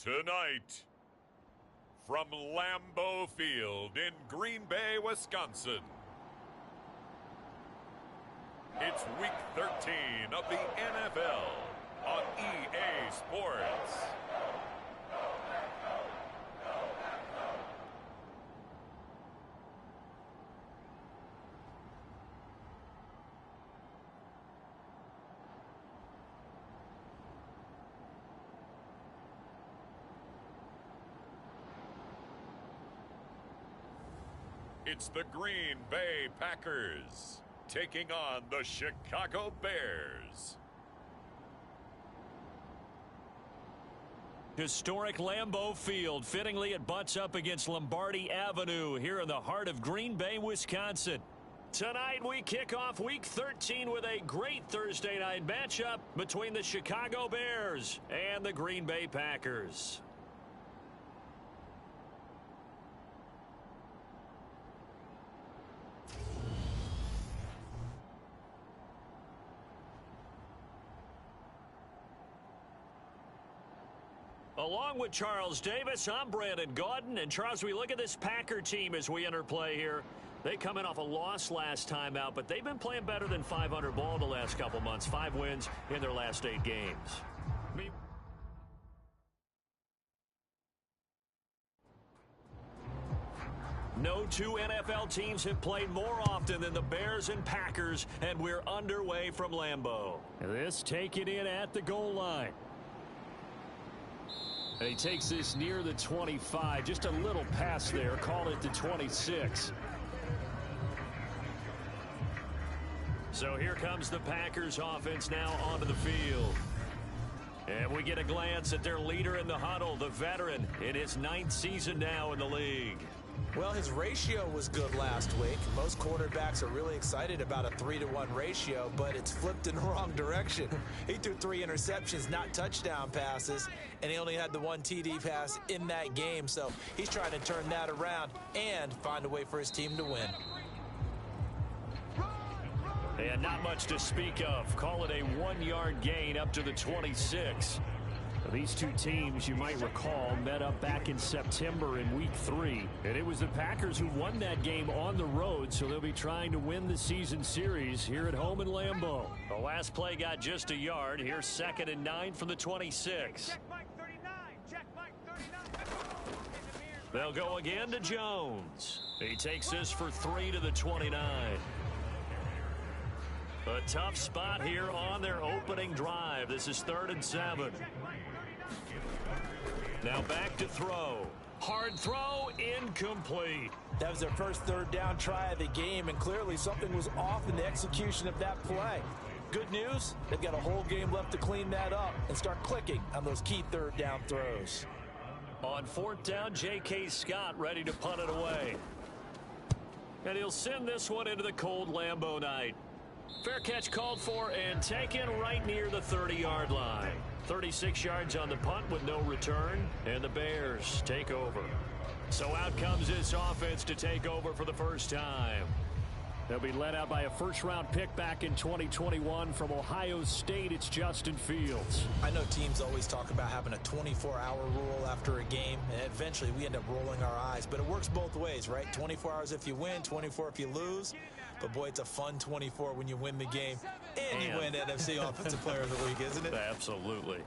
Tonight, from Lambeau Field in Green Bay, Wisconsin, it's Week 13 of the MFL on EA Sports. It's the Green Bay Packers taking on the Chicago Bears. Historic Lambeau Field. Fittingly, it butts up against Lombardi Avenue here in the heart of Green Bay, Wisconsin. Tonight, we kick off Week 13 with a great Thursday night matchup between the Chicago Bears and the Green Bay Packers. Along with Charles Davis, I'm Brandon Gaudin. And Charles, we look at this Packer team as we interplay here. They come in off a loss last time out, but they've been playing better than 500 ball the last couple months. 5 wins in their last 8 games. No two NFL teams have played more often than the Bears and Packers, and we're underway from Lambeau. This taken in at the goal line. And he takes this near the 25. Just a little pass there. Call it the 26. So here comes the Packers offense now onto the field. And we get a glance at their leader in the huddle, the veteran, in his 9th season now in the league. Well, his ratio was good last week. Most quarterbacks are really excited about a 3-to-1 ratio, but it's flipped in the wrong direction. He threw 3 interceptions, not touchdown passes, and he only had the 1 TD pass in that game. So he's trying to turn that around and find a way for his team to win. And not much to speak of. Call it a 1-yard gain up to the 26. These two teams, you might recall, met up back in September in Week 3. And it was the Packers who won that game on the road, so they'll be trying to win the season series here at home in Lambeau. The last play got just a yard. Here's 2nd and 9 from the 26. Check Mike 39. Check Mike 39. They'll go again to Jones. He takes this for 3 to the 29. A tough spot here on their opening drive. This is 3rd and 7. Now back to throw. Hard throw, incomplete. That was their first 3rd down try of the game, and clearly something was off in the execution of that play. Good news, they've got a whole game left to clean that up and start clicking on those key 3rd down throws. On 4th down, J.K. Scott ready to punt it away. And he'll send this one into the cold Lambeau night. Fair catch called for and taken right near the 30-yard line. 36 yards on the punt with no return, and the Bears take over. So out comes this offense to take over for the first time. They'll be led out by a first-round pick back in 2021 from Ohio State. It's Justin Fields. I know teams always talk about having a 24-hour rule after a game, and eventually we end up rolling our eyes. But it works both ways, right? 24 hours if you win, 24 if you lose. But, boy, it's a fun 24 when you win the game and you win NFC Offensive Player of the Week, isn't it? Absolutely.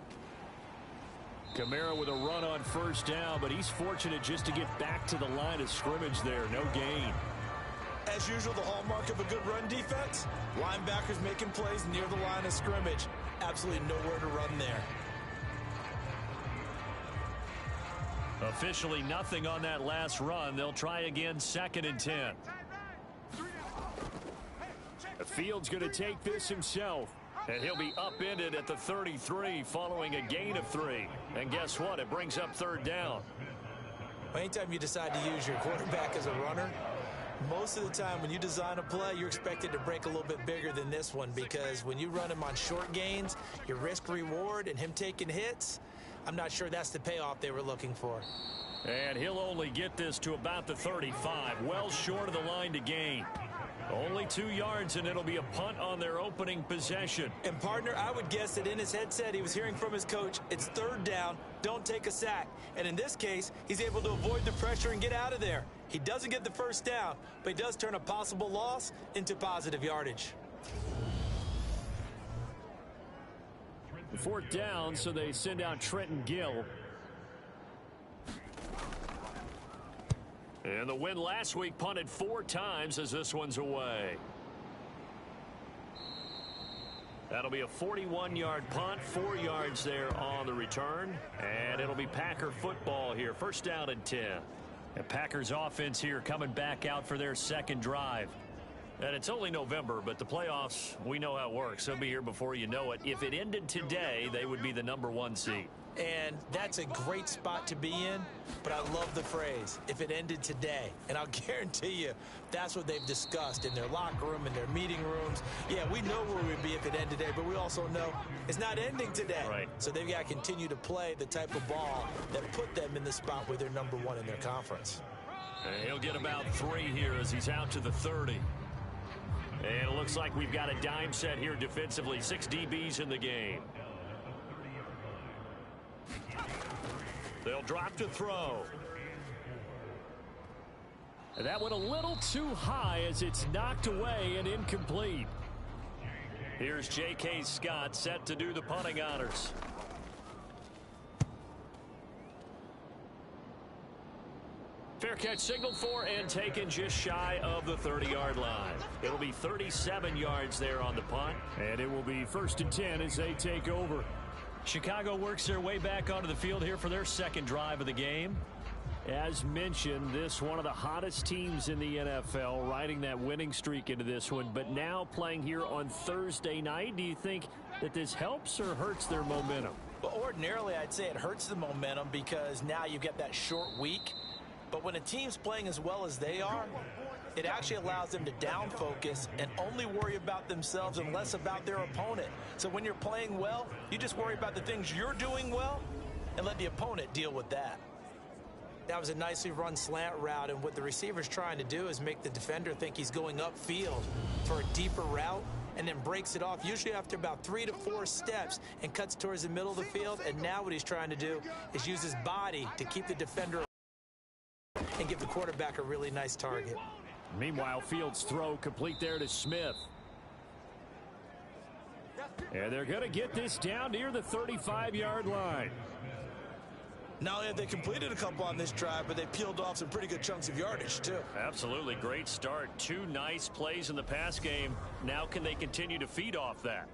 Kamara with a run on 1st down, but he's fortunate just to get back to the line of scrimmage there. No gain. As usual, the hallmark of a good run defense, linebackers making plays near the line of scrimmage. Absolutely nowhere to run there. Officially nothing on that last run. They'll try again 2nd and 10. Fields going to take this himself, and he'll be upended at the 33 following a gain of 3. And guess what? It brings up 3rd down. Anytime you decide to use your quarterback as a runner, most of the time when you design a play, you're expected to break a little bit bigger than this one, because when you run him on short gains, your risk-reward and him taking hits, I'm not sure that's the payoff they were looking for. And he'll only get this to about the 35, well short of the line to gain. Only 2 yards, and it'll be a punt on their opening possession. And, partner, I would guess that in his headset he was hearing from his coach, it's 3rd down, don't take a sack. And in this case, he's able to avoid the pressure and get out of there. He doesn't get the 1st down, but he does turn a possible loss into positive yardage. 4th down, so they send out Trenton Gill. And the win last week punted 4 times as this one's away. That'll be a 41-yard punt, 4 yards there on the return. And it'll be Packer football here. 1st down and 10. And Packers offense here coming back out for their 2nd drive. And it's only November, but the playoffs, we know how it works. They'll be here before you know it. If it ended today, they would be the #1 seed. And that's a great spot to be in, but I love the phrase, if it ended today. And I'll guarantee you, that's what they've discussed in their locker room, in their meeting rooms. Yeah, we know where we'd be if it ended today, but we also know it's not ending today. Right. So they've got to continue to play the type of ball that put them in the spot where they're #1 in their conference. And he'll get about 3 here as he's out to the 30. And it looks like we've got a dime set here defensively. 6 DBs in the game. They'll drop to throw. And that went a little too high as it's knocked away and incomplete. Here's J.K. Scott set to do the punting honors. Fair catch signaled for and taken just shy of the 30-yard line. It'll be 37 yards there on the punt. And it will be 1st and 10 as they take over. Chicago works their way back onto the field here for their 2nd drive of the game. As mentioned, this one of the hottest teams in the NFL, riding that winning streak into this one, but now playing here on Thursday night. Do you think that this helps or hurts their momentum? Well, ordinarily, I'd say it hurts the momentum because now you get that short week. But when a team's playing as well as they are, it actually allows them to down focus and only worry about themselves and less about their opponent. So when you're playing well, you just worry about the things you're doing well and let the opponent deal with that. That was a nicely run slant route, and what the receiver's trying to do is make the defender think he's going upfield for a deeper route and then breaks it off, usually after about 3 to 4 steps, and cuts towards the middle of the field. And now what he's trying to do is use his body to keep the defender and give the quarterback a really nice target. Meanwhile, Fields' throw complete there to Smith. And they're going to get this down near the 35-yard line. Not only have they completed a couple on this drive, but they peeled off some pretty good chunks of yardage, too. Absolutely. Great start. 2 nice plays in the pass game. Now can they continue to feed off that?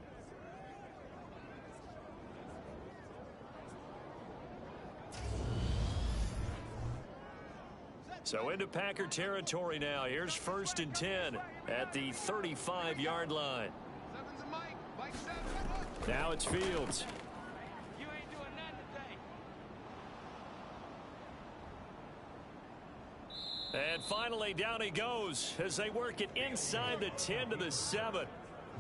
So into Packer territory now. Here's 1st and 10 at the 35-yard line. Now it's Fields. You ain't doing that today. And finally, down he goes as they work it inside the 10 to the 7.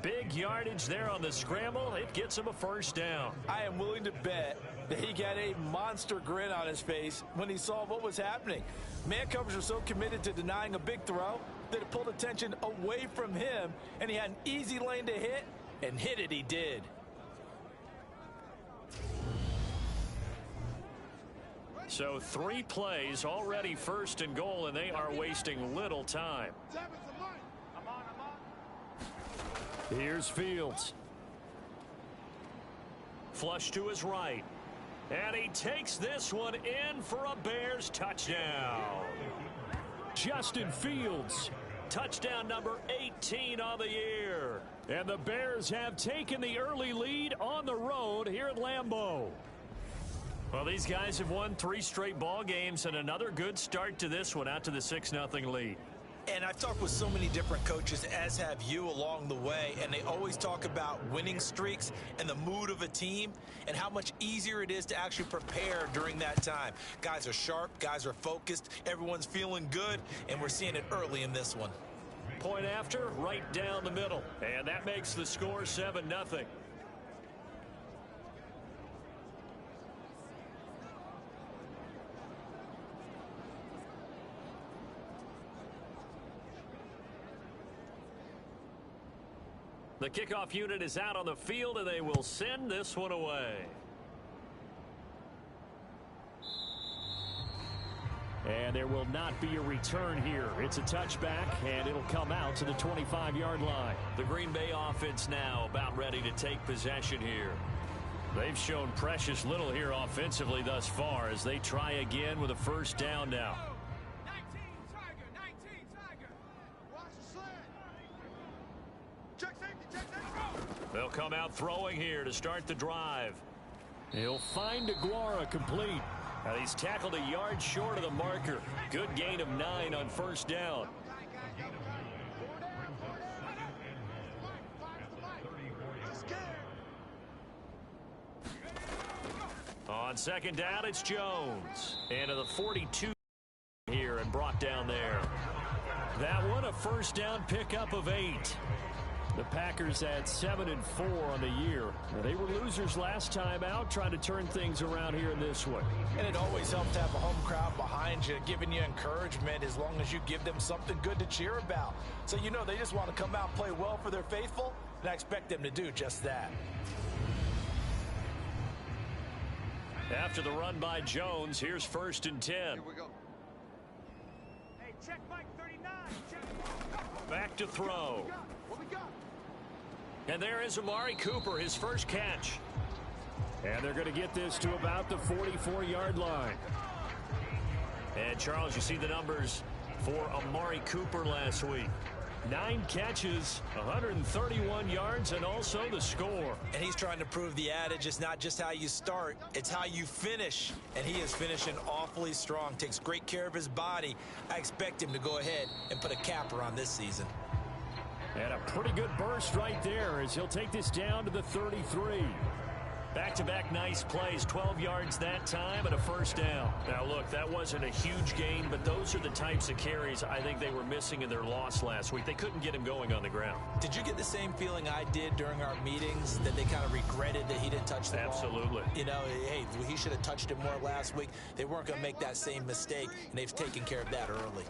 Big yardage there on the scramble. It gets him a 1st down. I am willing to bet that he got a monster grin on his face when he saw what was happening. Man coverage was so committed to denying a big throw that it pulled attention away from him, and he had an easy lane to hit, and hit it he did. So 3 plays, already 1st and goal, and they are wasting little time. I'm on. Here's Fields. Flush to his right. And he takes this one in for a Bears touchdown. Justin Fields, touchdown number 18 on the year. And the Bears have taken the early lead on the road here at Lambeau. Well, these guys have won 3 straight ball games and another good start to this one, out to the 6-0 lead. And I've talked with so many different coaches, as have you, along the way, and they always talk about winning streaks and the mood of a team and how much easier it is to actually prepare during that time. Guys are sharp, guys are focused, everyone's feeling good, and we're seeing it early in this one. Point after, right down the middle, and that makes the score 7-0. The kickoff unit is out on the field, and they will send this one away. And there will not be a return here. It's a touchback, and it'll come out to the 25-yard line. The Green Bay offense now about ready to take possession here. They've shown precious little here offensively thus far as they try again with a first down now. 19 Tiger. Watch the slant. Check safety. They'll come out throwing here to start the drive. He'll find Aguara complete. Now he's tackled a yard short of the marker. Good gain of 9 on first down. On second down, it's Jones. Into the 42 here and brought down there. That one a first down pickup of 8. The Packers at 7-4 on the year. Now, they were losers last time out, trying to turn things around here in this one. And it always helps to have a home crowd behind you, giving you encouragement as long as you give them something good to cheer about. So you know they just want to come out and play well for their faithful, and I expect them to do just that. After the run by Jones, here's 1st and 10. Here we go. Hey, check Mike 39. Check. Back to throw. What we got? And there is Amari Cooper, his first catch. And they're going to get this to about the 44-yard line. And, Charles, you see the numbers for Amari Cooper last week. 9 catches, 131 yards, and also the score. And he's trying to prove the adage is not just how you start, it's how you finish. And he is finishing awfully strong, takes great care of his body. I expect him to go ahead and put a capper on this season. And a pretty good burst right there as he'll take this down to the 33. Back-to-back nice plays, 12 yards that time and a first down. Now, look, that wasn't a huge gain, but those are the types of carries I think they were missing in their loss last week. They couldn't get him going on the ground. Did you get the same feeling I did during our meetings, that they kind of regretted that he didn't touch the ball? Absolutely. You know, hey, he should have touched it more last week. They weren't going to make that same mistake, and they've taken care of that early.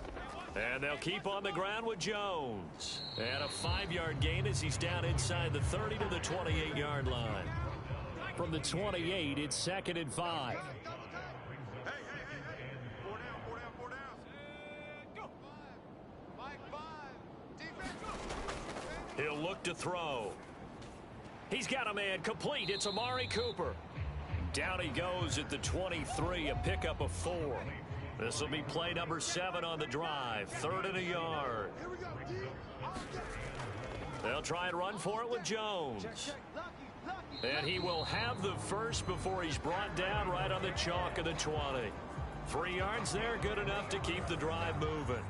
And they'll keep on the ground with Jones. And a 5-yard gain as he's down inside the 30 to the 28-yard line. From the 28, it's 2nd and 5. Hey. 4 down. Go. 5. Defense. He'll look to throw. He's got a man complete. It's Amari Cooper. Down he goes at the 23, a pickup of 4. This will be play number 7 on the drive. 3rd and a yard. Here we go. They'll try and run for it with Jones. And he will have the first before he's brought down right on the chalk of the 20. 3 yards there, good enough to keep the drive moving.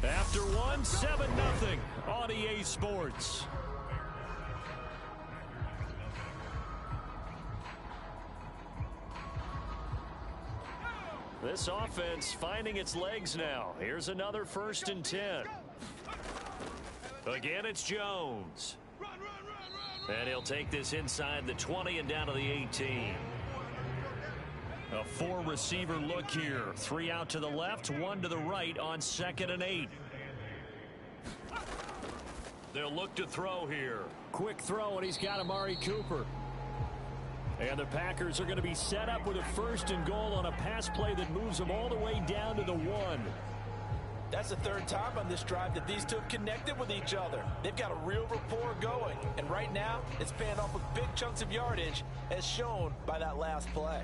After one, 7-0 on EA Sports. This offense finding its legs now. Here's another 1st and 10. Again, it's Jones. And he'll take this inside the 20 and down to the 18. A 4-receiver look here. 3 out to the left, 1 to the right on 2nd and 8. They'll look to throw here. Quick throw, and he's got Amari Cooper. And the Packers are going to be set up with a 1st and goal on a pass play that moves them all the way down to the 1. That's the 3rd time on this drive that these two have connected with each other. They've got a real rapport going. And right now, it's paying off with big chunks of yardage, as shown by that last play.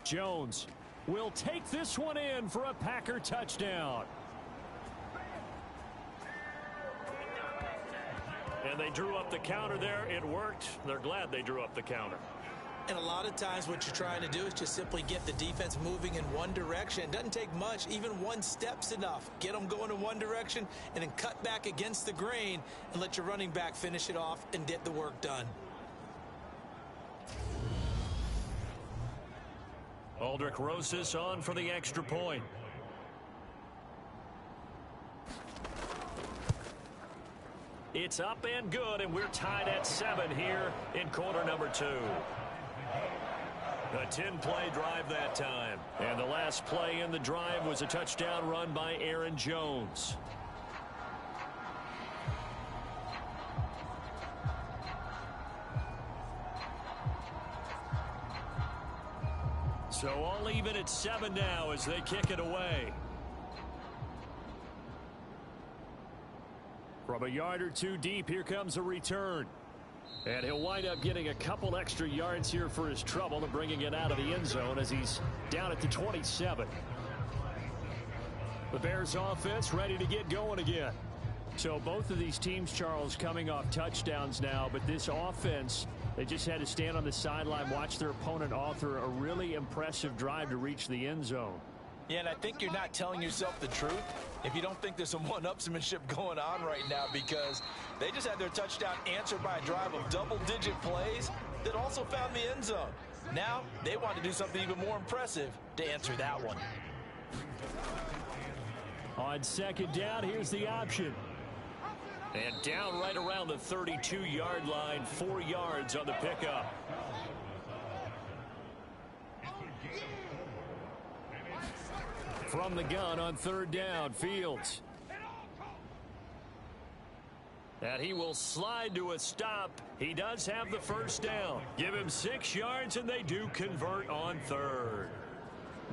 Jones will take this one in for a Packer touchdown. And they drew up the counter there. It worked. They're glad they drew up the counter. And a lot of times what you're trying to do is just simply get the defense moving in one direction. It doesn't take much. Even 1 step's enough. Get them going in one direction and then cut back against the grain and let your running back finish it off and get the work done. Aldrich Rosas on for the extra point. It's up and good, and we're tied at 7 here in quarter number 2. A 10-play drive that time. And the last play in the drive was a touchdown run by Aaron Jones. So all even at 7 now as they kick it away. From a yard or two deep, here comes a return. And he'll wind up getting a couple extra yards here for his trouble and bringing it out of the end zone as he's down at the 27. The Bears offense ready to get going again. So both of these teams, Charles, coming off touchdowns now, but this offense, they just had to stand on the sideline, watch their opponent author a really impressive drive to reach the end zone. Yeah, and I think you're not telling yourself the truth if you don't think there's some one-upsmanship going on right now, because they just had their touchdown answered by a drive of double-digit plays that also found the end zone. Now they want to do something even more impressive to answer that one. On second down, here's the option. And down right around the 32-yard line, 4 yards on the pickup. From the gun on third down, Fields. And he will slide to a stop. He does have the first down. Give him 6 yards, and they do convert on third.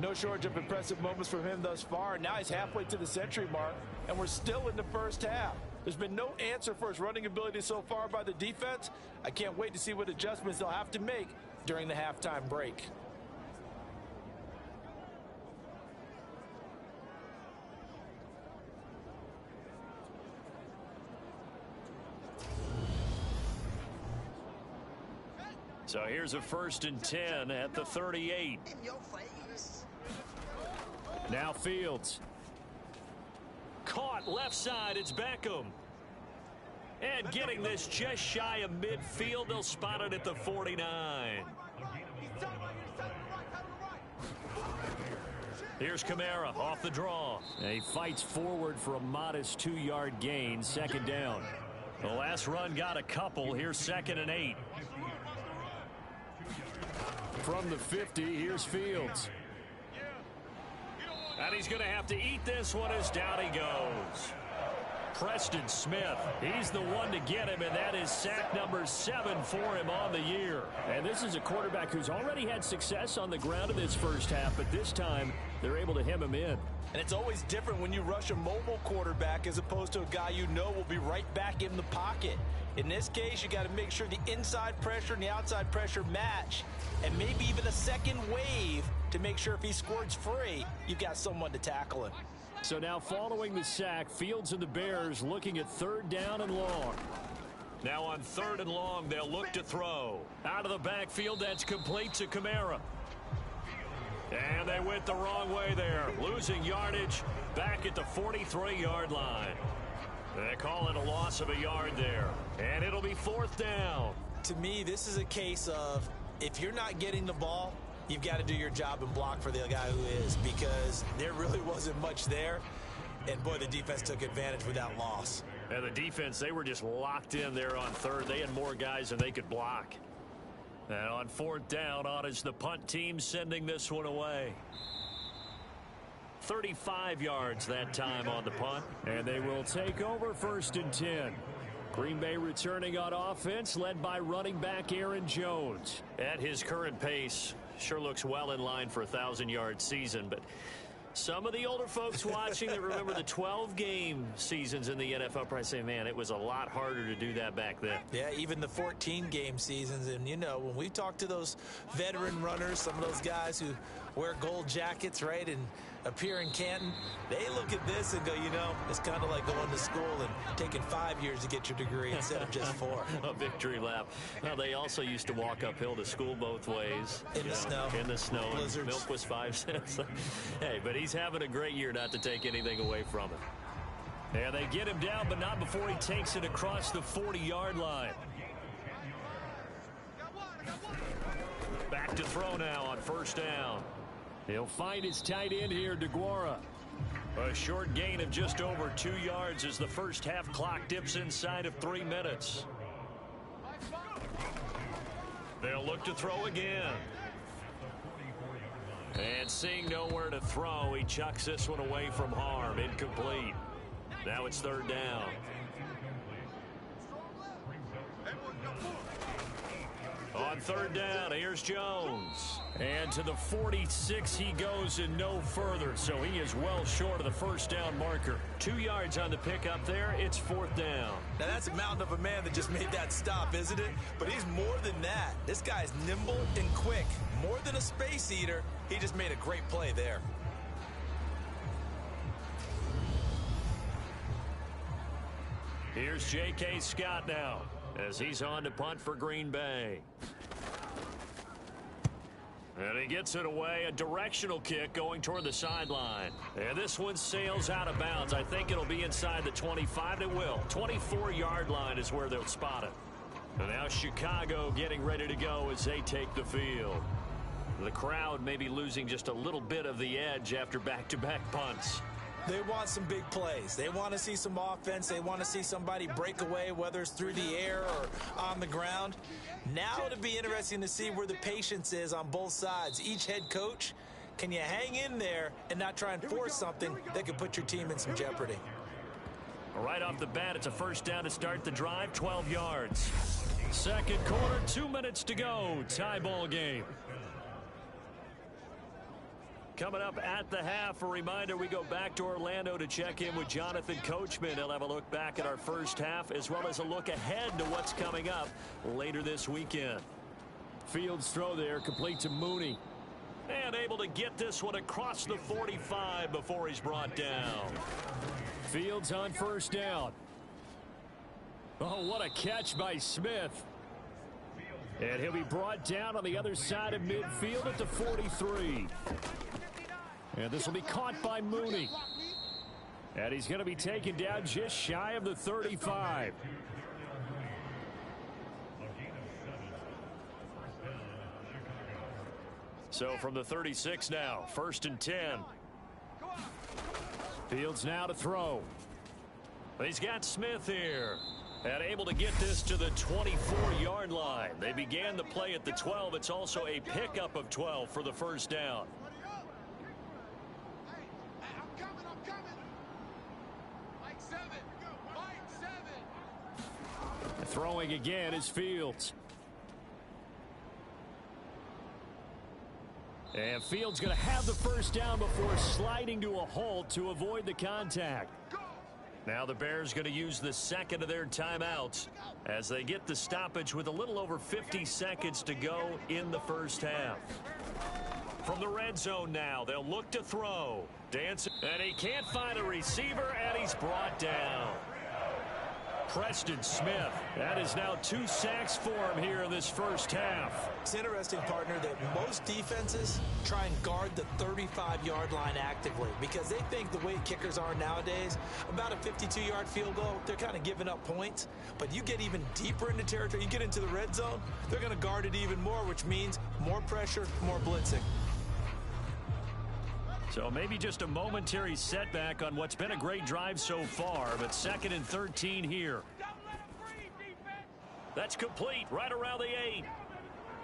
No shortage of impressive moments from him thus far. Now he's halfway to the century mark, and we're still in the first half. There's been no answer for his running ability so far by the defense. I can't wait to see what adjustments they'll have to make during the halftime break. So here's a 1st and 10 at the 38. Now Fields. Caught left side. It's Beckham. And getting this just shy of midfield. They'll spot it at the 49. Here's Kamara off the draw. And he fights forward for a modest 2-yard gain. Second down. The last run got a couple. Here's 2nd and 8. From the 50, here's Fields. And he's going to have to eat this one as down he goes. Preston Smith, he's the one to get him, and that is sack number 7 for him on the year. And this is a quarterback who's already had success on the ground in this first half, but this time they're able to hem him in. And it's always different when you rush a mobile quarterback as opposed to a guy you know will be right back in the pocket. In this case, you got to make sure the inside pressure and the outside pressure match, and maybe even a second wave to make sure if he squirts free, you've got someone to tackle him. So now following the sack, Fields and the Bears looking at 3rd down and long. Now on 3rd and long, they'll look to throw. Out of the backfield, that's complete to Kamara. And they went the wrong way there. Losing yardage back at the 43-yard line. They call it a loss of a yard there. And it'll be 4th down. To me, this is a case of if you're not getting the ball, you've got to do your job and block for the guy who is, because there really wasn't much there. And, boy, the defense took advantage with that loss. And the defense, they were just locked in there on 3rd. They had more guys than they could block. And on 4th down, on is the punt team sending this one away. 35 yards that time on the punt. And they will take over 1st and 10. Green Bay returning on offense, led by running back Aaron Jones. At his current pace, sure looks well in line for a 1,000-yard season, but some of the older folks watching that remember the 12-game seasons in the NFL probably say, man, it was a lot harder to do that back then. Yeah, even the 14-game seasons. And, you know, when we talk to those veteran runners, some of those guys who wear gold jackets, right, and appear in Canton, they look at this and go, you know, it's kind of like going to school and taking 5 years to get your degree instead of just 4. A victory lap. Well, they also used to walk uphill to school both ways. In the snow. In the snow. Blizzards. Milk was 5 cents. Hey, but he's having a great year, not to take anything away from him. And they get him down, but not before he takes it across the 40-yard line. Back to throw now on 1st down. He'll find his tight end here, DeGuara. A short gain of just over 2 yards as the first half clock dips inside of 3 minutes. They'll look to throw again. And seeing nowhere to throw, he chucks this one away from harm. Incomplete. Now it's 3rd down. On 3rd down, here's Jones. And to the 46 he goes and no further, so he is well short of the first down marker. 2 yards on the pickup there. It's 4th down. Now that's a mountain of a man that just made that stop, isn't it? But he's more than that. This guy's nimble and quick. More than a space eater. He just made a great play there. Here's J.K. Scott now as he's on to punt for Green Bay. And he gets it away, a directional kick going toward the sideline. And this one sails out of bounds. I think it'll be inside the 25. It will. 24-yard line is where they'll spot it. And now Chicago getting ready to go as they take the field. The crowd may be losing just a little bit of the edge after back-to-back punts. They want some big plays. They want to see some offense. They want to see somebody break away, whether it's through the air or on the ground. Now it'll be interesting to see where the patience is on both sides. Each head coach, can you hang in there and not try and force something that could put your team in some jeopardy? Right off the bat, it's a first down to start the drive, 12 yards. Second quarter, 2 minutes to go. Tie ball game. Coming up at the half, a reminder, we go back to Orlando to check in with Jonathan Coachman. He'll have a look back at our first half as well as a look ahead to what's coming up later this weekend. Fields throw there, complete to Mooney. And able to get this one across the 45 before he's brought down. Fields on first down. Oh, what a catch by Smith. And he'll be brought down on the other side of midfield at the 43. And this will be caught by Mooney. And he's going to be taken down just shy of the 35. So from the 36 now, 1st and 10. Fields now to throw. He's got Smith here. And able to get this to the 24-yard line. They began the play at the 12. It's also a pickup of 12 for the first down. Throwing again is Fields. And Fields going to have the first down before sliding to a halt to avoid the contact. Now the Bears going to use the second of their timeouts as they get the stoppage with a little over 50 seconds to go in the first half. From the red zone now, they'll look to throw. Dancing, and he can't find a receiver, and he's brought down. Preston Smith. That is now 2 sacks for him here in this first half. It's interesting, partner, that most defenses try and guard the 35-yard line actively because they think the way kickers are nowadays, about a 52-yard field goal, they're kind of giving up points. But you get even deeper into territory, you get into the red zone, they're going to guard it even more, which means more pressure, more blitzing. So maybe just a momentary setback on what's been a great drive so far, but 2nd and 13 here. That's complete right around the 8.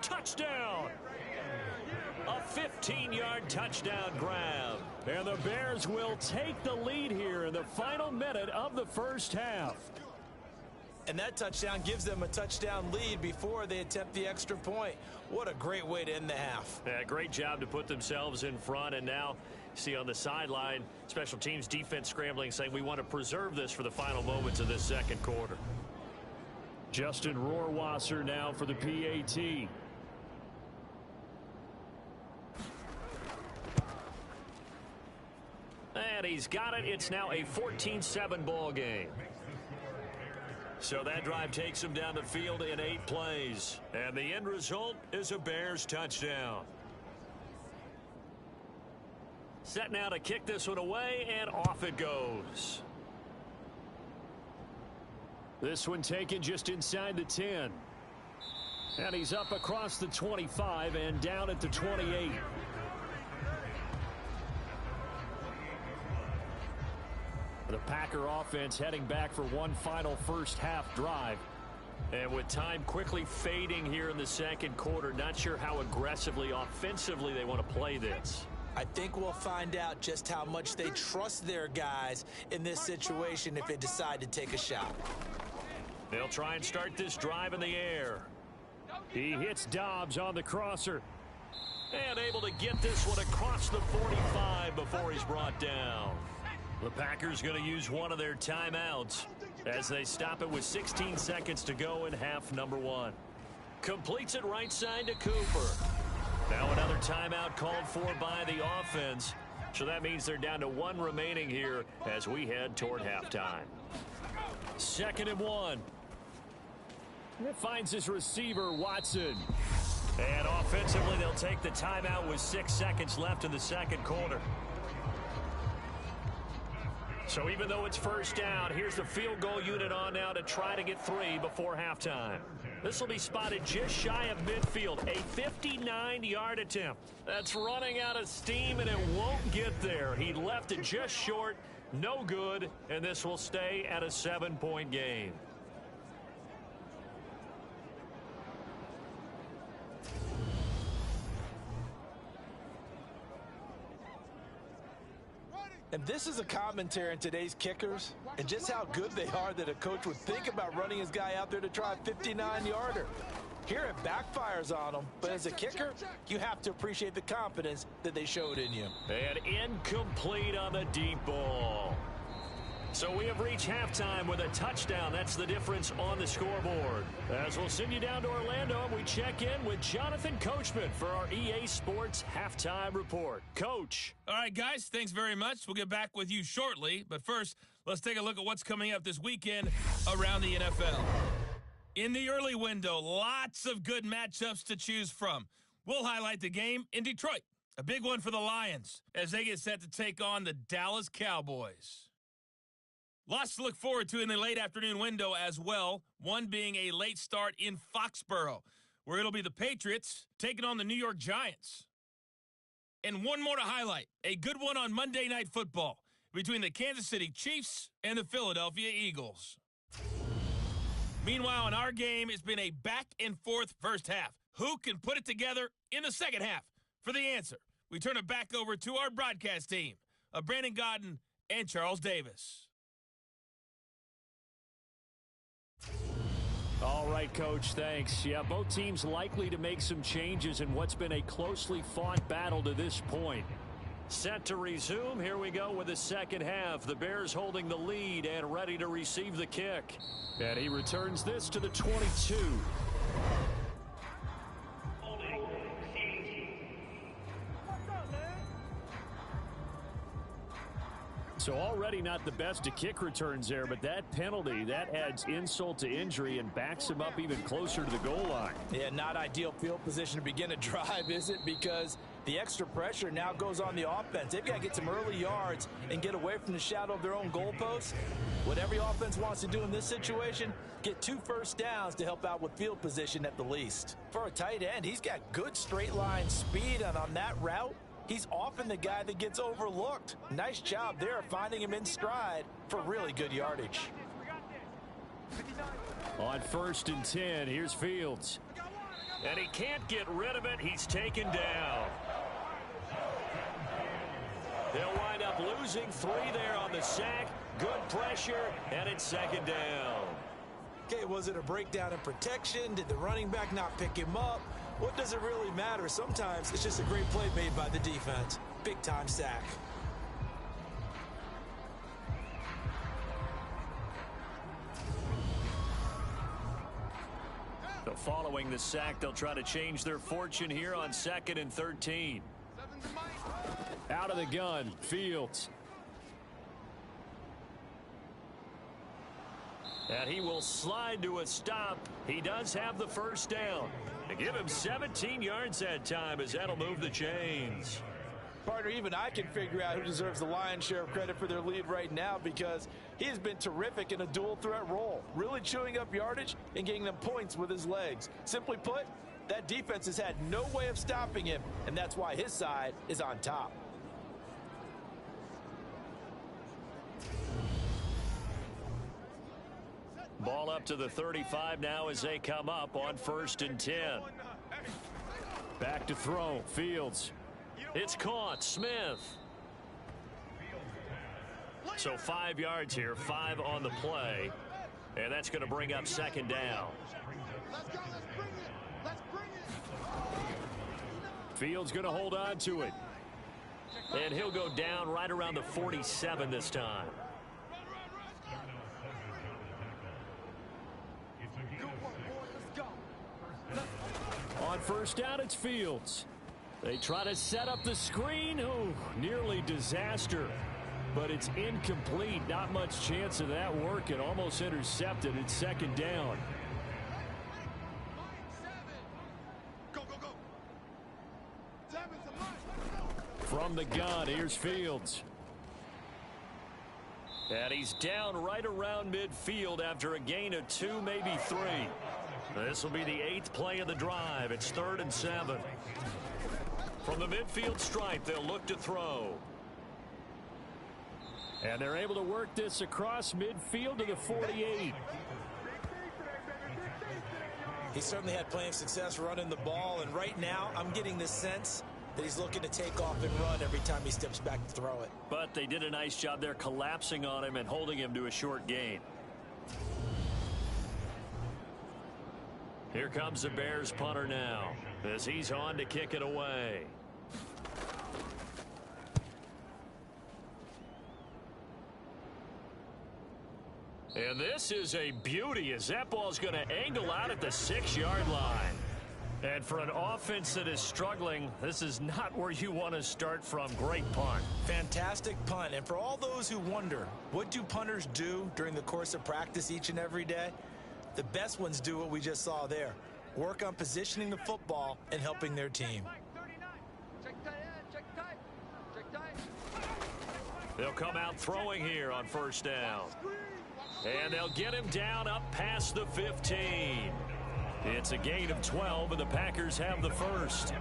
Touchdown! A 15-yard touchdown grab. And the Bears will take the lead here in the final minute of the first half. And that touchdown gives them a touchdown lead before they attempt the extra point. What a great way to end the half. Yeah, great job to put themselves in front, and now see on the sideline, special teams defense scrambling, saying we want to preserve this for the final moments of this second quarter. Justin Rohrwasser now for the PAT. And he's got it. It's now a 14-7 ball game. So that drive takes him down the field in 8 plays. And the end result is a Bears touchdown. Set now to kick this one away, and off it goes. This one taken just inside the 10. And he's up across the 25 and down at the 28. The Packer offense heading back for one final first half drive. And with time quickly fading here in the second quarter, not sure how aggressively, offensively they want to play this. I think we'll find out just how much they trust their guys in this situation if they decide to take a shot. They'll try and start this drive in the air. He hits Dobbs on the crosser. And able to get this one across the 45 before he's brought down. The Packers going to use one of their timeouts as they stop it with 16 seconds to go in half number one. Completes it right side to Cooper. Now another timeout called for by the offense. So that means they're down to one remaining here as we head toward halftime. 2nd and 1. It finds his receiver, Watson. And offensively, they'll take the timeout with 6 seconds left in the second quarter. So even though it's first down, here's the field goal unit on now to try to get 3 before halftime. This will be spotted just shy of midfield, a 59-yard attempt. That's running out of steam, and it won't get there. He left it just short, no good, and this will stay at a 7-point game. And this is a commentary on today's kickers and just how good they are that a coach would think about running his guy out there to try a 59-yarder. Here it backfires on him, but as a kicker, you have to appreciate the confidence that they showed in you. And incomplete on the deep ball. So we have reached halftime with a touchdown. That's the difference on the scoreboard. As we'll send you down to Orlando, and we check in with Jonathan Coachman for our EA Sports Halftime Report. Coach. All right, guys, thanks very much. We'll get back with you shortly. But first, let's take a look at what's coming up this weekend around the NFL. In the early window, lots of good matchups to choose from. We'll highlight the game in Detroit, a big one for the Lions, as they get set to take on the Dallas Cowboys. Lots to look forward to in the late afternoon window as well, one being a late start in Foxborough, where it'll be the Patriots taking on the New York Giants. And one more to highlight, a good one on Monday Night Football between the Kansas City Chiefs and the Philadelphia Eagles. Meanwhile, in our game, it's been a back-and-forth first half. Who can put it together in the second half? For the answer, we turn it back over to our broadcast team of Brandon Godden and Charles Davis. All right, Coach, thanks. Yeah, both teams likely to make some changes in what's been a closely fought battle to this point. Set to resume. Here we go with the second half. The Bears holding the lead and ready to receive the kick. And he returns this to the 22. So already not the best to kick returns there, but that penalty, that adds insult to injury and backs him up even closer to the goal line. Yeah, not ideal field position to begin a drive, is it? Because the extra pressure now goes on the offense. They've got to get some early yards and get away from the shadow of their own goalposts. What every offense wants to do in this situation, get 2 first downs to help out with field position at the least. For a tight end, he's got good straight line speed, and on that route, he's often the guy that gets overlooked. Nice job there finding him in stride for really good yardage. On 1st and 10, here's Fields. And he can't get rid of it. He's taken down. They'll wind up losing 3 there on the sack. Good pressure, and it's second down. Okay, was it a breakdown in protection? Did the running back not pick him up? What does it really matter? Sometimes it's just a great play made by the defense. Big-time sack. So following the sack, they'll try to change their fortune here on 2nd and 13. Out of the gun, Fields. And he will slide to a stop. He does have the first down. To give him 17 yards that time, as that'll move the chains. Partner, even I can figure out who deserves the lion's share of credit for their lead right now, because he has been terrific in a dual threat role, really chewing up yardage and getting them points with his legs. Simply put, that defense has had no way of stopping him, and that's why his side is on top. Ball up to the 35 now as they come up on 1st and 10. Back to throw. Fields. It's caught. Smith. So 5 yards here, 5 on the play. And that's going to bring up 2nd down. Let's go. Let's bring it. Let's bring it. Fields going to hold on to it. And he'll go down right around the 47 this time. On 1st down, it's Fields. They try to set up the screen. Oh, nearly disaster. But it's incomplete. Not much chance of that working. Almost intercepted. It's 2nd down. From the gun, here's Fields. And he's down right around midfield after a gain of 2, maybe 3. This will be the 8th play of the drive. It's 3rd and 7. From the midfield stripe, they'll look to throw. And they're able to work this across midfield to the 48. He certainly had plenty of success running the ball, and right now I'm getting the sense that he's looking to take off and run every time he steps back to throw it. But they did a nice job there collapsing on him and holding him to a short gain. Here comes the Bears punter now as he's on to kick it away. And this is a beauty as that ball's going to angle out at the 6-yard line. And for an offense that is struggling, this is not where you want to start from. Great punt. Fantastic punt. And for all those who wonder, what do punters do during the course of practice each and every day? The best ones do what we just saw there. Work on positioning the football and helping their team. They'll come out throwing here on 1st down. And they'll get him down up past the 15. It's a gain of 12, and the Packers have the 1st.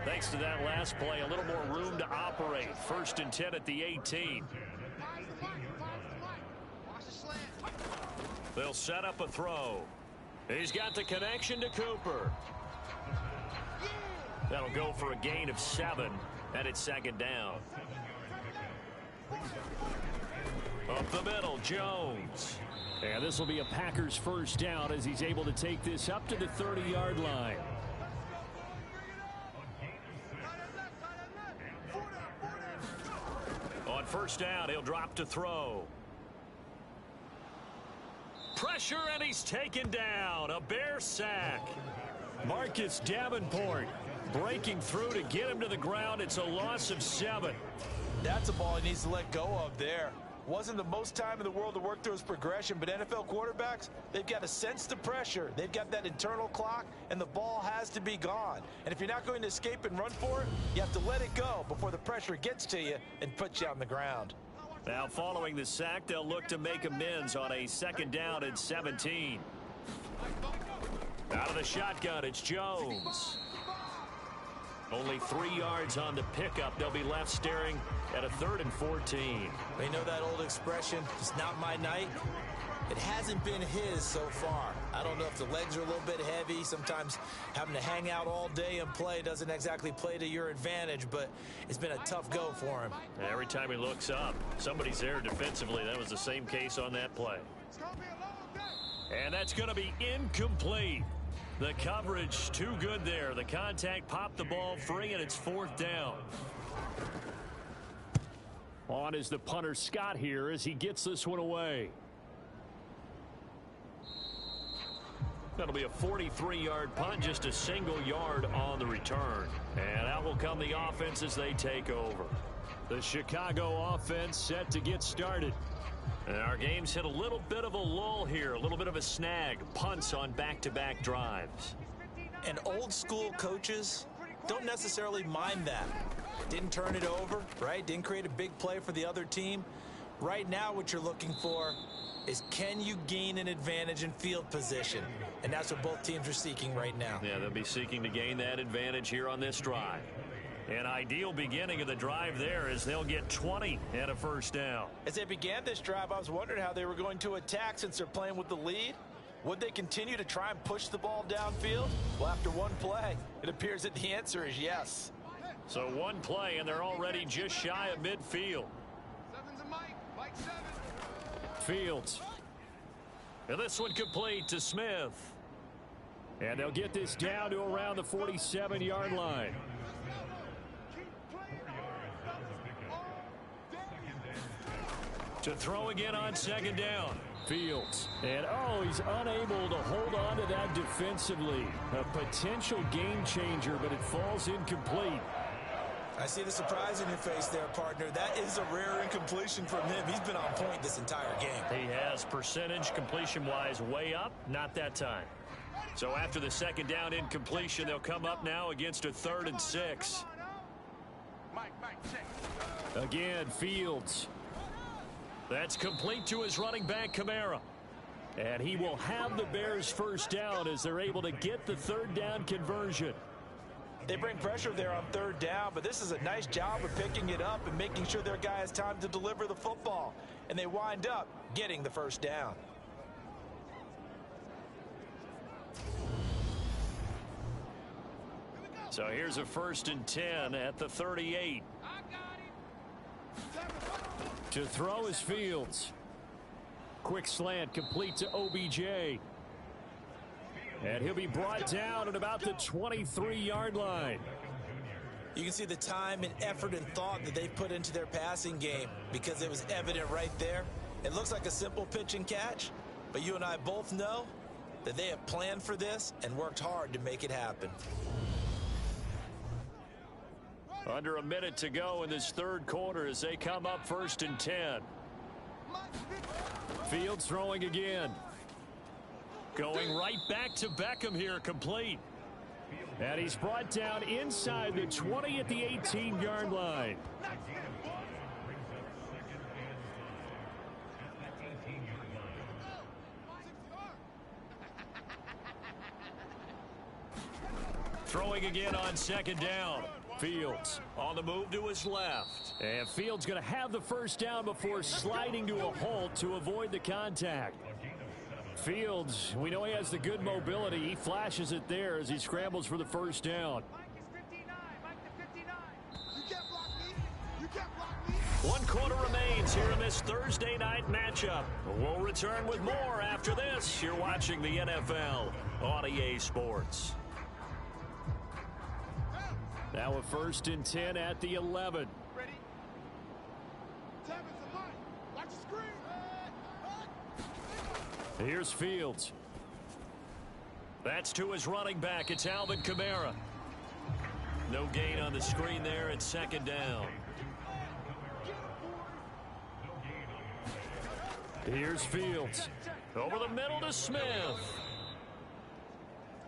Thanks to that last play, a little more room to operate. 1st and 10 at the 18. They'll set up a throw. He's got the connection to Cooper. That'll go for a gain of 7, and it's 2nd down. Up the middle, Jones. And this will be a Packers 1st down as he's able to take this up to the 30-yard line. On 1st down, he'll drop to throw. Pressure, and he's taken down. A Bear sack. Marcus Davenport breaking through to get him to the ground. It's a loss of 7. That's a ball he needs to let go of there. Wasn't the most time in the world to work through his progression, but NFL quarterbacks, they've got to sense the pressure. They've got that internal clock, and the ball has to be gone. And if you're not going to escape and run for it, you have to let it go before the pressure gets to you and puts you on the ground. Now following the sack, they'll look to make amends on a 2nd down and 17. Out of the shotgun, it's Jones. Only 3 yards on the pickup. They'll be left staring at a 3rd and 14. You know that old expression, it's not my night? It hasn't been his so far. I don't know if the legs are a little bit heavy. Sometimes having to hang out all day and play doesn't exactly play to your advantage, but it's been a tough go for him. Every time he looks up, somebody's there defensively. That was the same case on that play. And that's going to be incomplete. The coverage too good there. The contact popped the ball free, and it's 4th down. On is the punter Scott here as he gets this one away. That'll be a 43-yard punt, just a single yard on the return. And out will come the offense as they take over. The Chicago offense set to get started. And our game's hit a little bit of a lull here, a little bit of a snag. Punts on back-to-back drives. And old school coaches don't necessarily mind that. Didn't turn it over, right? Didn't create a big play for the other team. Right now what you're looking for is, can you gain an advantage in field position? And that's what both teams are seeking right now. Yeah, they'll be seeking to gain that advantage here on this drive. An ideal beginning of the drive there as they'll get 20 and a first down. As they began this drive, I was wondering how they were going to attack since they're playing with the lead. Would they continue to try and push the ball downfield? Well, after one play, it appears that the answer is yes. So one play, and they're already just shy of midfield. Fields. And this one complete to Smith. And they'll get this down to around the 47-yard line. To throw again on second down. Fields. And, he's unable to hold on to that defensively. A potential game changer, but it falls incomplete. I see the surprise in your face there, partner. That is a rare incompletion from him. He's been on point this entire game. He has percentage completion-wise way up. Not that time. So after the second down incompletion, they'll come up now against a 3rd and 6. Again, Fields. That's complete to his running back, Kamara. And he will have the Bears first down as they're able to get the 3rd down conversion. They bring pressure there on 3rd down, but this is a nice job of picking it up and making sure their guy has time to deliver the football. And they wind up getting the first down. So here's a 1st and 10 at the 38. To throw is Fields. Quick slant complete to OBJ. And he'll be brought down at about the 23-yard line. You can see the time and effort and thought that they've put into their passing game because it was evident right there. It looks like a simple pitch and catch, but you and I both know that they have planned for this and worked hard to make it happen. Under a minute to go in this 3rd quarter as they come up 1st and 10. Fields throwing again. Going right back to Beckham here, complete. And he's brought down inside the 20 at the 18-yard line. Throwing again on second down. Fields On the move to his left. And Fields going to have the first down before sliding to a halt to avoid the contact. Fields, we know he has the good mobility. He flashes it there as he scrambles for the first down. One quarter remains here in this Thursday night matchup. We'll return with more after this. You're watching the NFL on EA Sports. Now a 1st and 10 at the 11. Ready? Watch the screen. Here's Fields. That's to his running back. It's Alvin Kamara. No gain on the screen there at second down. Here's Fields. Over the middle to Smith.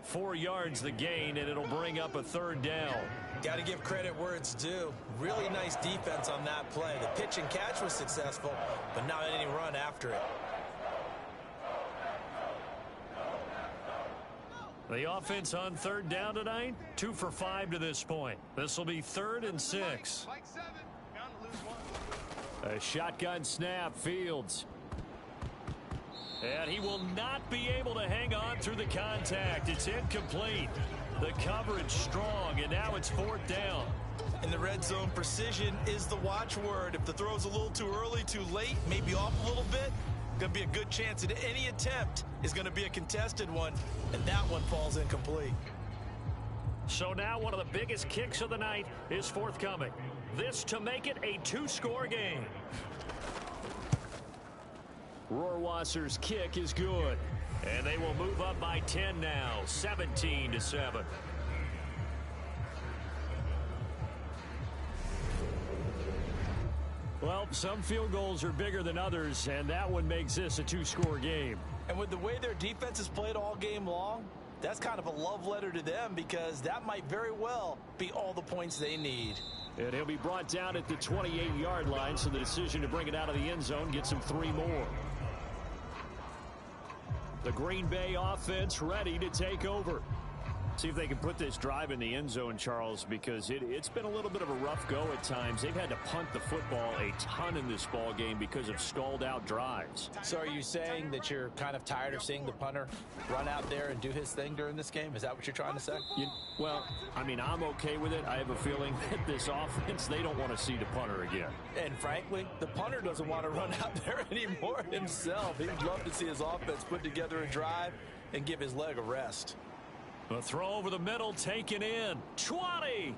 4 yards the gain, and it'll bring up a 3rd down. Got to give credit where it's due. Really nice defense on that play. The pitch and catch was successful, but not any run after it. The offense on 3rd down tonight, 2 for 5 to this point. This will be 3rd and 6. A shotgun snap, Fields. And he will not be able to hang on through the contact. It's incomplete. The coverage strong, and now it's 4th down. In the red zone, precision is the watchword. If the throw's a little too early, too late, maybe off a little bit, going to be a good chance that any attempt is going to be a contested one, and that one falls incomplete. So now one of the biggest kicks of the night is forthcoming. This to make it a 2-score game. Rohrwasser's kick is good. And they will move up by 10 now, 17-7. Well, some field goals are bigger than others, and that one makes this a 2-score game. And with the way their defense has played all game long, that's kind of a love letter to them because that might very well be all the points they need. And he'll be brought down at the 28-yard line, so the decision to bring it out of the end zone gets him 3 more. The Green Bay offense ready to take over. See if they can put this drive in the end zone, Charles, because it's been a little bit of a rough go at times. They've had to punt the football a ton in this ball game because of stalled out drives. So are you saying that you're kind of tired of seeing the punter run out there and do his thing during this game? Is that what you're trying to say? Well, I mean, I'm okay with it. I have a feeling that this offense, they don't want to see the punter again. And frankly, the punter doesn't want to run out there anymore himself. He'd love to see his offense put together a drive and give his leg a rest. The throw over the middle, taken in. 20.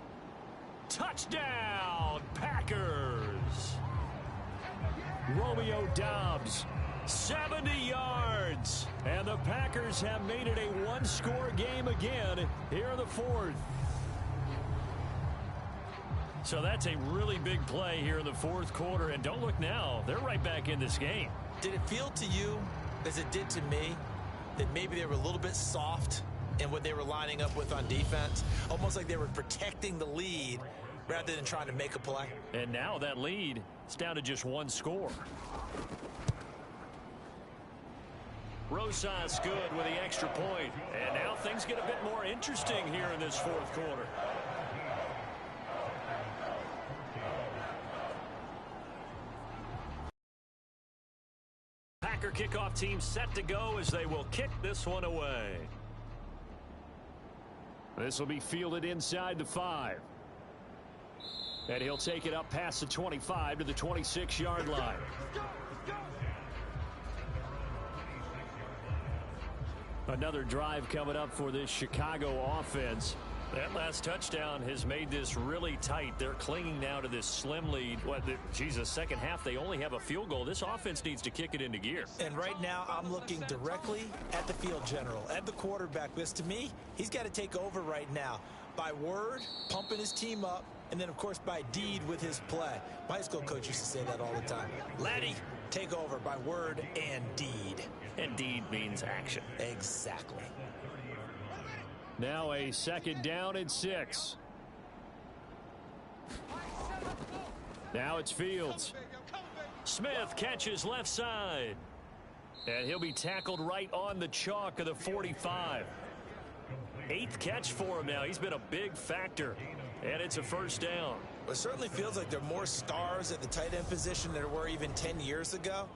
Touchdown, Packers. Romeo Doubs, 70 yards. And the Packers have made it a one-score game again here in the fourth. So that's a really big play here in the fourth quarter. And don't look now, they're right back in this game. Did it feel to you, as it did to me, that maybe they were a little bit soft in what they were lining up with on defense? Almost like they were protecting the lead rather than trying to make a play. And now that lead is down to just one score. Rosas good with the extra point. And now things get a bit more interesting here in this fourth quarter. Packer kickoff team set to go as they will kick this one away. This will be fielded inside the 5. And he'll take it up past the 25 to the 26-yard line. Another drive coming up for this Chicago offense. That last touchdown has made this really tight. They're clinging now to this slim lead. Second half, they only have a field goal. This offense needs to kick it into gear. And right now, I'm looking directly at the field general, at the quarterback. Because to me, he's got to take over right now. By word, pumping his team up, and then, of course, by deed with his play. My high school coach used to say that all the time. Laddie, take over by word and deed. And deed means action. Exactly. Now a second down and 6. Now it's Fields. Smith catches left side. And he'll be tackled right on the chalk of the 45. 8th catch for him now. He's been a big factor. And it's a first down. It certainly feels like there are more stars at the tight end position than there were even 10 years ago.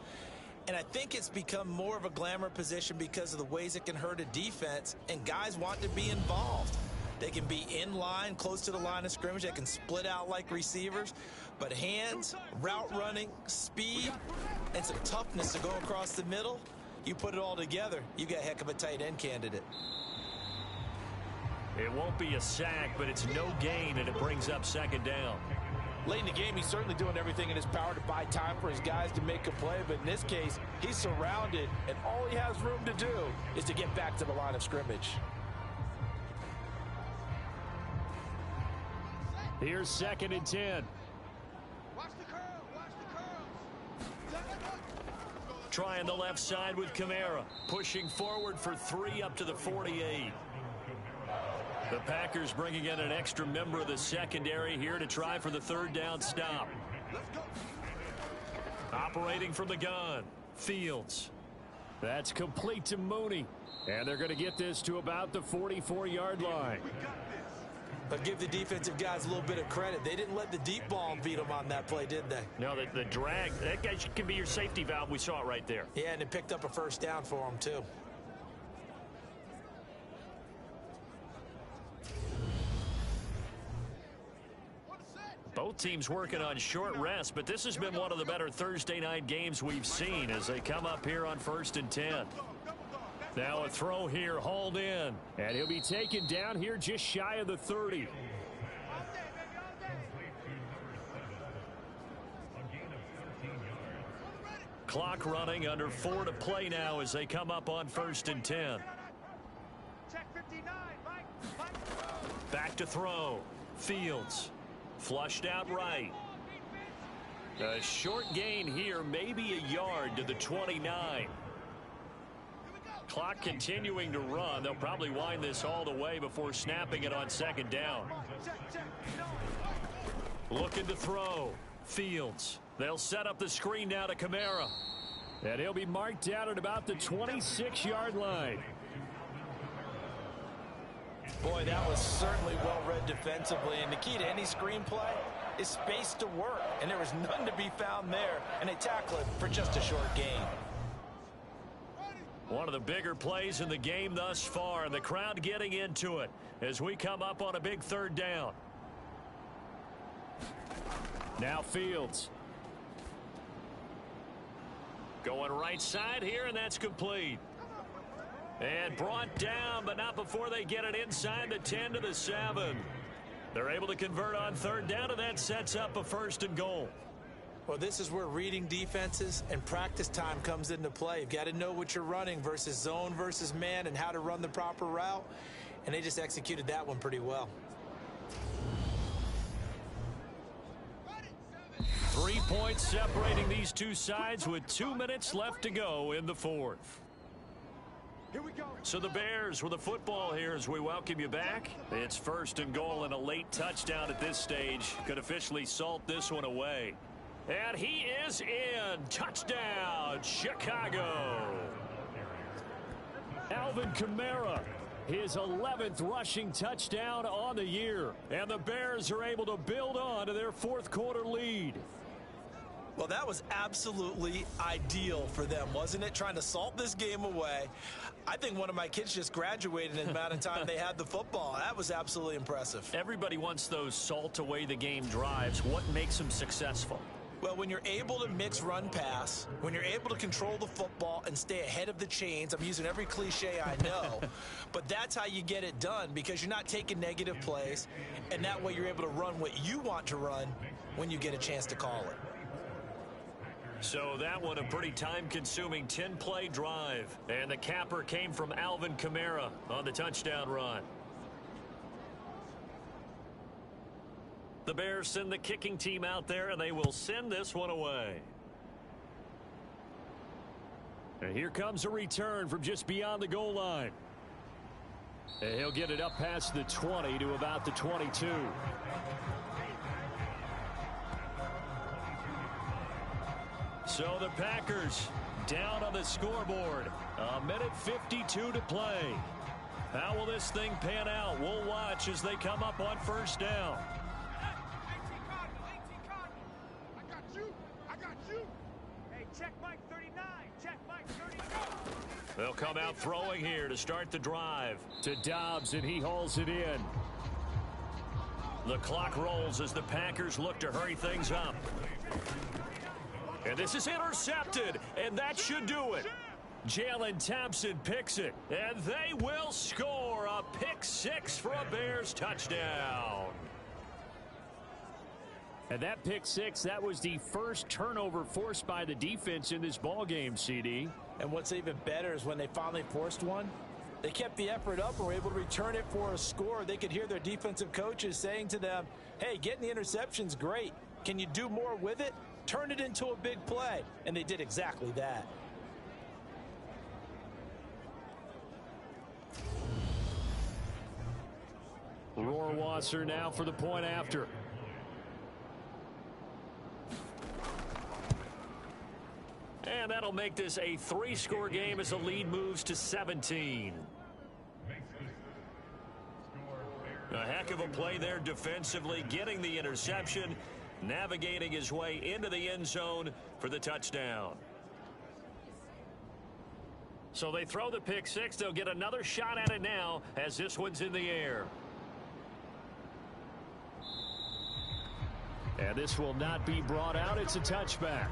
And I think it's become more of a glamour position because of the ways it can hurt a defense, and guys want to be involved. They can be in line, close to the line of scrimmage. They can split out like receivers. But hands, route running, speed, and some toughness to go across the middle, you put it all together, you got a heck of a tight end candidate. It won't be a sack, but it's no gain, and it brings up second down. Late in the game, he's certainly doing everything in his power to buy time for his guys to make a play. But in this case, he's surrounded, and all he has room to do is to get back to the line of scrimmage. Here's 2nd and 10. Watch the curl. Watch the curls. Trying the left side with Kamara. Pushing forward for 3 up to the 48. The Packers bringing in an extra member of the secondary here to try for the third down stop. Operating from the gun, Fields. That's complete to Mooney. And they're going to get this to about the 44-yard line. But give the defensive guys a little bit of credit. They didn't let the deep ball beat them on that play, did they? No, the drag, that guy can be your safety valve. We saw it right there. Yeah, and it picked up a first down for them, too. Both teams working on short rest, but this has been one of the better Thursday night games we've seen as they come up here on 1st and 10. Now a throw here, hauled in. And he'll be taken down here just shy of the 30. Clock running, under 4 to play now as they come up on 1st and 10. Check 59, Mike. Back to throw. Fields. Flushed out right. A short gain here, maybe a yard to the 29. Clock continuing to run. They'll probably wind this all the way before snapping it on second down. Looking to throw. Fields. They'll set up the screen now to Kamara. And he'll be marked down at about the 26-yard line. Boy, that was certainly well read defensively, and the key to any screenplay is space to work, and there was none to be found there, and they tackle it for just a short gain. One of the bigger plays in the game thus far, and the crowd getting into it as we come up on a big third down. Now Fields. Going right side here, and that's complete. And brought down, but not before they get it inside the 10 to the 7. They're able to convert on third down, and that sets up a 1st and goal. Well, this is where reading defenses and practice time comes into play. You've got to know what you're running versus zone versus man and how to run the proper route. And they just executed that one pretty well. 3 points separating these two sides with 2 minutes left to go in the 4th. Here we go. So the Bears with the football here as we welcome you back. It's 1st and goal, and a late touchdown at this stage could officially salt this one away. And he is in. Touchdown, Chicago. Alvin Kamara, his 11th rushing touchdown on the year. And the Bears are able to build on to their 4th quarter lead. Well, that was absolutely ideal for them, wasn't it? Trying to salt this game away. I think one of my kids just graduated in the amount of time they had the football. That was absolutely impressive. Everybody wants those salt away the game drives. What makes them successful? Well, when you're able to mix run pass, when you're able to control the football and stay ahead of the chains, I'm using every cliche I know, but that's how you get it done because you're not taking negative plays, and that way you're able to run what you want to run when you get a chance to call it. So that one a pretty time-consuming 10-play drive. And the capper came from Alvin Kamara on the touchdown run. The Bears send the kicking team out there, and they will send this one away. And here comes a return from just beyond the goal line. And he'll get it up past the 20 to about the 22. So the Packers down on the scoreboard. 1:52 to play. How will this thing pan out? We'll watch as they come up on 1st down. Check Mike 39. Check Mike 39. They'll come out throwing here to start the drive. To Dobbs, and he hauls it in. The clock rolls as the Packers look to hurry things up. And this is intercepted, and that should do it. Jalen Thompson picks it, and they will score a pick 6 for a Bears touchdown. And that pick 6, that was the first turnover forced by the defense in this ballgame, CD. And what's even better is when they finally forced one, they kept the effort up and were able to return it for a score. They could hear their defensive coaches saying to them, hey, getting the interception's great. Can you do more with it? Turn it into a big play. And they did exactly that. Rohrwasser now for the point after. And that'll make this a 3-score game as the lead moves to 17. A heck of a play there defensively, getting the interception, navigating his way into the end zone for the touchdown. So they throw the pick 6. They'll get another shot at it now as this one's in the air. And this will not be brought out. It's a touchback.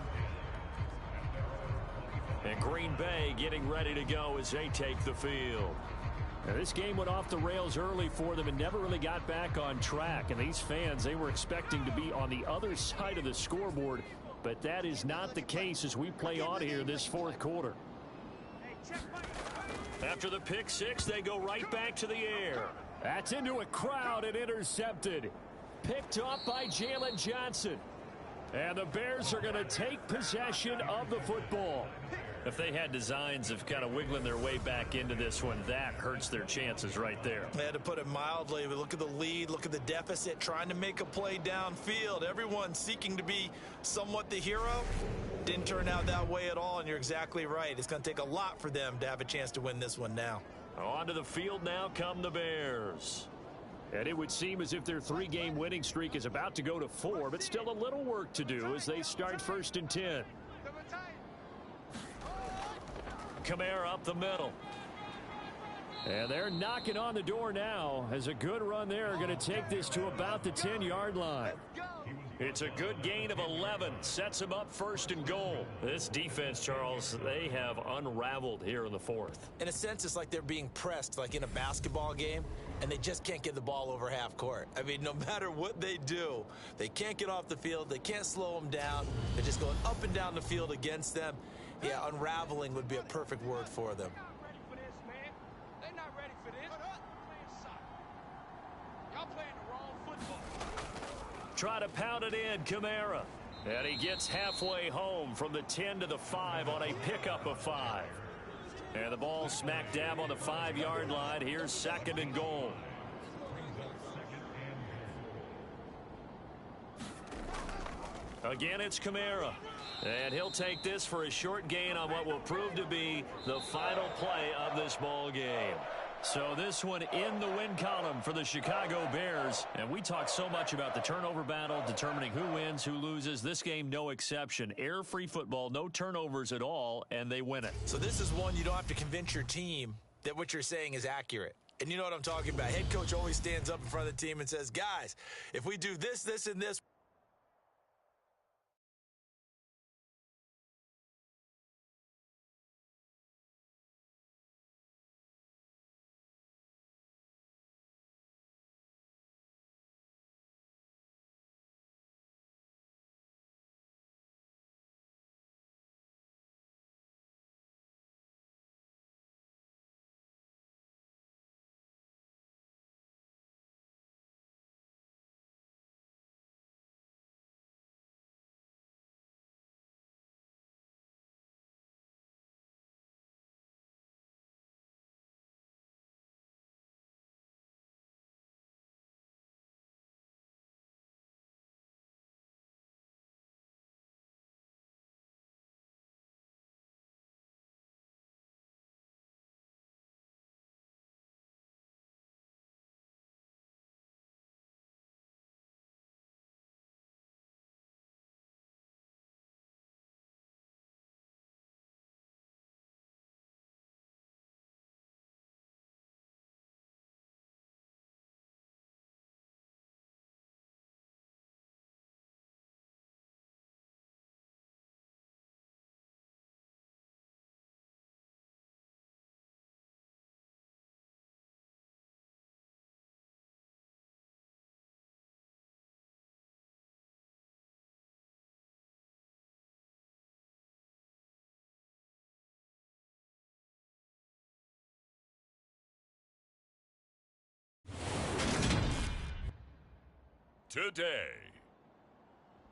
And Green Bay getting ready to go as they take the field. Now, this game went off the rails early for them and never really got back on track. And these fans, they were expecting to be on the other side of the scoreboard. But that is not the case as we play on here this 4th quarter. After the pick 6, they go right back to the air. That's into a crowd and intercepted. Picked up by Jalen Johnson. And the Bears are going to take possession of the football. If they had designs of kind of wiggling their way back into this one, that hurts their chances right there. They had to put it mildly. But look at the lead, look at the deficit, trying to make a play downfield. Everyone seeking to be somewhat the hero. Didn't turn out that way at all, and you're exactly right. It's going to take a lot for them to have a chance to win this one now. Onto the field now come the Bears. And it would seem as if their three-game winning streak is about to go to 4, but still a little work to do as they start 1st and 10. Kamara up the middle. And they're knocking on the door now as a good run there going to take this to about the 10-yard line. It's a good gain of 11. Sets them up 1st and goal. This defense, Charles, they have unraveled here in the 4th. In a sense, it's like they're being pressed like in a basketball game, and they just can't get the ball over half court. I mean, no matter what they do, they can't get off the field. They can't slow them down. They're just going up and down the field against them. Yeah, unraveling would be a perfect word for them. Try to pound it in, Kamara. And he gets halfway home from the 10 to the 5 on a pickup of 5. And the ball smack dab on the 5-yard line. Here's 2nd and goal. Again, it's Kamara. And he'll take this for a short gain on what will prove to be the final play of this ball game. So this one in the win column for the Chicago Bears. And we talk so much about the turnover battle, determining who wins, who loses. This game, no exception. Error-free football, no turnovers at all, and they win it. So this is one you don't have to convince your team that what you're saying is accurate. And you know what I'm talking about. Head coach always stands up in front of the team and says, guys, if we do this, this, and this, Today,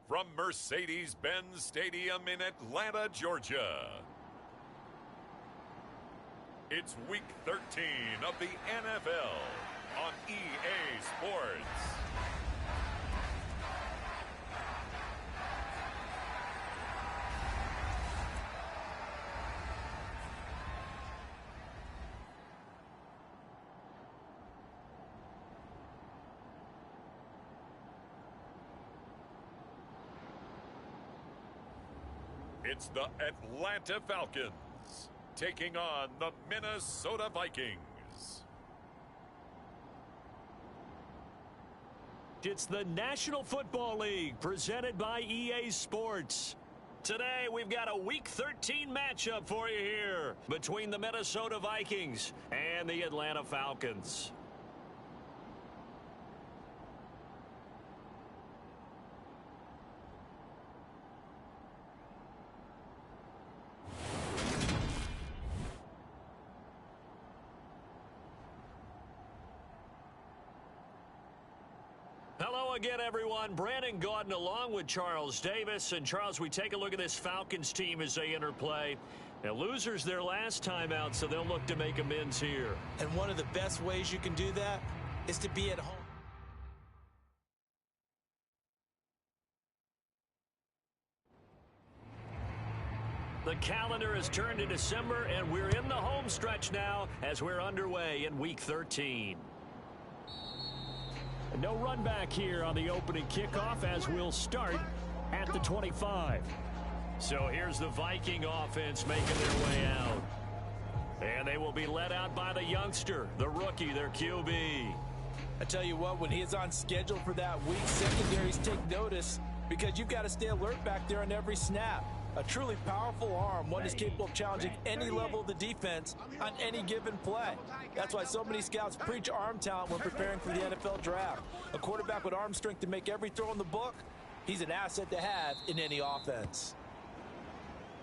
from Mercedes-Benz Stadium in Atlanta, Georgia, it's Week 13 of the NFL on EA Sports. It's the Atlanta Falcons taking on the Minnesota Vikings. It's the National Football League presented by EA Sports. Today, we've got a Week 13 matchup for you here between the Minnesota Vikings and the Atlanta Falcons. Hello again, everyone. Brandon Gaudin along with Charles Davis. And, Charles, we take a look at this Falcons team as they enter play. Now, losers their last time out, so they'll look to make amends here. and one of the best ways you can do that is to be at home. The calendar has turned to December, and we're in the home stretch now as we're underway in Week 13. No run back here on the opening kickoff as we'll start at the 25. So here's the Viking offense making their way out. And they will be led out by the youngster, the rookie, their QB. I tell you what, when he is on schedule for that week, secondaries take notice because you've got to stay alert back there on every snap. A truly powerful arm, one is capable of challenging any level of the defense on any given play. That's why so many scouts preach arm talent when preparing for the NFL draft. A quarterback with arm strength to make every throw in the book, he's an asset to have in any offense.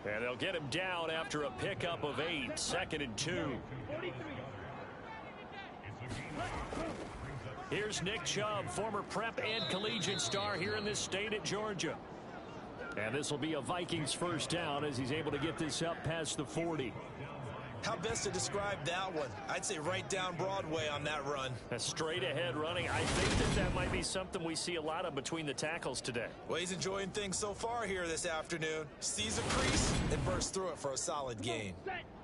And they'll get him down after a pickup of 8, 2nd and 2. Here's Nick Chubb, former prep and collegiate star here in this state at Georgia. And this will be a Vikings first down as he's able to get this up past the 40. How best to describe that one? I'd say right down Broadway on that run. A straight ahead running. I think that might be something we see a lot of between the tackles today. Well, he's enjoying things so far here this afternoon. Sees a crease and bursts through it for a solid gain.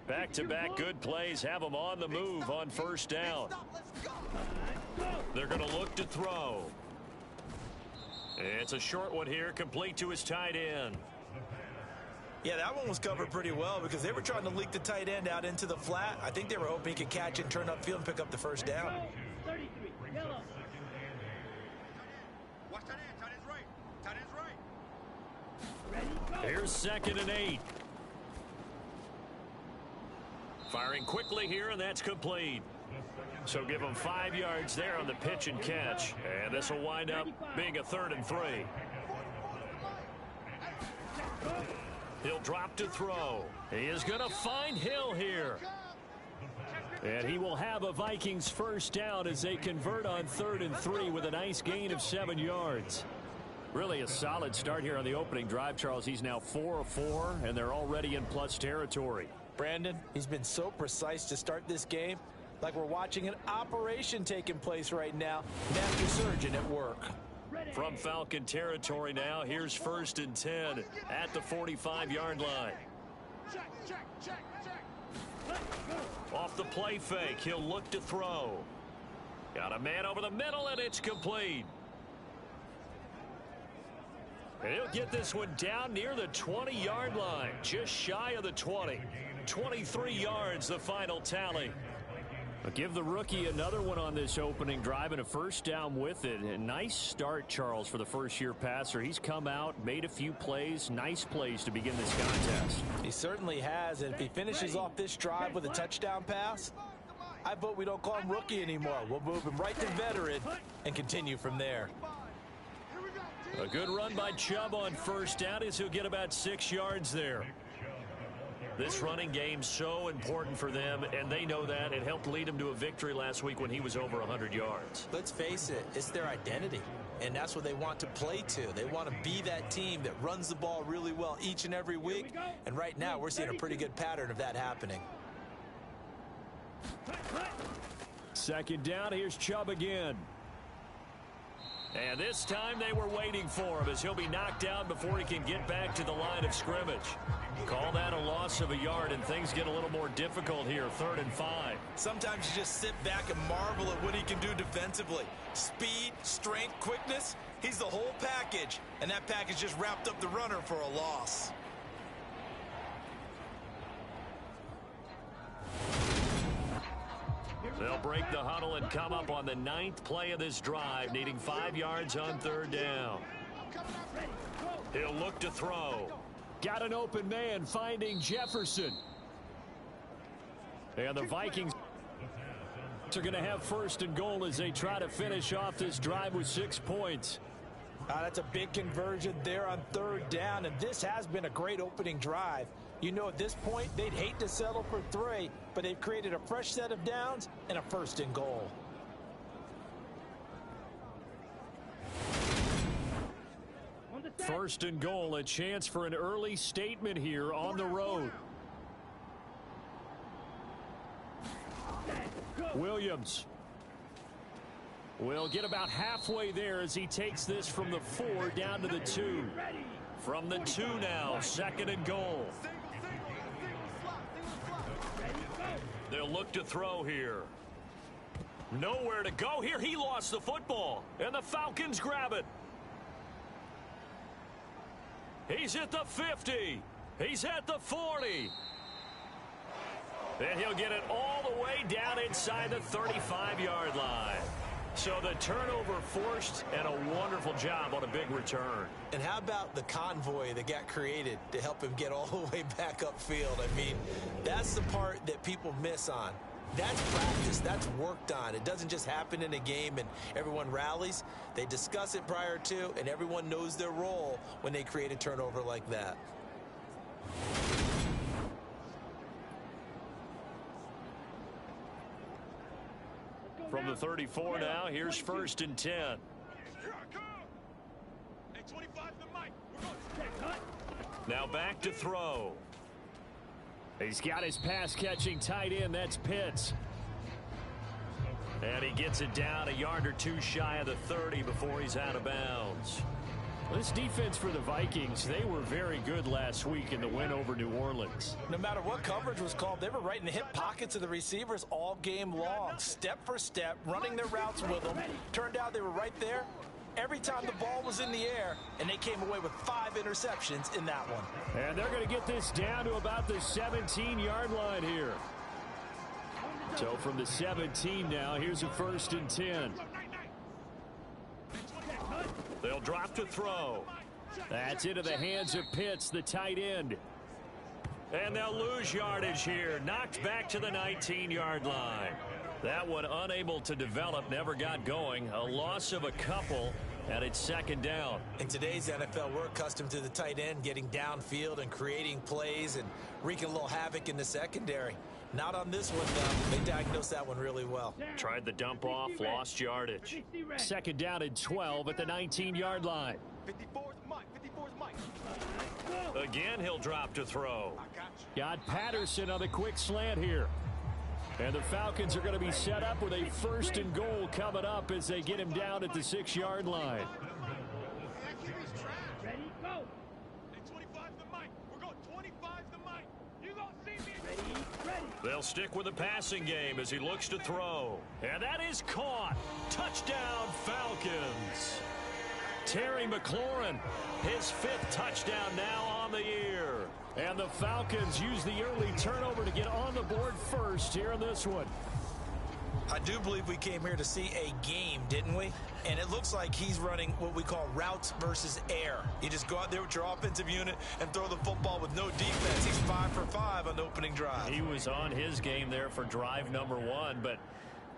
Back-to-back good plays have him on the move on first down. They're going to look to throw. It's a short one here, complete to his tight end. Yeah, that one was covered pretty well because they were trying to leak the tight end out into the flat. I think they were hoping he could catch it, turn upfield, and pick up the first down. Watch tight end. Tight end's right. Tight end's right. Here's 2nd and 8. Firing quickly here, and that's complete. So give him 5 yards there on the pitch and catch. And this will wind up being a 3rd and 3. He'll drop to throw. He is going to find Hill here. And he will have a Vikings first down as they convert on 3rd and 3 with a nice gain of 7 yards. Really a solid start here on the opening drive, Charles. He's now 4 of 4, and they're already in plus territory. Brandon, he's been so precise to start this game. Like we're watching an operation taking place right now. Master surgeon at work. From Falcon territory now, here's 1st and 10 at the 45-yard line. Off the play fake, he'll look to throw. Got a man over the middle, and it's complete. And he'll get this one down near the 20-yard line, just shy of the 20. 23 yards, the final tally. But give the rookie another one on this opening drive and a first down with it. A nice start, Charles, for the first-year passer. He's come out, made a few plays, nice plays to begin this contest. He certainly has, and if he finishes off this drive with a touchdown pass, I vote we don't call him rookie anymore. We'll move him right to veteran and continue from there. A good run by Chubb on first down as he'll get about 6 yards there. This running game's so important for them, and they know that. It helped lead them to a victory last week when he was over 100 yards. Let's face it, it's their identity, and that's what they want to play to. They want to be that team that runs the ball really well each and every week, and right now we're seeing a pretty good pattern of that happening. 2nd down, here's Chubb again. And this time they were waiting for him as he'll be knocked down before he can get back to the line of scrimmage. Call that a loss of a yard, and things get a little more difficult here, 3rd and 5. Sometimes you just sit back and marvel at what he can do defensively. Speed, strength, quickness, he's the whole package, and that package just wrapped up the runner for a loss. They'll break the huddle and come up on the 9th play of this drive, needing 5 yards on 3rd down. He'll look to throw. Got an open man finding Jefferson. And the Vikings are going to have 1st and goal as they try to finish off this drive with 6 points. That's a big conversion there on 3rd down, and this has been a great opening drive. You know, at this point, they'd hate to settle for 3, but they've created a fresh set of downs and a 1st and goal. First and goal, a chance for an early statement here on the road. Williams will get about halfway there as he takes this from the 4 down to the 2. From the 2 now, 2nd and goal. They'll look to throw here. Nowhere to go here. He lost the football, and the Falcons grab it. He's at the 50. He's at the 40. And he'll get it all the way down inside the 35-yard line. So the turnover forced, and a wonderful job on a big return. And how about the convoy that got created to help him get all the way back upfield? I mean, that's the part that people miss on. That's practice. That's worked on. It doesn't just happen in a game and everyone rallies. They discuss it prior to, and everyone knows their role when they create a turnover like that. From the 34 now, here's 1st and 10. Here I come. Hey, 25 the mic. We're going to Now back to throw. He's got his pass-catching tight end. That's Pitts. And he gets it down a yard or two shy of the 30 before he's out of bounds. This defense for the Vikings, they were very good last week in the win over New Orleans. No matter what coverage was called, they were right in the hip pockets of the receivers all game long, step for step, running their routes with them. Turned out they were right there every time the ball was in the air, and they came away with 5 interceptions in that one. And they're going to get this down to about the 17-yard line here. So from the 17 now, here's a 1st and 10. They'll drop to throw. That's into the hands of Pitts, the tight end. And they'll lose yardage here. Knocked back to the 19-yard line. That one unable to develop, never got going. A loss of a couple, and it's 2nd down. In today's NFL, we're accustomed to the tight end getting downfield and creating plays and wreaking a little havoc in the secondary. Not on this one, though. They diagnosed that one really well. Tried the dump off, lost yardage. 2nd down and 12 at the 19-yard line. 54's mic. 54's mic. Again, he'll drop to throw. I got you. Got Patterson on the quick slant here. And the Falcons are going to be set up with a 1st and goal coming up as they get him down at the 6-yard line. Ready, go. Hey, 25 the mic. We're going 25 the mic. You gonna see me? Ready. They'll stick with the passing game as he looks to throw. And that is caught. Touchdown, Falcons. Terry McLaurin, his 5th touchdown now on the year. And the Falcons use the early turnover to get on the board first here in this one. I do believe we came here to see a game, didn't we? And it looks like he's running what we call routes versus air. You just go out there with your offensive unit and throw the football with no defense. He's 5 for 5 on the opening drive. He was on his game there for drive number 1, but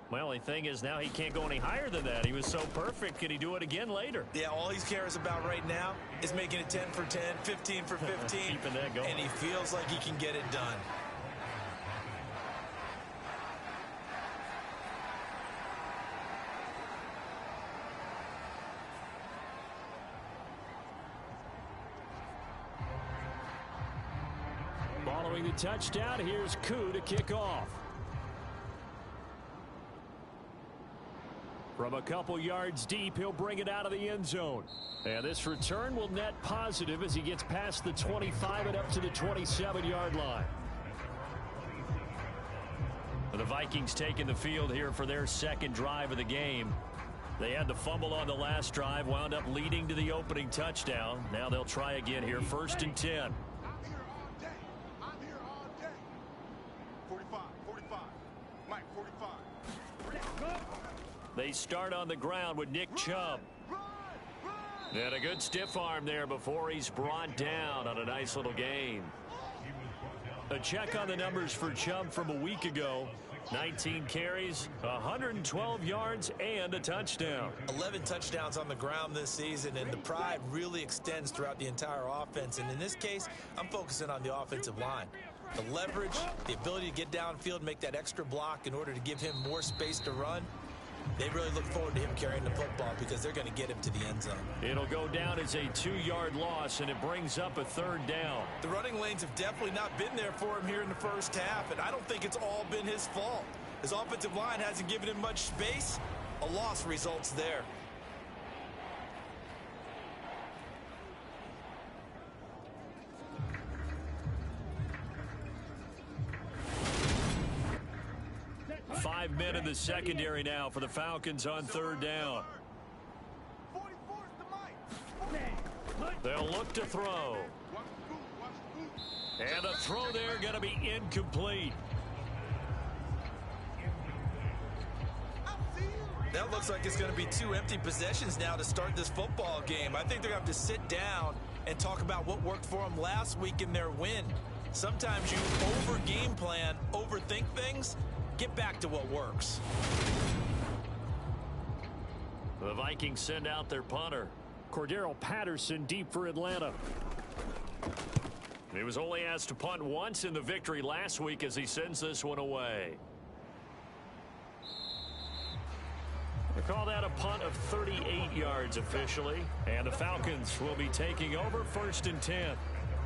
my only thing is now he can't go any higher than that. He was so perfect. Can he do it again later? Yeah, all he cares about right now is making it 10 for 10, 15 for 15. Keeping that going. And he feels like he can get it done. Following the touchdown, here's Koo to kick off. From a couple yards deep, he'll bring it out of the end zone. And this return will net positive as he gets past the 25 and up to the 27-yard line. The Vikings taking the field here for their 2nd drive of the game. They had the fumble on the last drive, wound up leading to the opening touchdown. Now they'll try again here, 1st and 10. I'm here all day. I'm here all day. 45. Mike, 45. They start on the ground with Nick Chubb. And a good stiff arm there before he's brought down on a nice little gain. A check on the numbers for Chubb from a week ago. 19 carries, 112 yards, and a touchdown. 11 touchdowns on the ground this season, and the pride really extends throughout the entire offense. And in this case, I'm focusing on the offensive line. The leverage, the ability to get downfield, make that extra block in order to give him more space to run. They really look forward to him carrying the football because they're going to get him to the end zone. It'll go down as a 2-yard loss, and it brings up a 3rd down. The running lanes have definitely not been there for him here in the first half, and I don't think it's all been his fault. His offensive line hasn't given him much space. A loss results there. 5 men in the secondary now for the Falcons on third down. 44's the mic. They'll look to throw. And the throw there going to be incomplete. That looks like it's going to be 2 empty possessions now to start this football game. I think they're going to have to sit down and talk about what worked for them last week in their win. Sometimes you over-game plan, overthink things, get back to what works. The Vikings send out their punter. Cordero Patterson deep for Atlanta. He was only asked to punt once in the victory last week as he sends this one away. They call that a punt of 38 yards officially. And the Falcons will be taking over 1st and 10.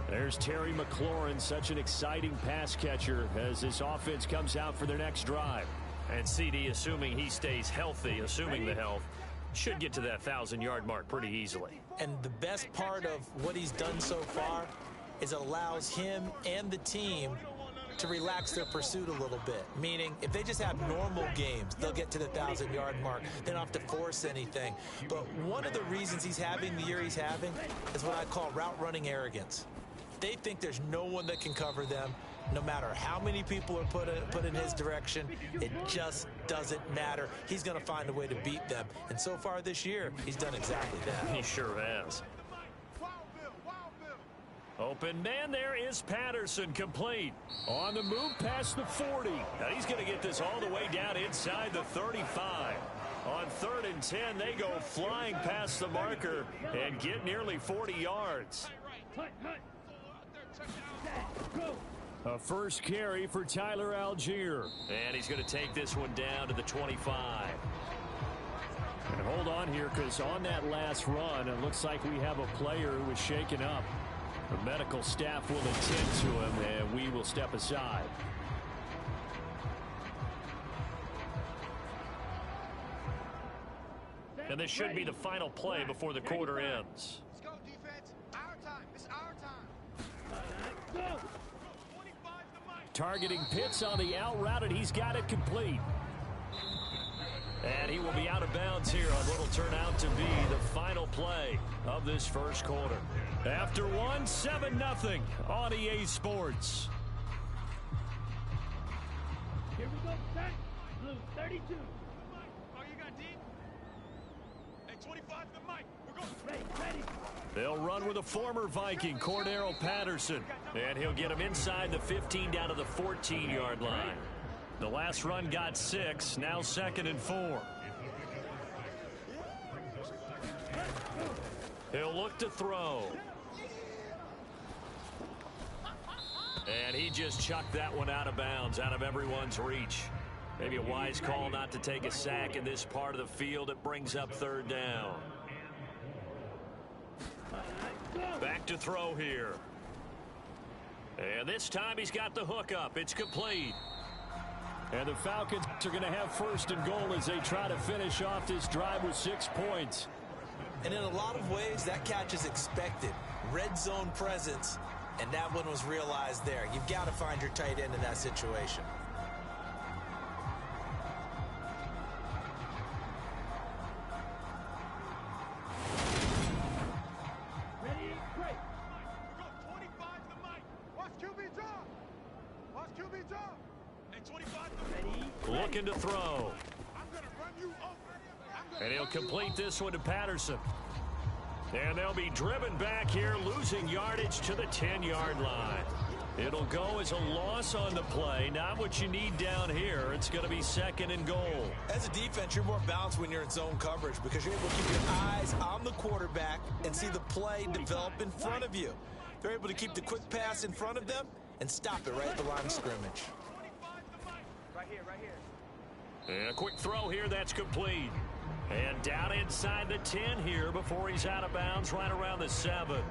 There's Terry McLaurin, such an exciting pass catcher as this offense comes out for their next drive. And CD, assuming he stays healthy, assuming the health, should get to that 1,000-yard mark pretty easily. And the best part of what he's done so far is it allows him and the team to relax their pursuit a little bit. Meaning, if they just have normal games, they'll get to the 1,000-yard mark. They don't have to force anything. But one of the reasons he's having the year he's having is what I call route running arrogance. They think there's no one that can cover them. No matter how many people are put in his direction, it just doesn't matter. He's going to find a way to beat them. And so far this year, he's done exactly that. He sure has. Open man there is Patterson, complete. On the move past the 40. Now he's going to get this all the way down inside the 35. On 3rd and 10, they go flying past the marker and get nearly 40 yards. A first carry for Tyler Algier. And he's going to take this one down to the 25. And hold on here, because on that last run, it looks like we have a player who was shaken up. The medical staff will attend to him, and we will step aside. And this should be the final play before the quarter ends. Let's go, defense. Our time. It's our time. Targeting Pitts on the out route, and he's got it complete. And he will be out of bounds here on what will turn out to be the final play of this first quarter. After one, 7-0 on EA Sports. Here we go, set. Blue 32. Oh, you got deep? Hey, 25 to the mic. We're going. Ready. They'll run with a former Viking, Cordero Patterson. And he'll get him inside the 15 down to the 14-yard line. The last run got 6, now 2nd and 4. He'll look to throw. And he just chucked that one out of bounds, out of everyone's reach. Maybe a wise call not to take a sack in this part of the field. It brings up 3rd down. Back to throw here. And this time he's got the hook up. It's complete. And the Falcons are going to have 1st and goal as they try to finish off this drive with 6 points. And in a lot of ways, that catch is expected. Red zone presence, and that one was realized there. You've got to find your tight end in that situation. Ready, break. We're going 25 to the mic. Watch QB drop. Watch QB drop. Hey, 25 to the mic. Ready. Looking to throw. I'm going to run you over. And he'll complete this one to Patterson. And they'll be driven back here, losing yardage to the 10-yard line. It'll go as a loss on the play. Not what you need down here. It's going to be 2nd and goal. As a defense, you're more balanced when you're in zone coverage because you're able to keep your eyes on the quarterback and see the play develop in front of you. They're able to keep the quick pass in front of them and stop it right at the line of scrimmage. Right here. And a quick throw here, that's complete. And down inside the 10 here before he's out of bounds, right around the 7.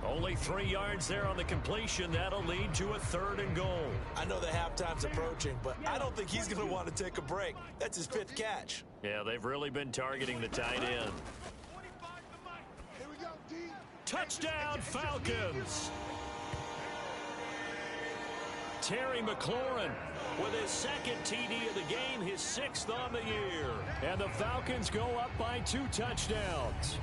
Only 3 yards there on the completion. That'll lead to a 3rd and goal. I know the halftime's approaching, but I don't think he's going to want to take a break. That's his 5th catch. Yeah, they've really been targeting the tight end. Here we go, D. Touchdown, Falcons! Terry McLaurin with his 2nd TD of the game. 6th on the year. And the Falcons go up by 2 touchdowns.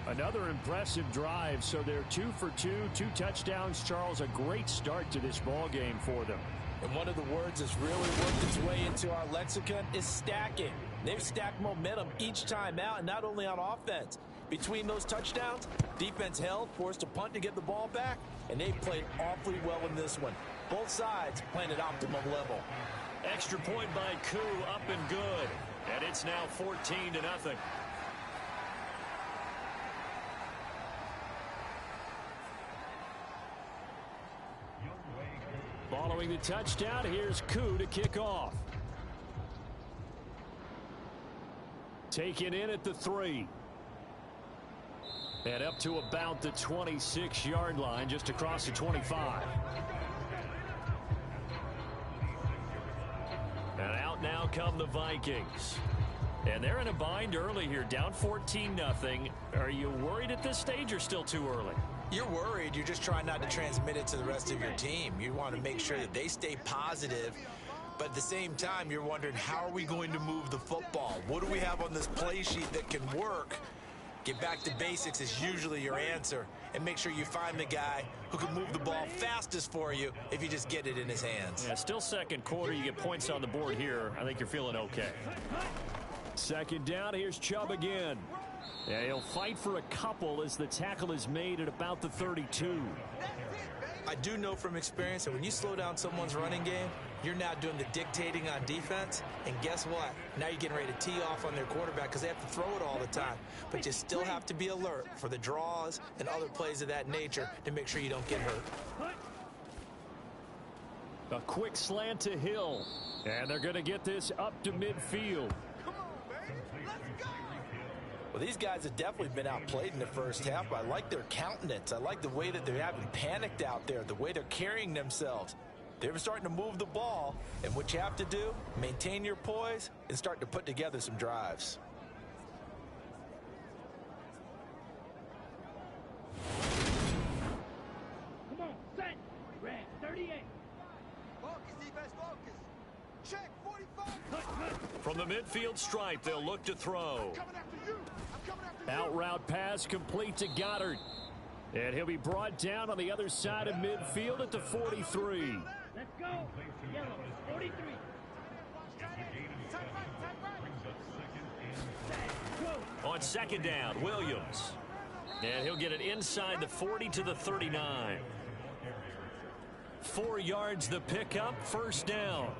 Another impressive drive, so they're 2 for 2, 2 touchdowns. Charles, a great start to this ball game for them. And one of the words that's really worked its way into our lexicon is stacking. They've stacked momentum each time out, and not only on offense. Between those touchdowns, defense held, forced a punt to get the ball back, and they played awfully well in this one. Both sides playing at optimum level. Extra point by Koo, up and good. And it's now 14-0. Following the touchdown, here's Koo to kick off. Taken in at the 3. And up to about the 26-yard line, just across the 25. And out now come the Vikings. And they're in a bind early here, down 14-0. Are you worried at this stage or still too early? You're worried. You're just trying not to transmit it to the rest of your team. You want to make sure that they stay positive. But at the same time, you're wondering, how are we going to move the football? What do we have on this play sheet that can work? Get back to basics is usually your answer. And make sure you find the guy who can move the ball fastest for you if you just get it in his hands. Yeah, still second quarter. You get points on the board here. I think you're feeling okay. Second down. Here's Chubb again. Yeah, he'll fight for a couple as the tackle is made at about the 32. I do know from experience that when you slow down someone's running game, you're now doing the dictating on defense. And guess what? Now you're getting ready to tee off on their quarterback because they have to throw it all the time. But you still have to be alert for the draws and other plays of that nature to make sure you don't get hurt. A quick slant to Hill. And they're going to get this up to midfield. Well, these guys have definitely been outplayed in the first half, but I like their countenance. I like the way that they haven't panicked out there, the way they're carrying themselves. They're starting to move the ball, and what you have to do, maintain your poise and start to put together some drives. Come on, set. Red 38. Focus, defense, focus. Check, 45. From the midfield stripe, they'll look to throw. Coming after you. I'm coming after you. Out route pass complete to Goddard. And he'll be brought down on the other side of midfield at the 43. Let's go. Yellow 43. On second down, Williams. And he'll get it inside the 40 to the 39. 4 yards the pickup, first down.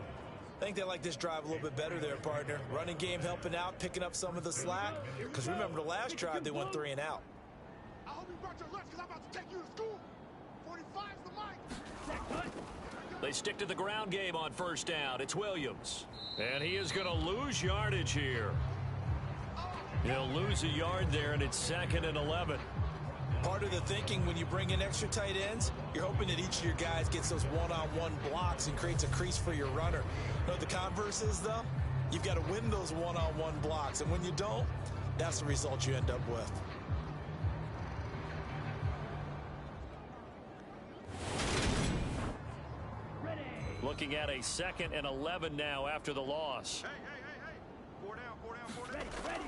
I think they like this drive a little bit better there, partner. Running game helping out, picking up some of the slack. Because remember, the last drive, they went 3 and out. I hope you brought your lunch because I'm about to take you to school. 45's the mic. They stick to the ground game on first down. It's Williams. And he is going to lose yardage here. He'll lose a yard there, and it's 2nd and 11. Part of the thinking when you bring in extra tight ends, you're hoping that each of your guys gets those one-on-one blocks and creates a crease for your runner. You know what the converse is, though? You've got to win those one-on-one blocks, and when you don't, that's the result you end up with. Looking at a 2nd and 11 now after the loss. Hey. 4 down. Ready.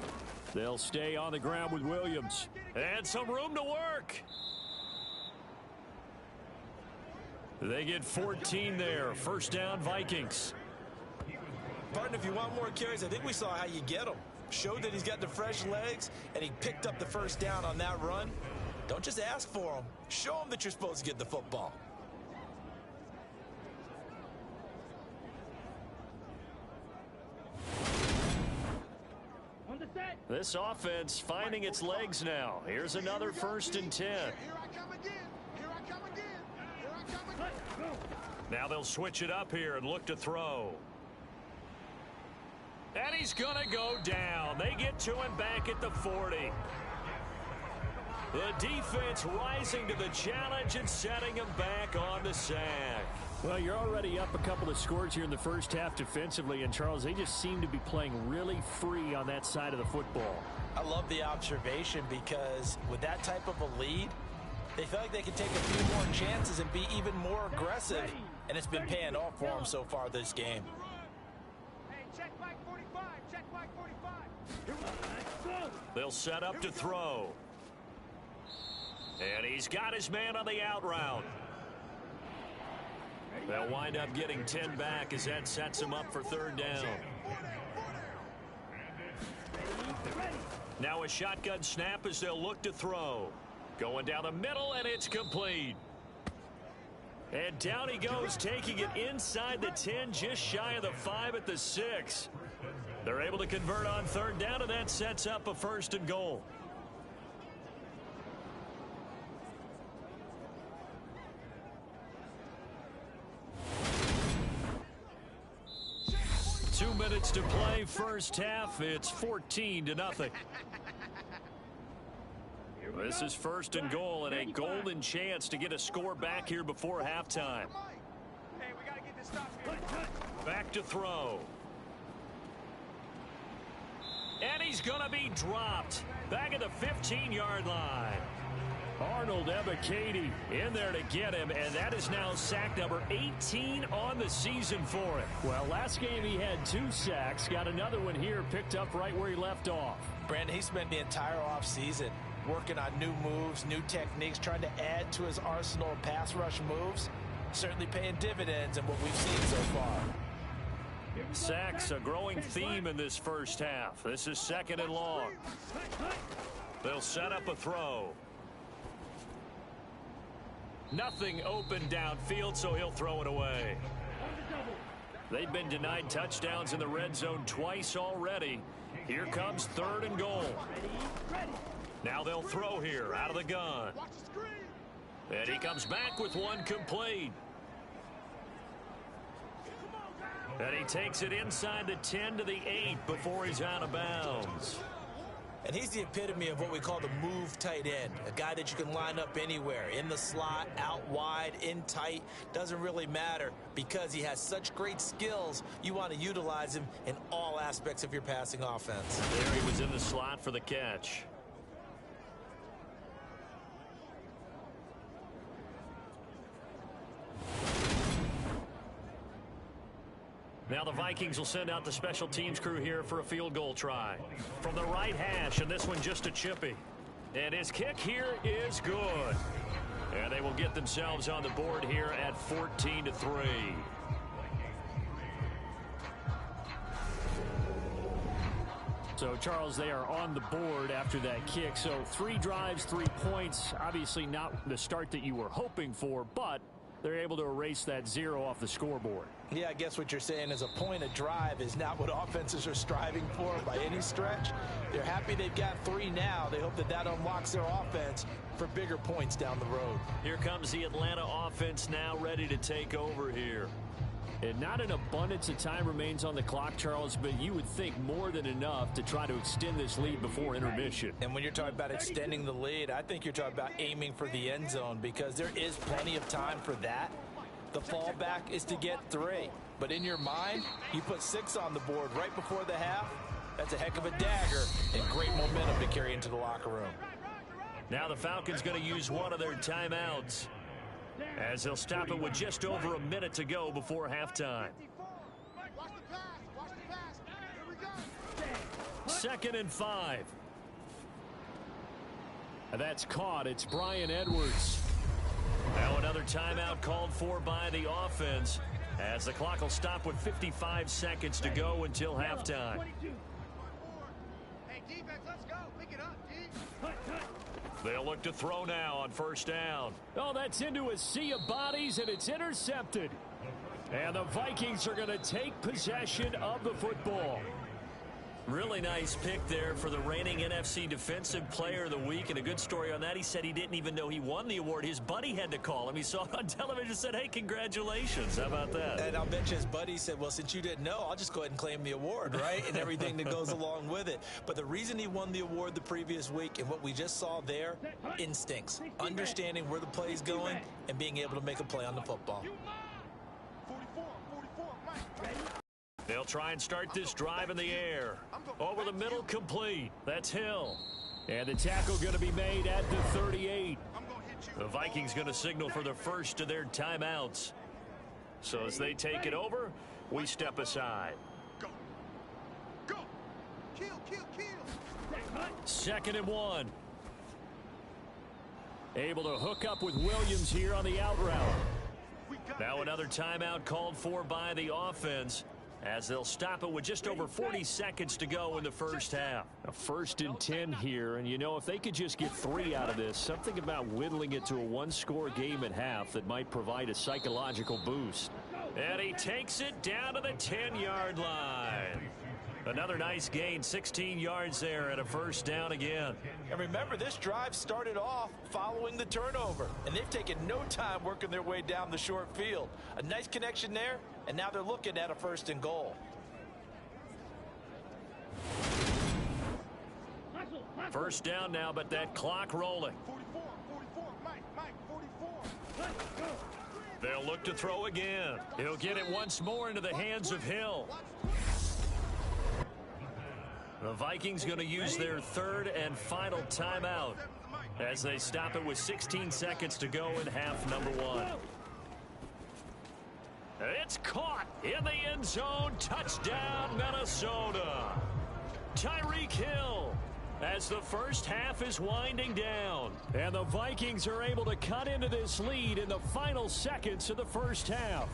They'll stay on the ground with Williams. And some room to work. They get 14 there. First down, Vikings. Partner, if you want more carries, I think we saw how you get them. Showed that he's got the fresh legs, and he picked up the first down on that run. Don't just ask for them. Show them that you're supposed to get the football. On the set. This offense finding its legs now. Here's another 1st and 10. Here I come again. Let's go. Now they'll switch it up here and look to throw. And he's going to go down. They get to him back at the 40. The defense rising to the challenge and setting him back on the sack. Well, you're already up a couple of scores here in the first half defensively, and Charles, they just seem to be playing really free on that side of the football. I love the observation because with that type of a lead, they feel like they can take a few more chances and be even more aggressive, and it's been paying off for them so far this game. Hey, check They'll set up to throw. And he's got his man on the out route. They'll wind up getting 10 back as that sets him up for third down. Now a shotgun snap as they'll look to throw. Going down the middle, and it's complete. And down he goes, taking it inside the 10, just shy of the 5 at the 6. They're able to convert on third down, and that sets up a 1st and goal. Two minutes to play, first half. It's 14-0. This is 1st and goal, and a golden chance to get a score back here before halftime. Hey, we gotta get this stop here. Back to throw. And he's going to be dropped. Back at the 15-yard line. Arnold Ebiketie in there to get him, and that is now sack number 18 on the season for him. Well, last game he had 2 sacks. Got another one here, picked up right where he left off. Brandon, he spent the entire offseason working on new moves, new techniques, trying to add to his arsenal of pass rush moves. Certainly paying dividends in what we've seen so far. Sacks, a growing theme in this first half. This is 2nd and long. They'll set up a throw. Nothing open downfield, so he'll throw it away. They've been denied touchdowns in the red zone twice already. Here comes 3rd and goal. Now they'll throw here out of the gun. And he comes back with one complete. And he takes it inside the 10 to the 8 before he's out of bounds. And he's the epitome of what we call the move tight end. A guy that you can line up anywhere, in the slot, out wide, in tight. Doesn't really matter because he has such great skills. You want to utilize him in all aspects of your passing offense. There he was in the slot for the catch. Now the Vikings will send out the special teams crew here for a field goal try. From the right hash, and this one just a chippy. And his kick here is good. And they will get themselves on the board here at 14-3. So, Charles, they are on the board after that kick. So 3 drives, 3 points. Obviously not the start that you were hoping for, but they're able to erase that 0 off the scoreboard. Yeah, I guess what you're saying is a point a drive is not what offenses are striving for by any stretch. They're happy they've got 3 now. They hope that that unlocks their offense for bigger points down the road. Here comes the Atlanta offense now ready to take over here. And not an abundance of time remains on the clock, Charles, but you would think more than enough to try to extend this lead before intermission. And when you're talking about extending the lead, I think you're talking about aiming for the end zone because there is plenty of time for that. The fallback is to get 3. But in your mind, you put 6 on the board right before the half. That's a heck of a dagger and great momentum to carry into the locker room. Now the Falcons going to use one of their timeouts, as they'll stop it with just over a minute to go before halftime. 2nd and 5. And that's caught. It's Brian Edwards. Now another timeout called for by the offense, as the clock will stop with 55 seconds to go until halftime. Hey, defense, let's go. Pick it up, D. They'll look to throw now on 1st down. Oh, that's into a sea of bodies, and it's intercepted. And the Vikings are going to take possession of the football. Really nice pick there for the reigning NFC Defensive Player of the Week. And a good story on that, he said he didn't even know he won the award. His buddy had to call him. He saw it on television and said, hey, congratulations. How about that? And I'll bet you his buddy said, well, since you didn't know, I'll just go ahead and claim the award, right? And everything that goes along with it. But the reason he won the award the previous week and what we just saw there, instincts. Understanding where the play's going and being able to make a play on the football. 44, Mike. They'll try and start this drive in the air. Over the middle, complete. That's Hill. And the tackle going to be made at the 38. The Vikings going to signal for the first of their timeouts. So as they take it over, we step aside. Go. Go. Second and 1. Able to hook up with Williams here on the out route. Now another timeout called for by the offense, as they'll stop it with just over 40 seconds to go in the first half. A 1st and 10 here, and you know, if they could just get 3 out of this, something about whittling it to a one-score game at half that might provide a psychological boost. And he takes it down to the 10-yard line. Another nice gain, 16 yards there, and a first down again. And remember, this drive started off following the turnover, and they've taken no time working their way down the short field. A nice connection there, and now they're looking at a 1st and goal. First down now, but that clock rolling. 44, Mike, 44. They'll look to throw again. He'll get it once more into the hands of Hill. The Vikings going to use their 3rd and final timeout as they stop it with 16 seconds to go in half number 1. It's caught in the end zone. Touchdown, Minnesota. Tyreek Hill as the first half is winding down. And the Vikings are able to cut into this lead in the final seconds of the first half.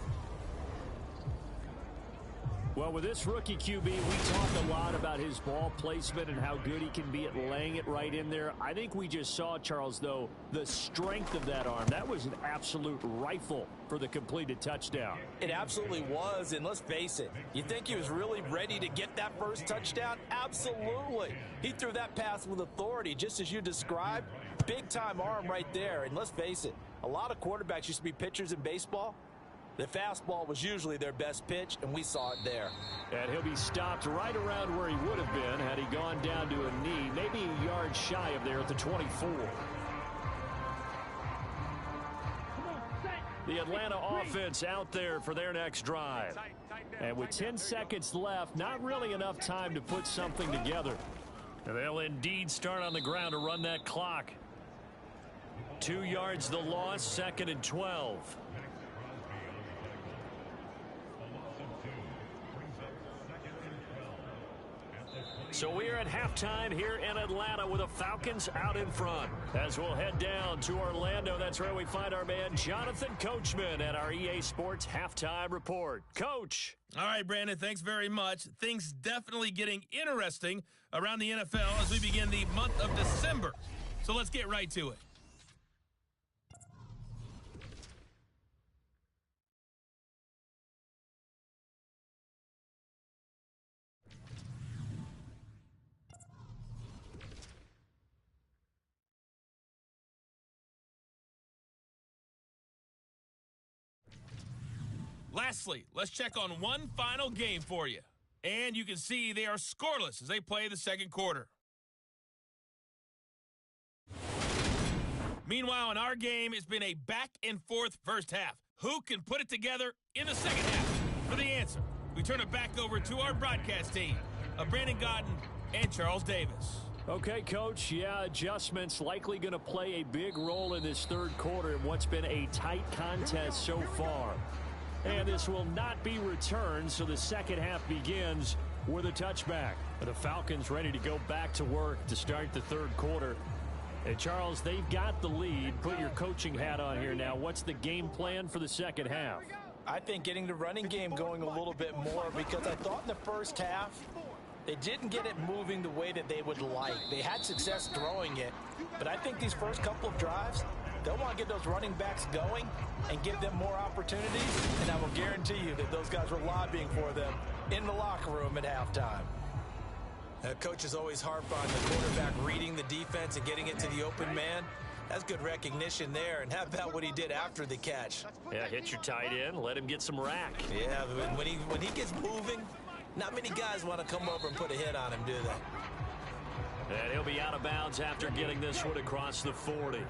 Well, with this rookie QB, we talk a lot about his ball placement and how good he can be at laying it right in there. I think we just saw, Charles, though, the strength of that arm. That was an absolute rifle for the completed touchdown. It absolutely was, and let's face it, you think he was really ready to get that first touchdown? Absolutely. He threw that pass with authority, just as you described. Big-time arm right there, and let's face it, a lot of quarterbacks used to be pitchers in baseball. The fastball was usually their best pitch, and we saw it there. And he'll be stopped right around where he would have been had he gone down to a knee, maybe a yard shy of there at the 24. The Atlanta offense out there for their next drive. And with 10 seconds left, not really enough time to put something together. And they'll indeed start on the ground to run that clock. 2 yards the loss, 2nd and 12. So we're at halftime here in Atlanta with the Falcons out in front. As we'll head down to Orlando, that's where we find our man Jonathan Coachman at our EA Sports Halftime Report. Coach. All right, Brandon, thanks very much. Things definitely getting interesting around the NFL as we begin the month of December. So let's get right to it. Lastly, let's check on one final game for you. And you can see they are scoreless as they play the second quarter. Meanwhile, in our game, it's been a back-and-forth first half. Who can put it together in the second half? For the answer, we turn it back over to our broadcast team of Brandon Godden and Charles Davis. Okay, Coach, yeah, adjustments likely going to play a big role in this third quarter in what's been a tight contest so far. And this will not be returned, so the second half begins with a touchback. The Falcons ready to go back to work to start the third quarter. And, Charles, they've got the lead. Put your coaching hat on here now. What's the game plan for the second half? I think getting the running game going a little bit more, because I thought in the first half they didn't get it moving the way that they would like. They had success throwing it, but I think these first couple of drives, they'll want to get those running backs going and give them more opportunities, and I will guarantee you that those guys were lobbying for them in the locker room at halftime. Coaches always harp on the quarterback reading the defense and getting it to the open man. That's good recognition there, and how about what he did after the catch? Yeah, hit your tight end, let him get some rack. Yeah, when he gets moving, not many guys want to come over and put a hit on him, do they? And he'll be out of bounds after getting this one across the 40.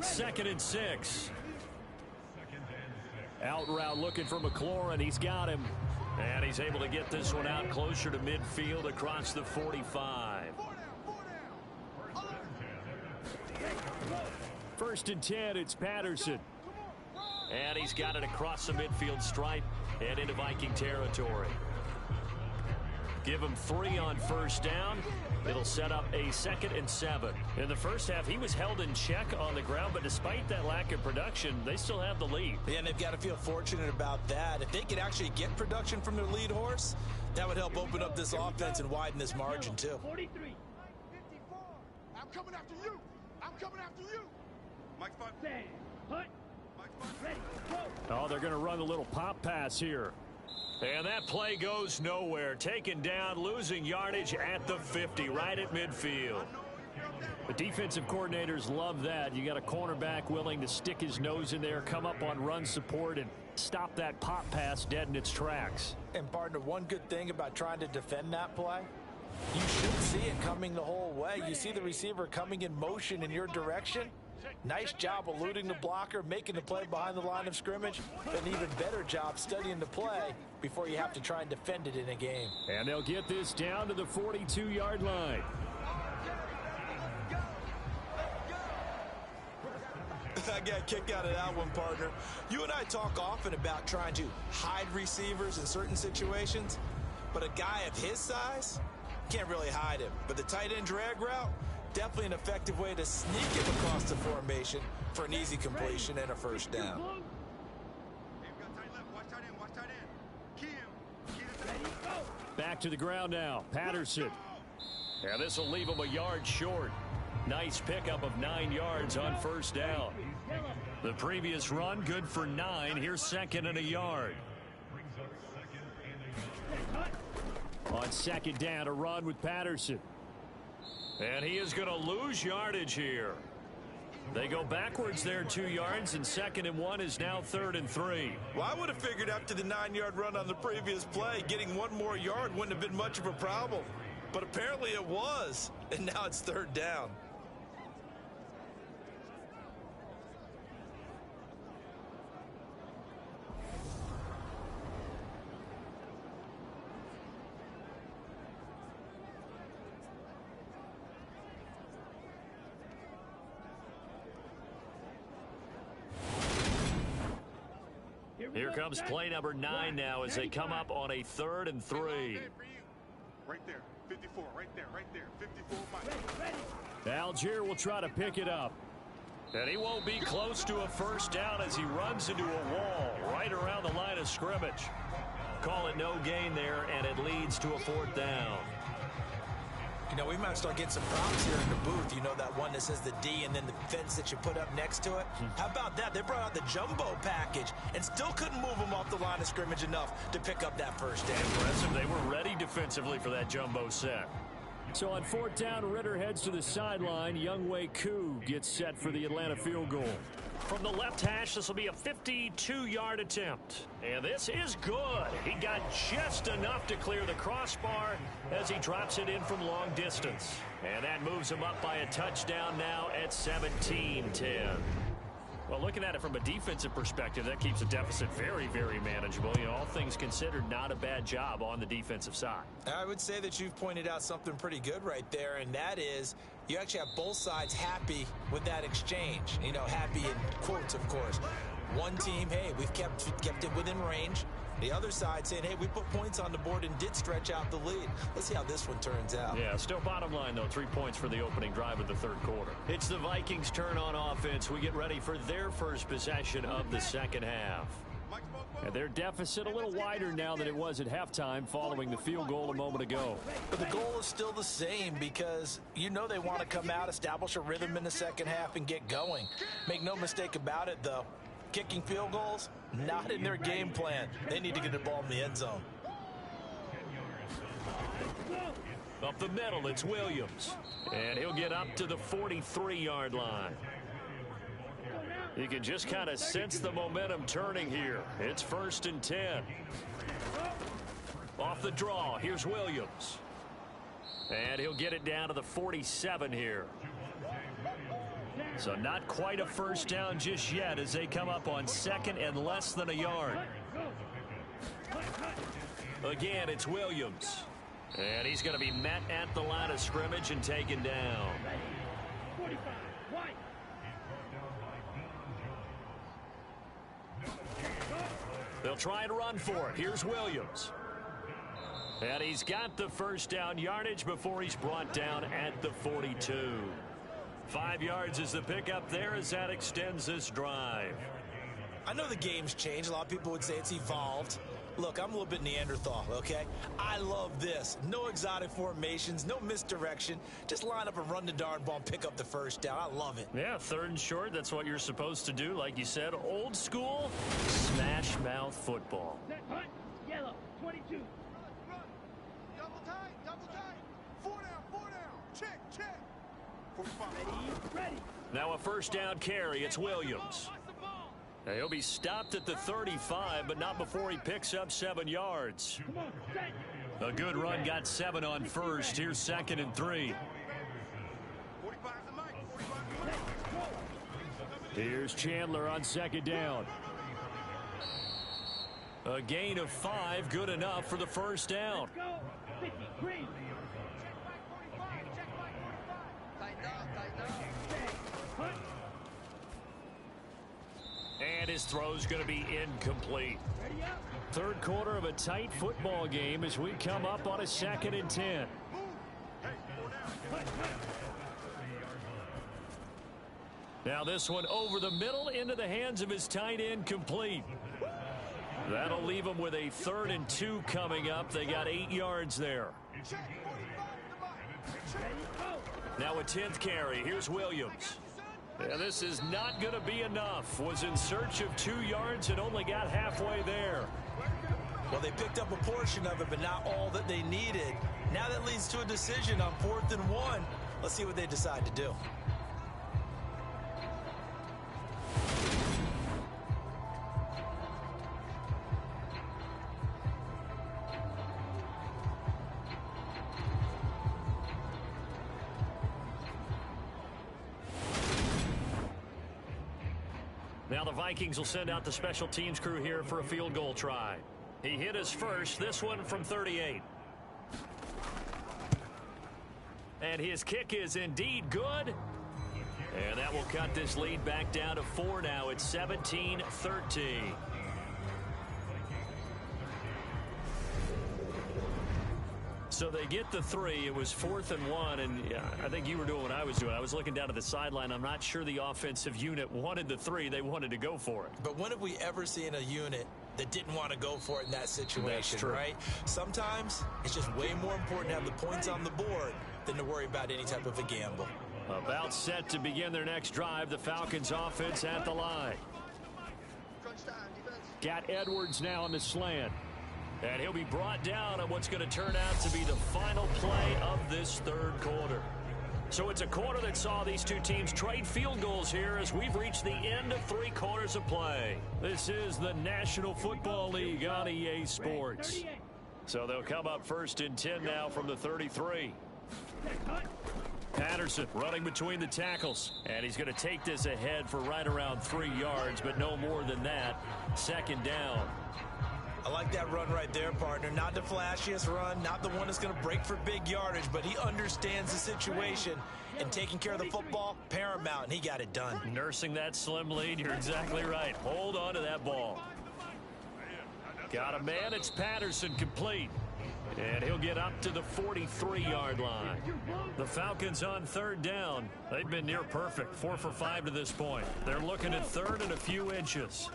2nd and 6. Out route looking for McLaurin. He's got him. And he's able to get this one out closer to midfield across the 45. 1st and 10, it's Patterson. And he's got it across the midfield stripe and into Viking territory. Give him 3 on first down. It'll set up a 2nd and 7. In the first half, he was held in check on the ground, but despite that lack of production, they still have the lead. Yeah, and they've got to feel fortunate about that. If they could actually get production from their lead horse, that would help open up this offense and widen this margin, too. 43. 54. I'm coming after you. I'm coming after you. Mike Spot. Stand. Hut. Mike Spot. Ready. Go. Oh, they're going to run a little pop pass here. And that play goes nowhere. Taken down, losing yardage at the 50, right at midfield. The defensive coordinators love that. You got a cornerback willing to stick his nose in there, come up on run support, and stop that pop pass dead in its tracks. And, partner, one good thing about trying to defend that play, you should see it coming the whole way. You see the receiver coming in motion in your direction. Nice job eluding the blocker, making the play behind the line of scrimmage. An even better job studying the play before you have to try and defend it in a game. And they'll get this down to the 42-yard line. I got a kick out of that one, partner. You and I talk often about trying to hide receivers in certain situations, but a guy of his size can't really hide him. But the tight end drag route, definitely an effective way to sneak him across the formation for an easy completion and a first down. Hey, we got tight left. Watch tight end. Watch tight end. Key him. Key him. Ready. Go. Back to the ground now. Patterson. And this will leave him a yard short. Nice pickup of 9 yards on first down. The previous run, good for 9. Here's 2nd and a yard. On 2nd down, a run with Patterson. And he is going to lose yardage here. They go backwards there 2 yards, and 2nd and 1 is now 3rd and 3. Well, I would have figured after the 9-yard run on the previous play, getting 1 more yard wouldn't have been much of a problem. But apparently it was, and now it's 3rd down. Here comes play number 9 now as they come up on a 3rd and 3. Right there. 54. Right there. Right there. 54. Mike. Algier will try to pick it up. And he won't be close to a first down as he runs into a wall right around the line of scrimmage. Call it no gain there, and it leads to a 4th down. You know, we might start getting some props here in the booth. You know, that one that says the D and then the fence that you put up next to it? How about that? They brought out the jumbo package and still couldn't move them off the line of scrimmage enough to pick up that first down. Impressive. They were ready defensively for that jumbo set. So on 4th down, Ritter heads to the sideline. Younghoe Koo gets set for the Atlanta field goal. From the left hash, this will be a 52-yard attempt. And this is good. He got just enough to clear the crossbar as he drops it in from long distance. And that moves him up by a touchdown now at 17-10. Well, looking at it from a defensive perspective, that keeps the deficit very, very manageable. You know, all things considered, not a bad job on the defensive side. I would say that you've pointed out something pretty good right there, and that is you actually have both sides happy with that exchange. You know, happy in quotes, of course. One team, hey, we've kept it within range. The other side saying, hey, we put points on the board and did stretch out the lead. Let's see how this one turns out. Yeah, still bottom line, though, 3 points for the opening drive of the 3rd quarter. It's the Vikings' turn on offense. We get ready for their first possession of the 2nd half. And their deficit a little wider now than it was at halftime following the field goal a moment ago. But the goal is still the same because you know they want to come out, establish a rhythm in the 2nd half, and get going. Make no mistake about it, though. Kicking field goals, not in their game plan. They need to get the ball in the end zone. Up the middle, it's Williams. And he'll get up to the 43-yard line. You can just kind of sense the momentum turning here. It's 1st and 10. Off the draw, here's Williams. And he'll get it down to the 47 here. So not quite a first down just yet as they come up on 2nd and less than a yard. Again, it's Williams. And he's going to be met at the line of scrimmage and taken down. 45. White. They'll try and run for it. Here's Williams. And he's got the first down yardage before he's brought down at the 42. 5 yards is the pickup there as that extends this drive. I know the game's changed. A lot of people would say it's evolved. Look, I'm a little bit Neanderthal, okay? I love this. No exotic formations, no misdirection. Just line up and run the darn ball and pick up the first down. I love it. Yeah, 3rd and short. That's what you're supposed to do. Like you said, old school smash mouth football. Set, hunt, yellow, 22. Run. Double tight. 4 down. Check. 45. Ready. Now a first down carry. It's Williams. Now he'll be stopped at the 35, but not before he picks up 7 yards. Come on, set. A good run got 7 on first. Here's 2nd and 3. 45 the mic. 45 Here's Chandler on 2nd down. A gain of 5, good enough for the first down. Let's go. 50, green. Hunt. And his throw's going to be incomplete. Ready up. 3rd quarter of a tight football game as we come up on a 2nd and 10. Now this one over the middle into the hands of his tight end, complete. That'll leave him with a 3rd and 2 coming up. They got 8 yards there. Now a 10th carry. Here's Williams. Yeah, this is not going to be enough. Was in search of 2 yards and only got halfway there. Well, they picked up a portion of it, but not all that they needed. Now that leads to a decision on 4th and 1. Let's see what they decide to do. Now the Vikings will send out the special teams crew here for a field goal try. He hit his first, this one from 38. And his kick is indeed good. And that will cut this lead back down to 4 now. It's 17-13. So they get the 3. It was 4th and 1, and I think you were doing what I was doing. I was looking down at the sideline. I'm not sure the offensive unit wanted the 3. They wanted to go for it. But when have we ever seen a unit that didn't want to go for it in that situation, That's true. right? Sometimes it's just way more important to have the points on the board than to worry about any type of a gamble. About set to begin their next drive. The Falcons offense at the line. Got Edwards now on the slant. And he'll be brought down on what's going to turn out to be the final play of this 3rd quarter. So it's a quarter that saw these two teams trade field goals here as we've reached the end of 3 quarters of play. This is the National Football League on EA Sports. So they'll come up 1st and 10 now from the 33. Patterson running between the tackles. And he's going to take this ahead for right around 3 yards, but no more than that. 2nd down. I like that run right there, partner. Not the flashiest run, not the one that's going to break for big yardage, but he understands the situation, and taking care of the football, paramount, and he got it done. Nursing that slim lead, you're exactly right. Hold on to that ball. Got a man, it's Patterson, complete. And he'll get up to the 43-yard line. The Falcons on 3rd down. They've been near perfect, 4 for 5 to this point. They're looking at 3rd and a few inches.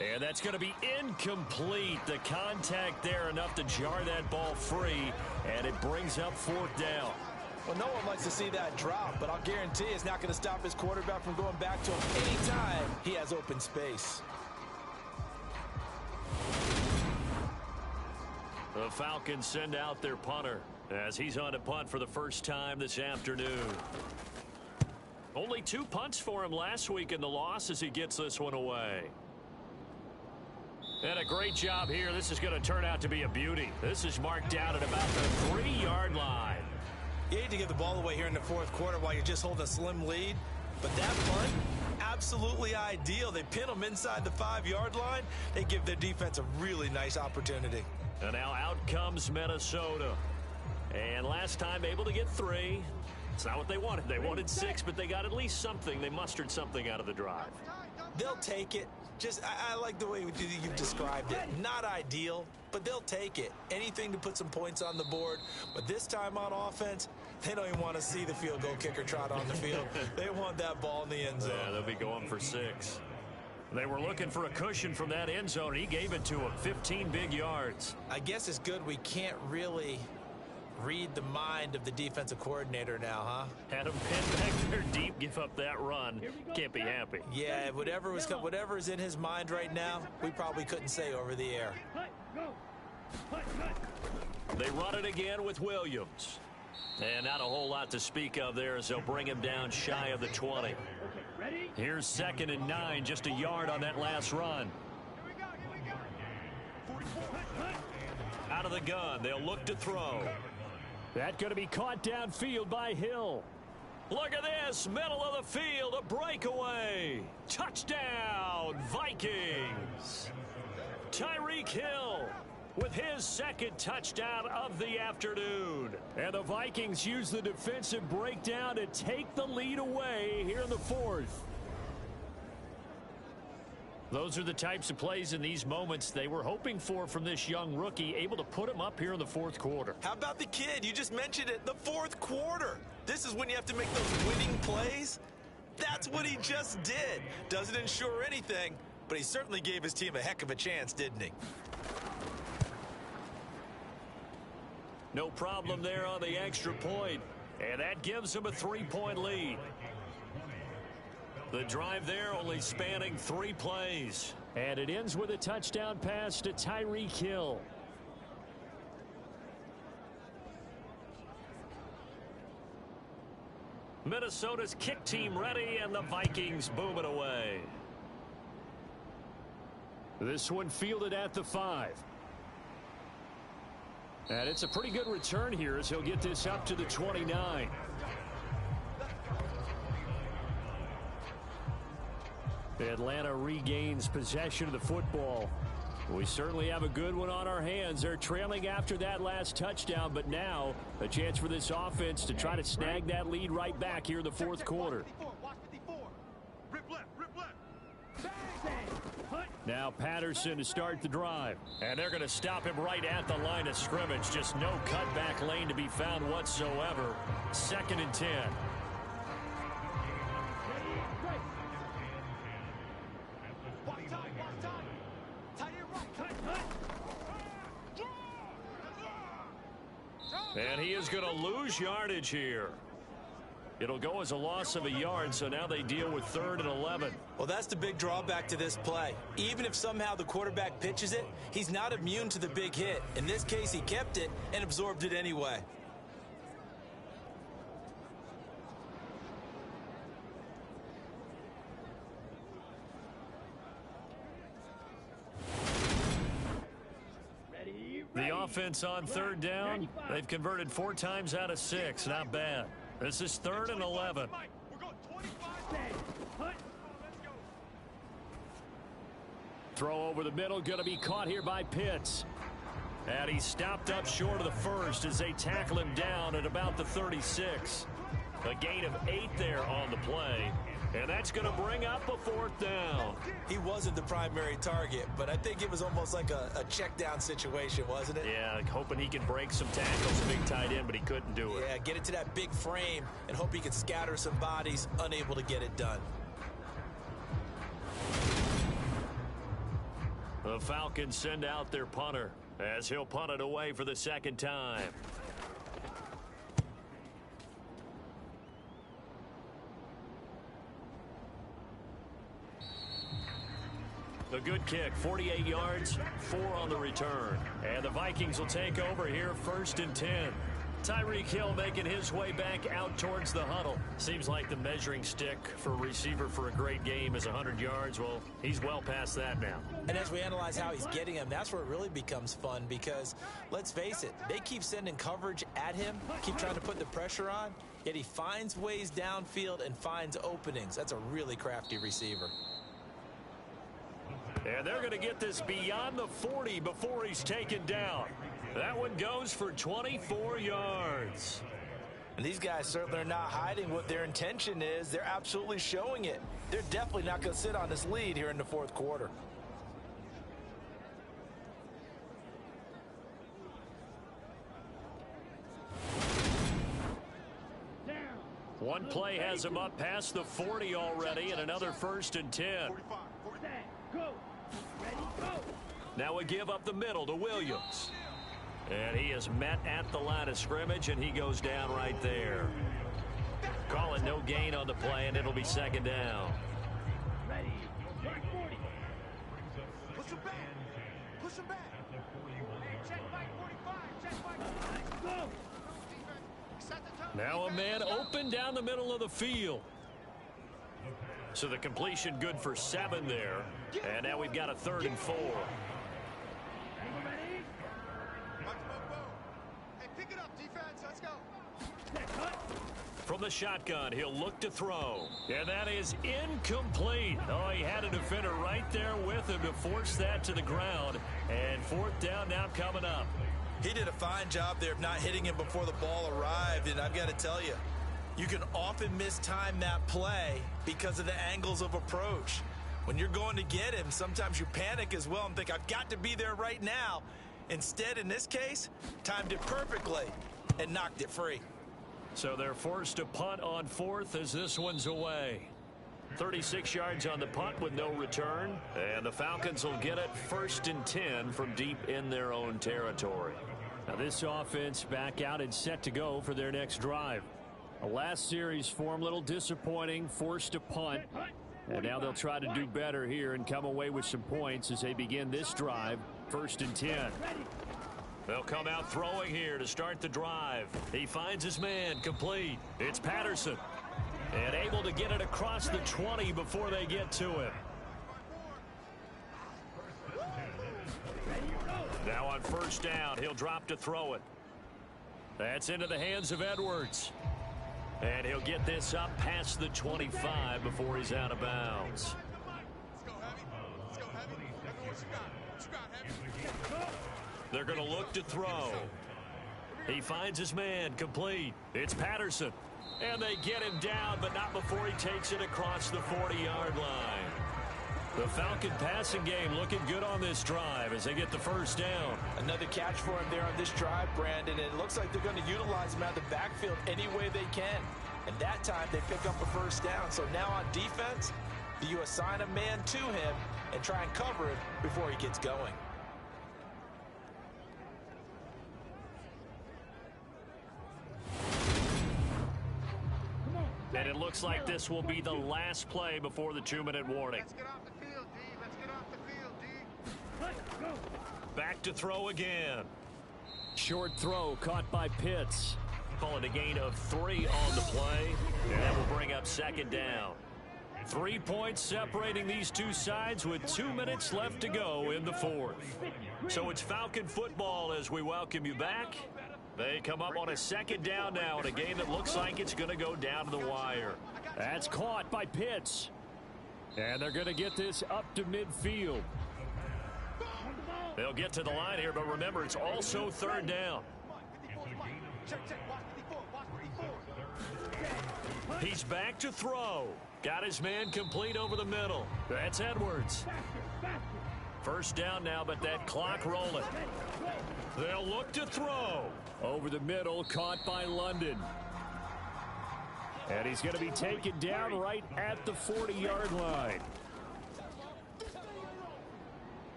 And that's going to be incomplete. The contact there enough to jar that ball free, and it brings up 4th down. Well, no one likes to see that drop, but I'll guarantee it's not going to stop his quarterback from going back to him anytime he has open space. The Falcons send out their punter as he's on to punt for the first time this afternoon. Only 2 punts for him last week in the loss as he gets this one away. And a great job here. This is going to turn out to be a beauty. This is marked down at about the 3-yard line. You hate to give the ball away here in the 4th quarter while you're just holding a slim lead, but that punt, absolutely ideal. They pin them inside the 5-yard line. They give their defense a really nice opportunity. And now out comes Minnesota. And last time able to get 3. It's not what they wanted. They wanted 6, but they got at least something. They mustered something out of the drive. They'll take it. I like the way you've described it. Not ideal, but they'll take it. Anything to put some points on the board. But this time on offense, they don't even want to see the field goal kicker trot on the field. They want that ball in the end zone. Yeah, they'll be going for 6. They were looking for a cushion from that end zone. He gave it to him. 15 big yards. I guess it's good we can't really read the mind of the defensive coordinator now, huh? Had him pinned back there deep, give up that run. Can't be happy. Yeah, whatever is in his mind right now, we probably couldn't say over the air. They run it again with Williams. And not a whole lot to speak of there as they'll bring him down shy of the 20. Here's 2nd and 9, just a yard on that last run. Out of the gun, they'll look to throw. That's going to be caught downfield by Hill. Look at this, middle of the field, a breakaway. Touchdown, Vikings. Tyreek Hill with his 2nd touchdown of the afternoon. And the Vikings use the defensive breakdown to take the lead away here in the 4th. Those are the types of plays in these moments they were hoping for from this young rookie, able to put him up here in the 4th quarter. How about the kid? You just mentioned it, the 4th quarter. This is when you have to make those winning plays. That's what he just did. Doesn't ensure anything, but he certainly gave his team a heck of a chance, didn't he? No problem there on the extra point, and that gives him a 3-point lead. The drive there only spanning 3 plays. And it ends with a touchdown pass to Tyreek Hill. Minnesota's kick team ready, and the Vikings boom it away. This one fielded at the 5. And it's a pretty good return here as he'll get this up to the 29. Atlanta regains possession of the football. We certainly have a good one on our hands. They're trailing after that last touchdown, but now a chance for this offense to try to snag that lead right back here in the 4th quarter. Now Patterson to start the drive. And they're going to stop him right at the line of scrimmage. Just no cutback lane to be found whatsoever. 2nd and 10. And he is going to lose yardage here. It'll go as a loss of a yard, so now they deal with 3rd and 11. Well, that's the big drawback to this play. Even if somehow the quarterback pitches it, he's not immune to the big hit. In this case, he kept it and absorbed it anyway. The offense on 3rd down, they've converted 4 times out of 6. Not bad. This is 3rd and 11. Throw over the middle, going to be caught here by Pitts. And he stopped up short of the 1st as they tackle him down at about the 36. A gain of 8 there on the play. And that's going to bring up a 4th down. He wasn't the primary target, but I think it was almost like a check down situation, wasn't it? Yeah, hoping he can break some tackles, a big tight end, but he couldn't do it. Yeah, get it to that big frame and hope he can scatter some bodies, unable to get it done. The Falcons send out their punter as he'll punt it away for the 2nd time. The good kick, 48 yards, 4 on the return. And the Vikings will take over here 1st and 10. Tyreek Hill making his way back out towards the huddle. Seems like the measuring stick for a receiver for a great game is 100 yards. Well, he's well past that now. And as we analyze how he's getting them, that's where it really becomes fun because, let's face it, they keep sending coverage at him, keep trying to put the pressure on, yet he finds ways downfield and finds openings. That's a really crafty receiver. And they're going to get this beyond the 40 before he's taken down. That one goes for 24 yards. And these guys certainly are not hiding what their intention is. They're absolutely showing it. They're definitely not going to sit on this lead here in the fourth quarter. One play has him up past the 40 already, and another 1st and 10. 45, 45. Go. Ready, go. Now we give up the middle to Williams. And he is met at the line of scrimmage, and he goes down right there. Call it no gain on the play, and it'll be 2nd down. Ready. Mark 40. Push him back. Push him back. Check back 45. Check back. Go. Now a man open down the middle of the field. So the completion good for 7 there. And now we've got a 3rd and 4. Ready? Hey, pick it up, defense. Let's go. Set, cut. From the shotgun, he'll look to throw. And that is incomplete. Oh, he had a defender right there with him to force that to the ground. And 4th down now coming up. He did a fine job there of not hitting him before the ball arrived, and I've got to tell you, you can often mistime that play because of the angles of approach. When you're going to get him, sometimes you panic as well and think, I've got to be there right now. Instead, in this case, timed it perfectly and knocked it free. So they're forced to punt on 4th as this one's away. 36 yards on the punt with no return, and the Falcons will get it 1st and 10 from deep in their own territory. Now this offense back out and set to go for their next drive. The last series form a little disappointing, forced to punt. And now they'll try to do better here and come away with some points as they begin this drive, 1st and 10. They'll come out throwing here to start the drive. He finds his man, complete. It's Patterson. And able to get it across the 20 before they get to him. Now on 1st down, he'll drop to throw it. That's into the hands of Edwards. And he'll get this up past the 25 before he's out of bounds. Let's go heavy. Let's go heavy. Let me know what you got. What you got, heavy? They're going to look to throw. He finds his man, complete. It's Patterson. And they get him down, but not before he takes it across the 40-yard line. The Falcon passing game looking good on this drive as they get the 1st down. Another catch for him there on this drive, Brandon, and it looks like they're going to utilize him out of the backfield any way they can. And that time they pick up a 1st down. So now on defense, you assign a man to him and try and cover him before he gets going. And it looks like this will be the last play before the 2-minute warning. Let's get off the field, D. Let's get off the field, D. Cut. Go. Back to throw again. Short throw caught by Pitts. Calling a gain of 3 on the play. And that will bring up 2nd down. 3 points separating these two sides with 2 minutes left to go in the 4th. So it's Falcon football as we welcome you back. They come up on a 2nd down now in a game that looks like it's going to go down to the wire. That's caught by Pitts. And they're going to get this up to midfield. They'll get to the line here, but remember, it's also 3rd down. Check, check. Watch 54. Watch 54. He's back to throw. Got his man complete over the middle. That's Edwards. 1st down now, but that clock rolling. They'll look to throw. Over the middle, caught by London. And he's going to be taken down right at the 40-yard line.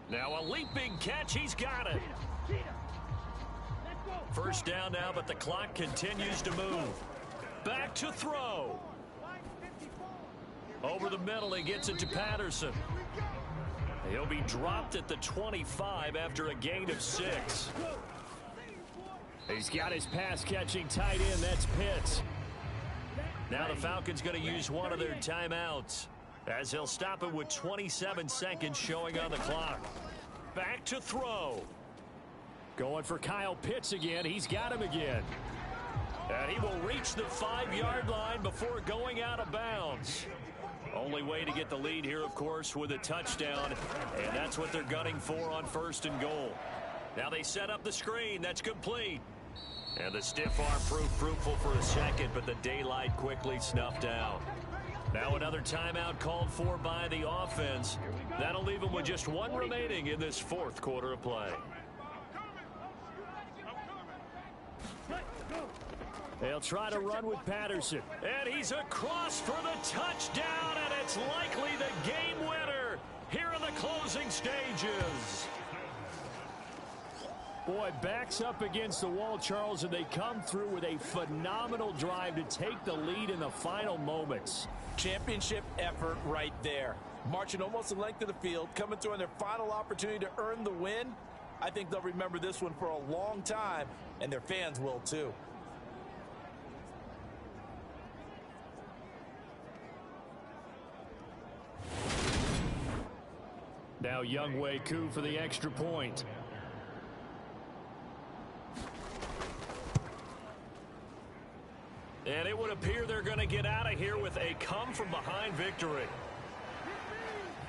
Now a leaping catch. He's got it. 1st down now, but the clock continues to move. Back to throw. Over the middle, he gets it to Patterson. He'll be dropped at the 25 after a gain of 6. He's got his pass-catching tight end. That's Pitts. Now the Falcons going to use one of their timeouts as they'll stop it with 27 seconds showing on the clock. Back to throw. Going for Kyle Pitts again. He's got him again. And he will reach the 5-yard line before going out of bounds. Only way to get the lead here, of course, with a touchdown. And that's what they're gunning for on 1st and goal. Now they set up the screen. That's complete. And the stiff arm proved fruitful for a second, but the daylight quickly snuffed out. Now another timeout called for by the offense. That'll leave them with just one remaining in this fourth quarter of play. They'll try to run with Patterson. And he's across for the touchdown, and it's likely the game winner here in the closing stages. Boy, backs up against the wall, Charles, and they come through with a phenomenal drive to take the lead in the final moments. Championship effort right there. Marching almost the length of the field, coming through on their final opportunity to earn the win. I think they'll remember this one for a long time, and their fans will too. Now Younghoe Koo for the extra point. And it would appear they're going to get out of here with a come-from-behind victory.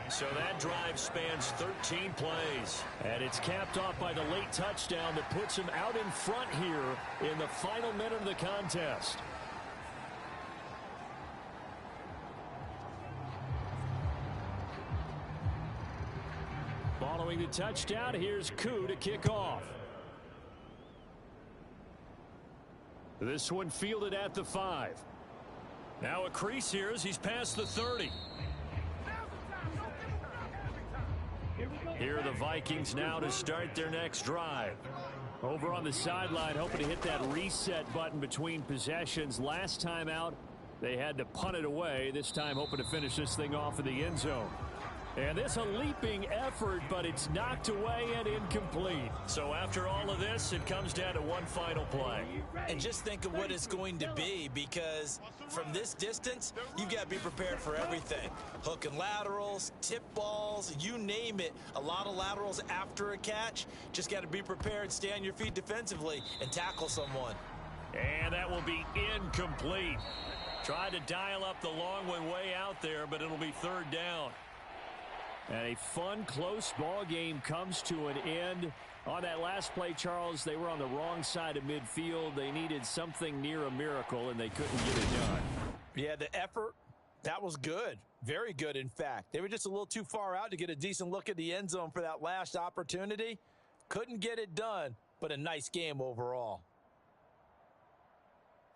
So that drive spans 13 plays. And it's capped off by the late touchdown that puts him out in front here in the final minute of the contest. Following the touchdown, here's Koo to kick off. This one fielded at the 5. Now a crease here as he's past the 30. Here are the Vikings now to start their next drive. Over on the sideline, hoping to hit that reset button between possessions. Last time out, they had to punt it away. This time hoping to finish this thing off in the end zone. And this a leaping effort, but it's knocked away and incomplete. So after all of this, it comes down to one final play. And just think of what it's going to be, because from this distance, you've got to be prepared for everything. Hook and laterals, tip balls, you name it. A lot of laterals after a catch. Just got to be prepared, stay on your feet defensively, and tackle someone. And that will be incomplete. Tried to dial up the long one way out there, but it'll be third down. And a fun, close ball game comes to an end. On that last play, Charles, they were on the wrong side of midfield. They needed something near a miracle, and they couldn't get it done. Yeah, the effort, that was good. Very good, in fact. They were just a little too far out to get a decent look at the end zone for that last opportunity. Couldn't get it done, but a nice game overall.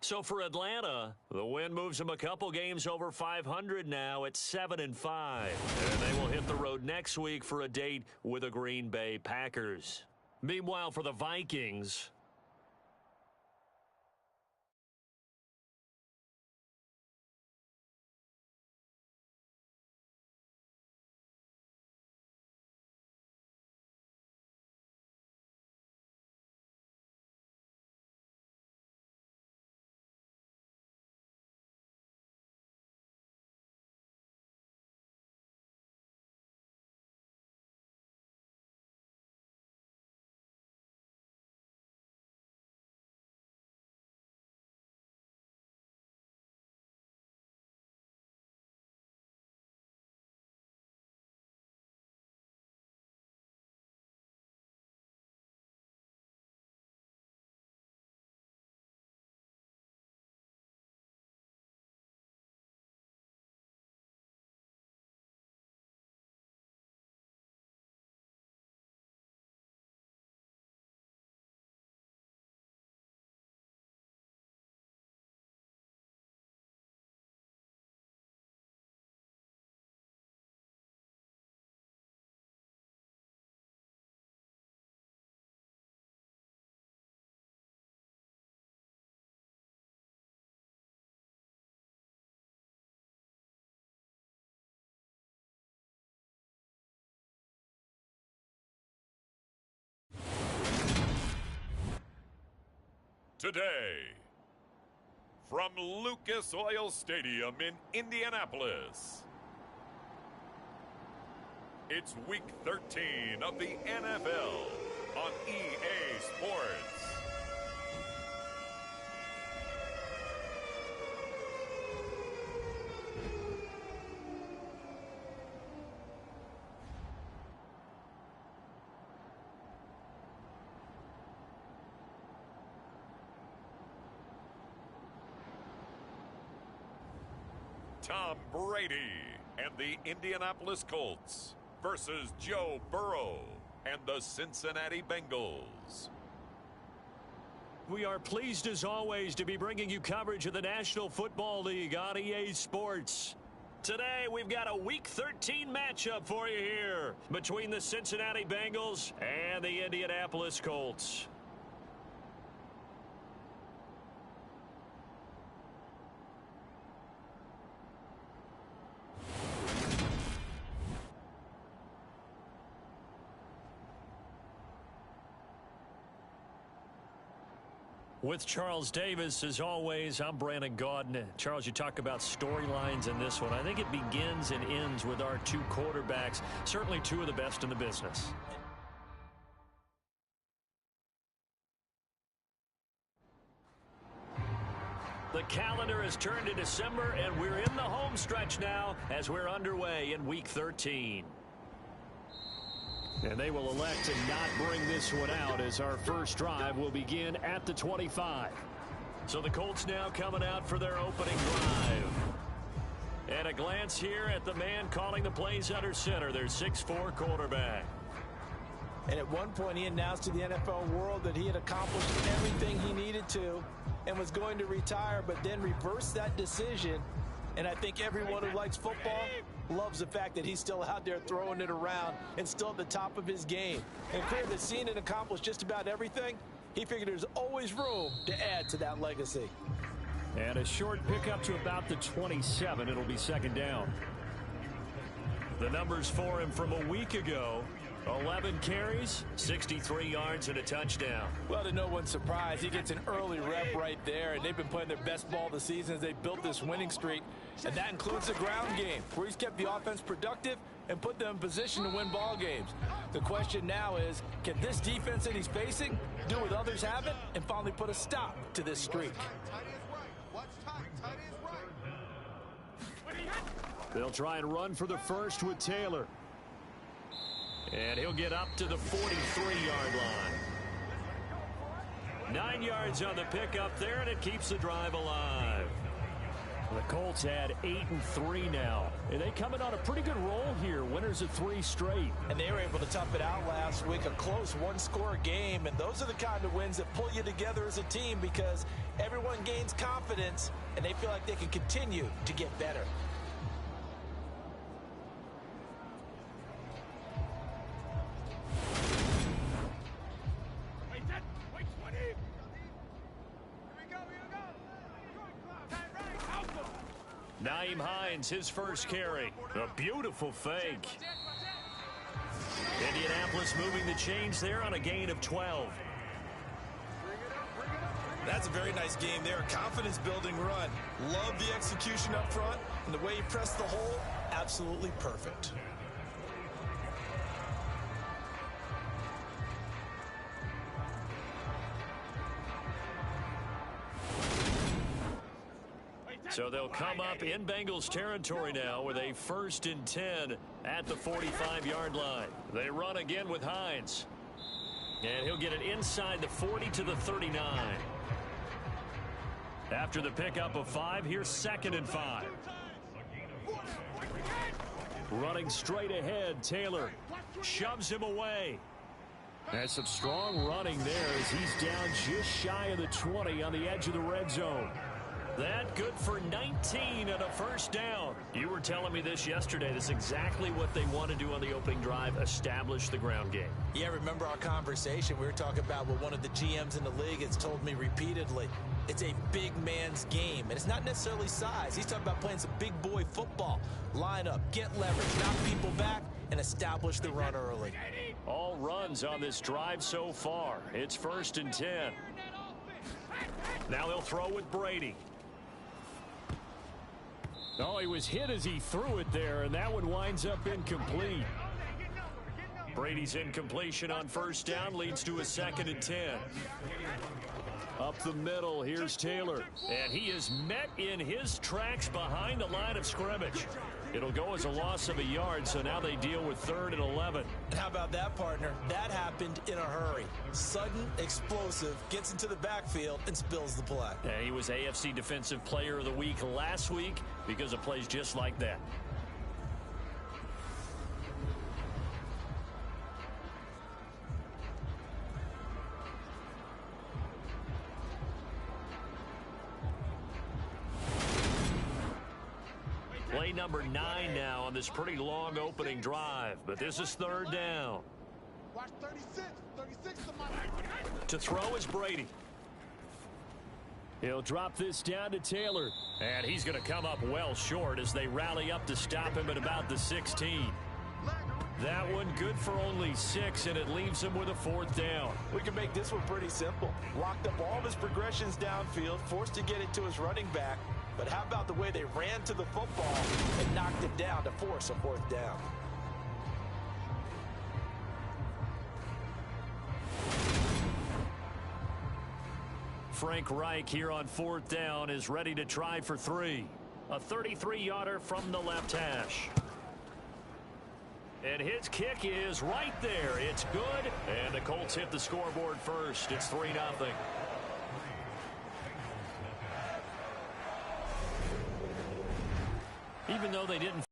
So for Atlanta, the win moves them a couple games over 500 now at 7-5. And they will hit the road next week for a date with the Green Bay Packers. Meanwhile, for the Vikings, today, from Lucas Oil Stadium in Indianapolis, it's Week 13 of the NFL on EA Sports. Tom Brady and the Indianapolis Colts versus Joe Burrow and the Cincinnati Bengals. We are pleased as always to be bringing you coverage of the National Football League on EA Sports. Today we've got a Week 13 matchup for you here between the Cincinnati Bengals and the Indianapolis Colts. With Charles Davis, as always, I'm Brandon Gaudin. Charles, you talk about storylines in this one. I think it begins and ends with our two quarterbacks, certainly two of the best in the business. The calendar has turned to December, and we're in the home stretch now as we're underway in Week 13. And they will elect to not bring this one out as our first drive will begin at the 25. So the Colts now coming out for their opening drive. And a glance here at the man calling the plays under center, their 6'4" quarterback. And at one point he announced to the NFL world that he had accomplished everything he needed to and was going to retire, but then reversed that decision. And I think everyone who likes football loves the fact that he's still out there throwing it around and still at the top of his game. And clear that seen and accomplished just about everything, he figured there's always room to add to that legacy. And a short pickup to about the 27. It'll be second down. The numbers for him from a week ago: 11 carries, 63 yards, and a touchdown. Well, to no one's surprise, he gets an early rep right there, and they've been playing their best ball this season as they built this winning streak. And that includes the ground game, where he's kept the offense productive and put them in position to win ball games. The question now is, can this defense that he's facing do what others haven't and finally put a stop to this streak? They'll try and run for the first with Taylor. And he'll get up to the 43-yard line. 9 yards on the pickup there, and it keeps the drive alive. The Colts had 8-3 now. And they coming on a pretty good roll here. Winners of 3 straight. And they were able to tough it out last week. A close one-score game. And those are the kind of wins that pull you together as a team because everyone gains confidence and they feel like they can continue to get better. Nyheim Hines, his first carry. A beautiful fake. Indianapolis moving the chains there on a gain of 12. That's a very nice game there. A confidence-building run. Love the execution up front. And the way he pressed the hole, absolutely perfect. So they'll come up in Bengals territory now with a 1st and 10 at the 45-yard line. They run again with Hines. And he'll get it inside the 40 to the 39. After the pickup of 5, here's 2nd and 5. Running straight ahead, Taylor shoves him away. That's some strong running there as he's down just shy of the 20 on the edge of the red zone. That good for 19 and a first down. You were telling me this yesterday. That's exactly what they want to do on the opening drive, establish the ground game. Yeah, remember our conversation. We were talking about what one of the GMs in the league has told me repeatedly. It's a big man's game, and it's not necessarily size. He's talking about playing some big boy football. Line up, get leverage, knock people back, and establish the run early. All runs on this drive so far. It's 1st and 10. Now they'll throw with Brady. Oh, he was hit as he threw it there, and that one winds up incomplete. Brady's incompletion on 1st down leads to a 2nd and 10. Up the middle, here's Taylor. And he is met in his tracks behind the line of scrimmage. It'll go as a loss of a yard, so now they deal with 3rd and 11. And how about that, partner? That happened in a hurry. Sudden, explosive, gets into the backfield and spills the play. Yeah, he was AFC Defensive Player of the Week last week because of plays just like that. Play number 9 now on this pretty long opening drive, but this is 3rd down. Watch 36. 36 to my To throw is Brady. He'll drop this down to Taylor. And he's going to come up well short as they rally up to stop him at about the 16. That one good for only 6, and it leaves him with a 4th down. We can make this one pretty simple. Locked up all of his progressions downfield, forced to get it to his running back. But how about the way they ran to the football and knocked it down to force a 4th down? Frank Reich here on 4th down is ready to try for 3. A 33-yarder from the left hash. And his kick is right there. It's good. And the Colts hit the scoreboard first. It's 3-0. Even though they didn't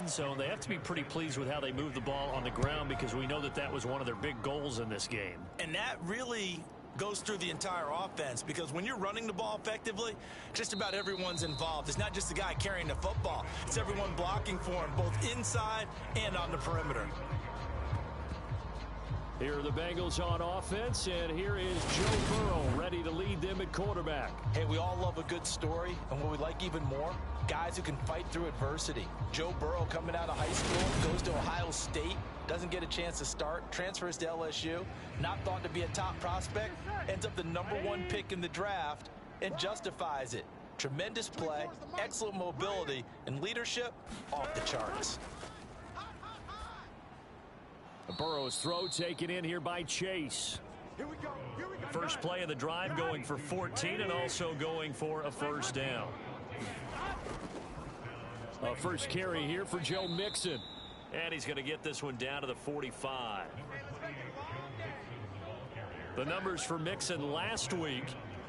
zone, they have to be pretty pleased with how they moved the ball on the ground because we know that that was one of their big goals in this game. And that really goes through the entire offense because when you're running the ball effectively, just about everyone's involved. It's not just the guy carrying the football. It's everyone blocking for him, both inside and on the perimeter. Here are the Bengals on offense, and here is Joe Burrow ready to lead them at quarterback. Hey, we all love a good story, and what we like even more, guys who can fight through adversity. Joe Burrow coming out of high school, goes to Ohio State, doesn't get a chance to start, transfers to LSU, not thought to be a top prospect, ends up the #1 pick in the draft, and justifies it. Tremendous play, excellent mobility, and leadership off the charts. Burrow's throw taken in here by Chase. Here we go. Here we go. First play of the drive going for 14 and also going for a 1st down. A first carry here for Joe Mixon. And he's going to get this one down to the 45. The numbers for Mixon last week: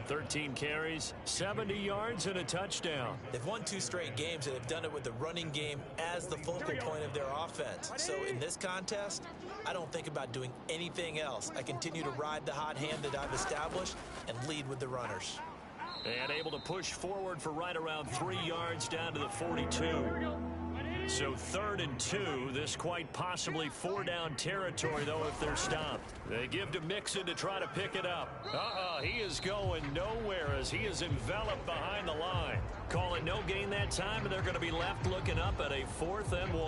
13 carries, 70 yards, and a touchdown. They've won 2 straight games, and they've done it with the running game as the focal point of their offense. So in this contest, I don't think about doing anything else. I continue to ride the hot hand that I've established and lead with the runners. And able to push forward for right around 3 yards down to the 42. So 3rd and 2. This quite possibly 4-down territory, though, if they're stopped. They give to Mixon to try to pick it up. He is going nowhere as he is enveloped behind the line. Call it no gain that time, and they're going to be left looking up at a 4th and 1.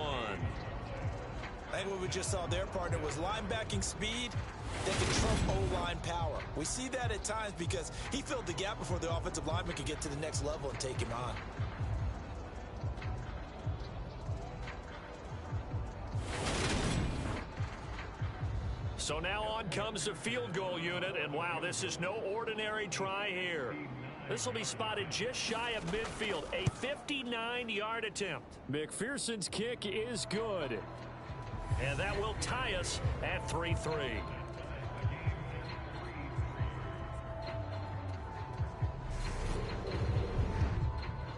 I think what we just saw there, partner, was linebacking speed that can trump O-line power. We see that at times because he filled the gap before the offensive lineman could get to the next level and take him on. So now on comes the field goal unit, and wow, this is no ordinary try here. This will be spotted just shy of midfield, a 59-yard attempt. McPherson's kick is good. And that will tie us at 3-3.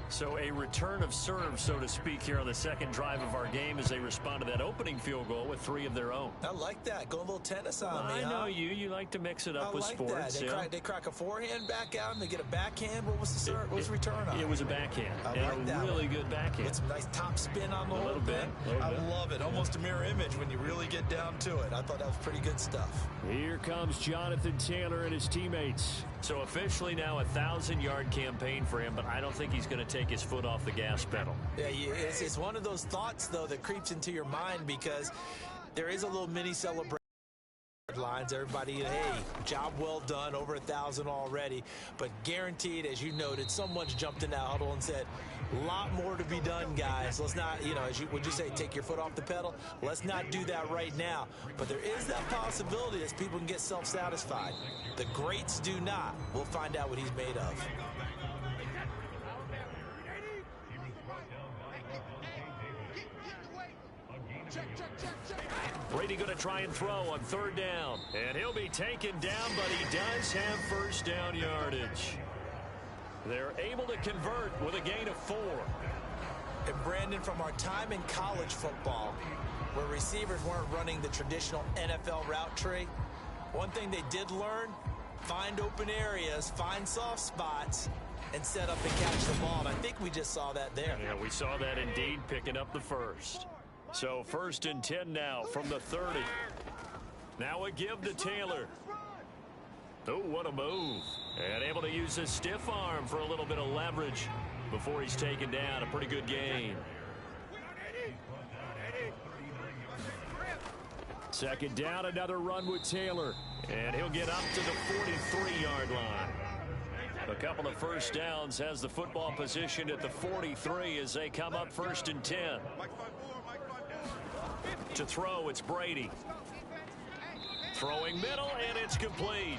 So a return of serve, so to speak, here on the second drive of our game as they respond to that opening field goal with 3 of their own. I like that. Go a little tennis on me, I know huh? you like to mix it up with like sports. That. They crack a forehand back out and they get a backhand. What was the serve? What was the return on? It was a backhand. I and like a that really one. good backhand. With some nice top spin on the whole little bit, thing. I love it. Almost a mirror image when you really get down to it. I thought that was pretty good stuff. Here comes Jonathan Taylor and his teammates. So officially now a 1,000-yard campaign for him, but I don't think he's going to take his foot off the gas pedal. Yeah, it's one of those thoughts, though, that creeps into your mind because there is a little mini celebration. Lines, everybody, hey, job well done, over 1,000 already, but guaranteed, as you noted, someone's jumped in that huddle and said, a lot more to be done, guys. Let's not, would you say, take your foot off the pedal? Let's not do that right now. But there is that possibility that people can get self-satisfied. The greats do not. We'll find out what he's made of. Brady going to try and throw on third down. And he'll be taken down, but he does have first down yardage. They're able to convert with a gain of 4. And Brandon, from our time in college football, where receivers weren't running the traditional NFL route tree, one thing they did learn, find open areas, find soft spots, and set up and catch the ball. And I think we just saw that there. Yeah, we saw that indeed, picking up the first. So 1st and 10 now from the 30. Now a give to Taylor. Oh, what a move. And able to use his stiff arm for a little bit of leverage before he's taken down. A pretty good gain. 2nd down, another run with Taylor. And he'll get up to the 43-yard line. A couple of first downs, has the football position at the 43 as they come up 1st and 10. To throw, it's Brady. Throwing middle, and it's complete.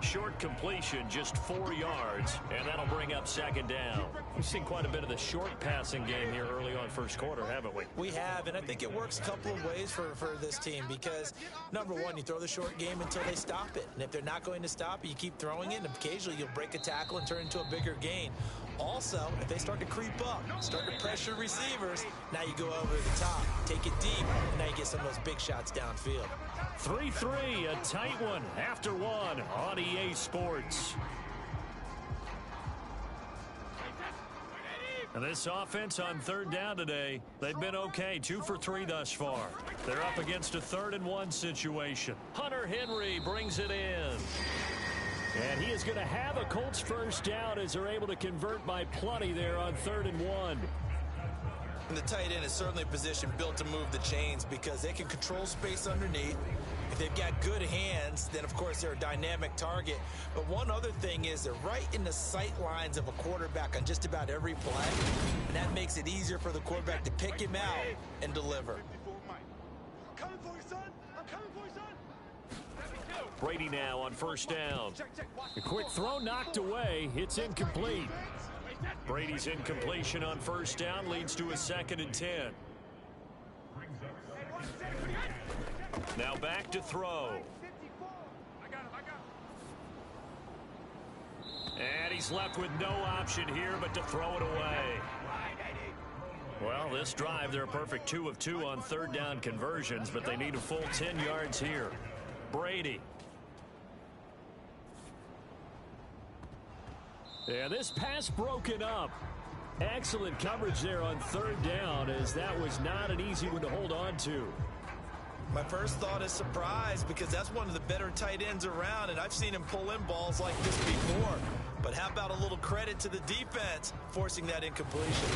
Short completion, just 4 yards, and that'll bring up 2nd down. We've seen quite a bit of the short passing game here early on first quarter, haven't we? We have, and I think it works a couple of ways for this team because, number one, you throw the short game until they stop it. And if they're not going to stop it, you keep throwing it, and occasionally you'll break a tackle and turn into a bigger gain. Also, if they start to creep up, start to pressure receivers, now you go over the top, take it deep, and now you get some of those big shots downfield. 3-3, a tight one after one on EA Sports. And this offense on 3rd down today, they've been okay, 2 for 3 thus far. They're up against a 3rd and 1 situation. Hunter Henry brings it in. And he is going to have a Colts first down as they're able to convert by plenty there on 3rd and 1. And the tight end is certainly a position built to move the chains because they can control space underneath. If they've got good hands, then of course they're a dynamic target. But one other thing is they're right in the sight lines of a quarterback on just about every play. And that makes it easier for the quarterback to pick him out and deliver. Brady now on 1st down. A quick throw knocked away. It's incomplete. Brady's incompletion on 1st down leads to a 2nd and 10. Now back to throw. And he's left with no option here but to throw it away. Well, this drive, they're a perfect 2 of 2 on 3rd down conversions, but they need a full 10 yards here. Brady. Yeah, this pass broken up. Excellent coverage there on 3rd down as that was not an easy one to hold on to. My first thought is surprise because that's one of the better tight ends around, and I've seen him pull in balls like this before. But how about a little credit to the defense forcing that incompletion?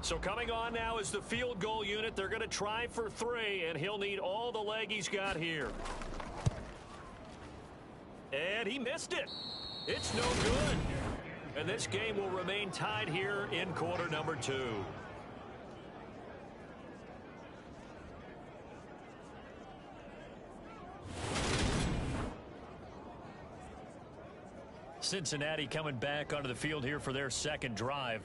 So coming on now is the field goal unit. They're going to try for 3, and he'll need all the leg he's got here. And he missed it. It's no good. And this game will remain tied here in quarter number 2. Cincinnati coming back onto the field here for their 2nd drive.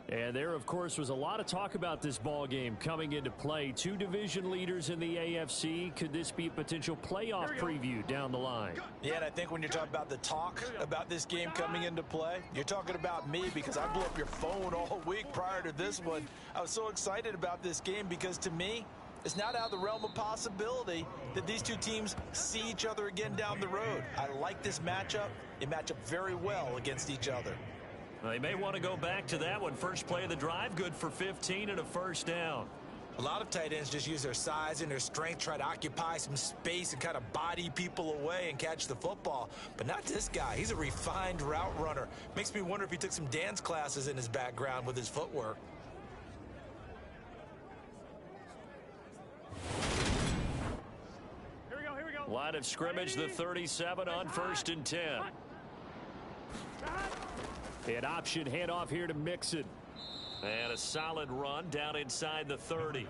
And there, of course, was a lot of talk about this ball game coming into play. 2 division leaders in the AFC. Could this be a potential playoff preview down the line? Yeah, and I think when you're talking about the talk about this game coming into play, you're talking about me because I blew up your phone all week prior to this one. I was so excited about this game because to me, it's not out of the realm of possibility that these two teams see each other again down the road. I like this matchup. They match up very well against each other. They may want to go back to that one. First play of the drive, good for 15 and a first down. A lot of tight ends just use their size and their strength, try to occupy some space and kind of body people away and catch the football. But not this guy. He's a refined route runner. Makes me wonder if he took some dance classes in his background with his footwork. Here we go. Line of scrimmage, the 37 on 1st and 10. An option handoff here to Mixon. And a solid run down inside the 30.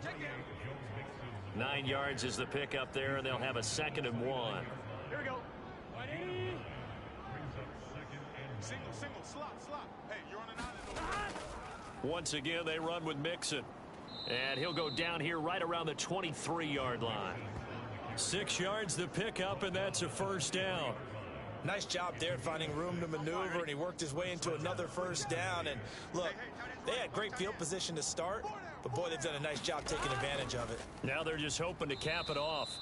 9 yards is the pickup there, and they'll have a 2nd and 1. Here we go. Single, slot. Hey, you're on an island over there. Once again, they run with Mixon. And he'll go down here right around the 23-yard line. 6 yards to pick up, and that's a first down. Nice job there finding room to maneuver, and he worked his way into another first down. And look, they had great field position to start, but boy, they've done a nice job taking advantage of it. Now they're just hoping to cap it off.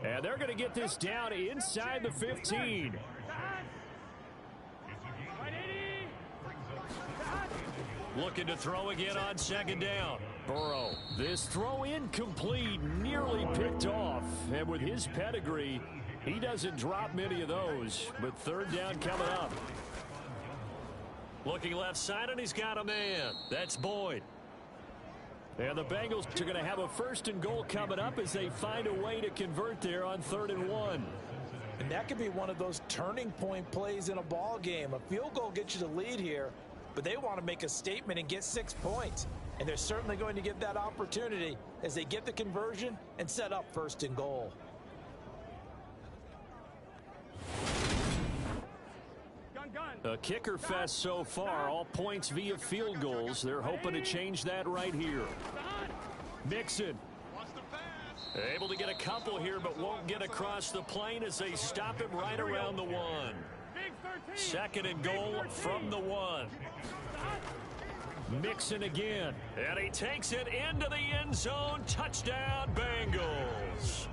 And they're going to get this down inside the 15. Looking to throw again on second down. Burrow. This throw incomplete, nearly picked off. And with his pedigree, he doesn't drop many of those. But third down coming up. Looking left side, and he's got a man. That's Boyd. And the Bengals are going to have a first and goal coming up as they find a way to convert there on 3rd and 1. And that could be one of those turning point plays in a ball game. A field goal gets you the lead here, but they want to make a statement and get 6 points. And they're certainly going to get that opportunity as they get the conversion and set up 1st and goal. A kicker fest so far, all points via field goals. They're hoping to change that right here. Mixon. Able to get a couple here, but won't get across the plane as they stop him right around the 1. 2nd and goal from the 1. Mixon again. And he takes it into the end zone. Touchdown, Bengals.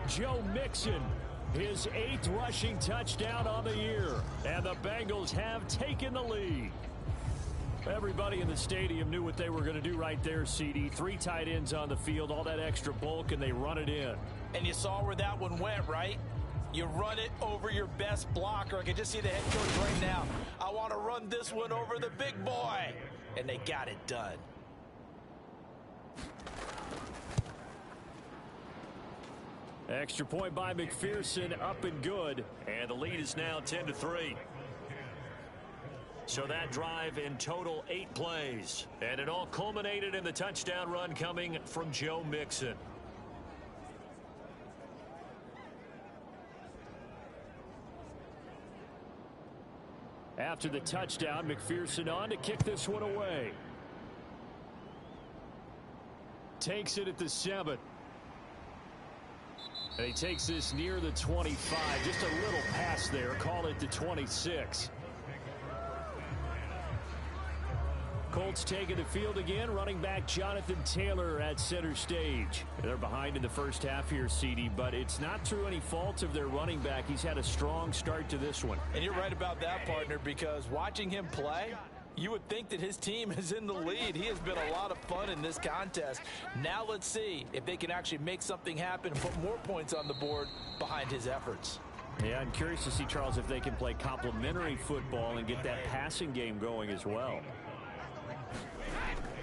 Joe Mixon, his 8th rushing touchdown on the year. And the Bengals have taken the lead. Everybody in the stadium knew what they were going to do right there, CD. 3 tight ends on the field, all that extra bulk, and they run it in. And you saw where that one went, right? You run it over your best blocker. I can just see the head coach right now. I want to run this one over the big boy. And they got it done. Extra point by McPherson, up and good. And the lead is now 10-3. So that drive in total 8 plays. And it all culminated in the touchdown run coming from Joe Mixon. After the touchdown, McPherson on to kick this one away. Takes it at the 7. And he takes this near the 25. Just a little pass there. Call it the 26. Colts taking the field again. Running back Jonathan Taylor at center stage. They're behind in the first half here, CD, but it's not through any fault of their running back. He's had a strong start to this one. And you're right about that, partner, because watching him play, you would think that his team is in the lead. He has been a lot of fun in this contest. Now let's see if they can actually make something happen and put more points on the board behind his efforts. Yeah, I'm curious to see, Charles, if they can play complementary football and get that passing game going as well.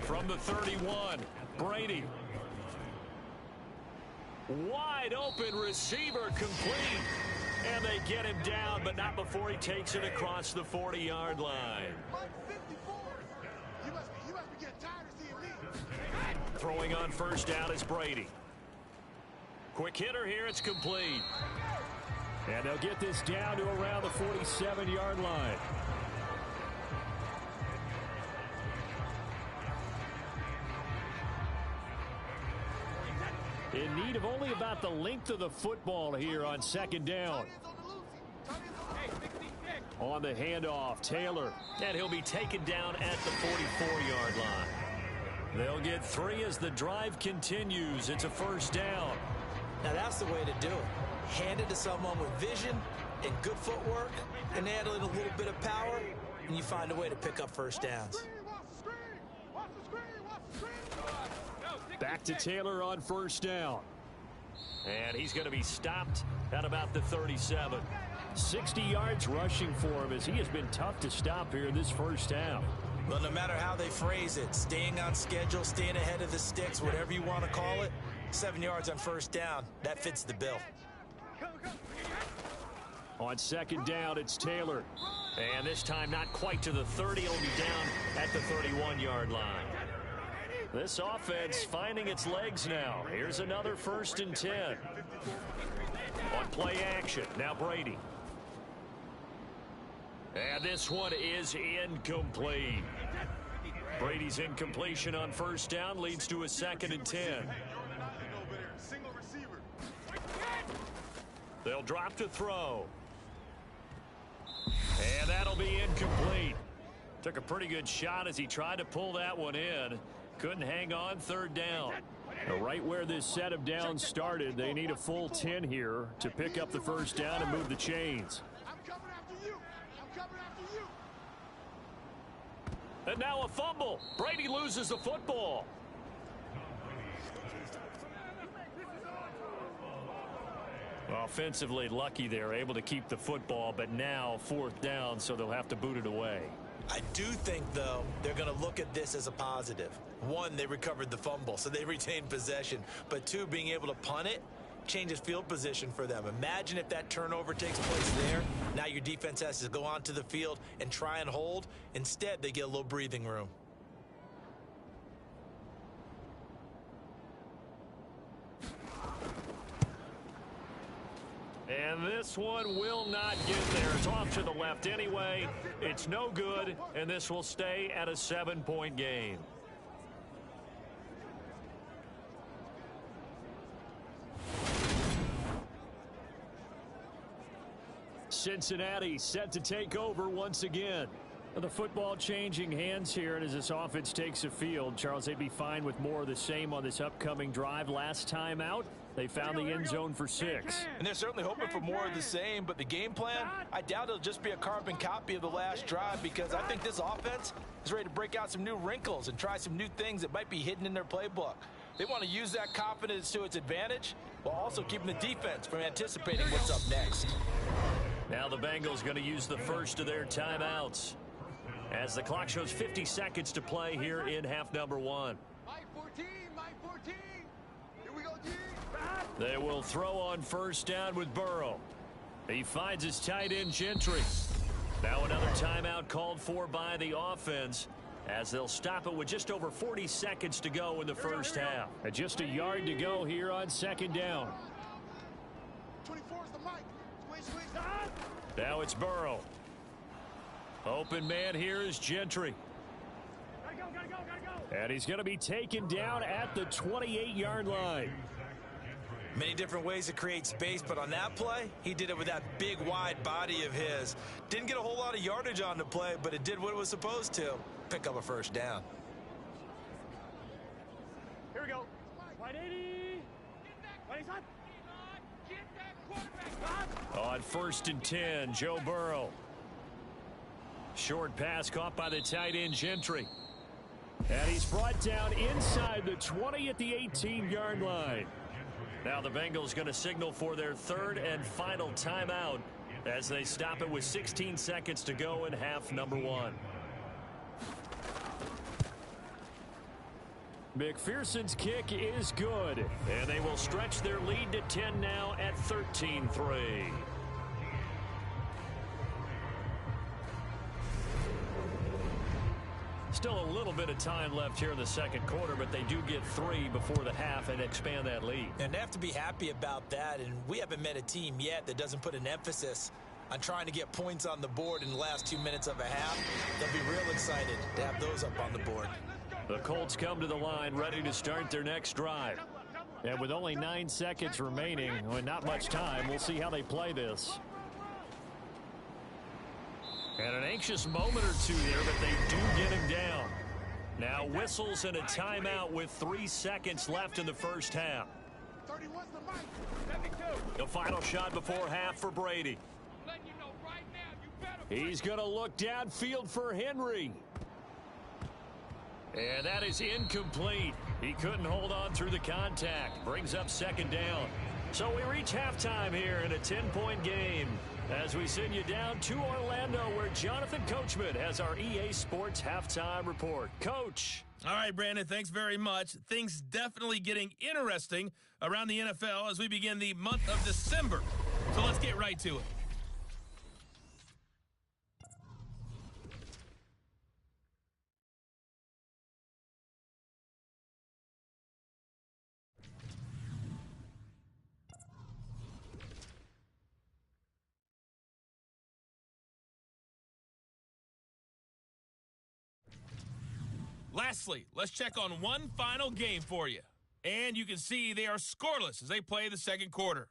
From the 31, Brady. Wide open receiver complete. And they get him down, but not before he takes it across the 40-yard line. Throwing on first down is Brady. Quick hitter here, it's complete. And they'll get this down to around the 47-yard line. In need of only about the length of the football here on 2nd down. On the handoff, Taylor. And he'll be taken down at the 44-yard line. They'll get 3 as the drive continues. It's a first down. Now that's the way to do it. Hand it to someone with vision and good footwork and add a little bit of power, and you find a way to pick up first downs. Back to Taylor on first down. And he's going to be stopped at about the 37. 60 yards rushing for him as he has been tough to stop here in this first half. Well, no matter how they phrase it, staying on schedule, staying ahead of the sticks, whatever you want to call it, 7 yards on first down, that fits the bill. On 2nd down, it's Taylor. And this time not quite to the 30. It'll be down at the 31-yard line. This offense finding its legs now. Here's another 1st and 10. On play action, now Brady. And this one is incomplete. Brady's incompletion on first down leads to a 2nd and 10. Single receiver. They'll drop to throw. And that'll be incomplete. Took a pretty good shot as he tried to pull that one in. Couldn't hang on 3rd down. Now, right where this set of downs started, they need a full 10 here to pick up the first down and move the chains. I'm coming after you. I'm coming after you. And now a fumble. Brady loses the football. Offensively lucky they're able to keep the football, but now 4th down, so they'll have to boot it away. I do think, though, they're going to look at this as a positive. 1, they recovered the fumble, so they retained possession. But 2, being able to punt it changes field position for them. Imagine if that turnover takes place there. Now your defense has to go onto the field and try and hold. Instead, they get a little breathing room. And this one will not get there. It's off to the left anyway. It's no good, and this will stay at a 7-point game. Cincinnati set to take over once again. The football changing hands here, and as this offense takes the field, Charles, they'd be fine with more of the same on this upcoming drive. Last time out, they found the end zone for 6. And they're certainly hoping for more of the same, but the game plan, I doubt it'll just be a carbon copy of the last drive, because I think this offense is ready to break out some new wrinkles and try some new things that might be hidden in their playbook. They want to use that confidence to its advantage while also keeping the defense from anticipating what's up next. Now the Bengals going to use the first of their timeouts as the clock shows 50 seconds to play here in half number 1. Mike 14, Mike 14. Here we go, G. They will throw on first down with Burrow. He finds his tight end Gentry. Now another timeout called for by the offense as they'll stop it with just over 40 seconds to go in the first half. And just a yard to go here on 2nd down. 24 is the mic. Squeeze. Now it's Burrow. Open man here is Gentry. Gotta go. And he's going to be taken down at the 28-yard line. Many different ways to create space, but on that play, he did it with that big, wide body of his. Didn't get a whole lot of yardage on the play, but it did what it was supposed to. Pick up a first down. Here we go. 180. Get that quarterback. On 1st and 10, Joe Burrow. Short pass caught by the tight end Gentry. And he's brought down inside the 20 at the 18-yard line. Now the Bengals going to signal for their 3rd and final timeout as they stop it with 16 seconds to go in half number 1. McPherson's kick is good. And they will stretch their lead to 10 now at 13-3. Still a little bit of time left here in the 2nd quarter, but they do get 3 before the half and expand that lead. And they have to be happy about that, and we haven't met a team yet that doesn't put an emphasis on trying to get points on the board in the last 2 minutes of a half. They'll be real excited to have those up on the board. The Colts come to the line ready to start their next drive. And with only 9 seconds remaining, and not much time, we'll see how they play this. And an anxious moment or two there, but they do get him down. Now whistles and a timeout with 3 seconds left in the first half. 31's the mic. 72. The final shot before half for Brady. Letting you know right now, you better. He's going to look downfield for Henry. And that is incomplete. He couldn't hold on through the contact. Brings up 2nd down. So we reach halftime here in a 10-point game as we send you down to Orlando, where Jonathan Coachman has our EA Sports halftime report. Coach. All right, Brandon, thanks very much. Things definitely getting interesting around the NFL as we begin the month of December. So let's get right to it. Lastly, let's check on one final game for you. And you can see they are scoreless as they play the second quarter.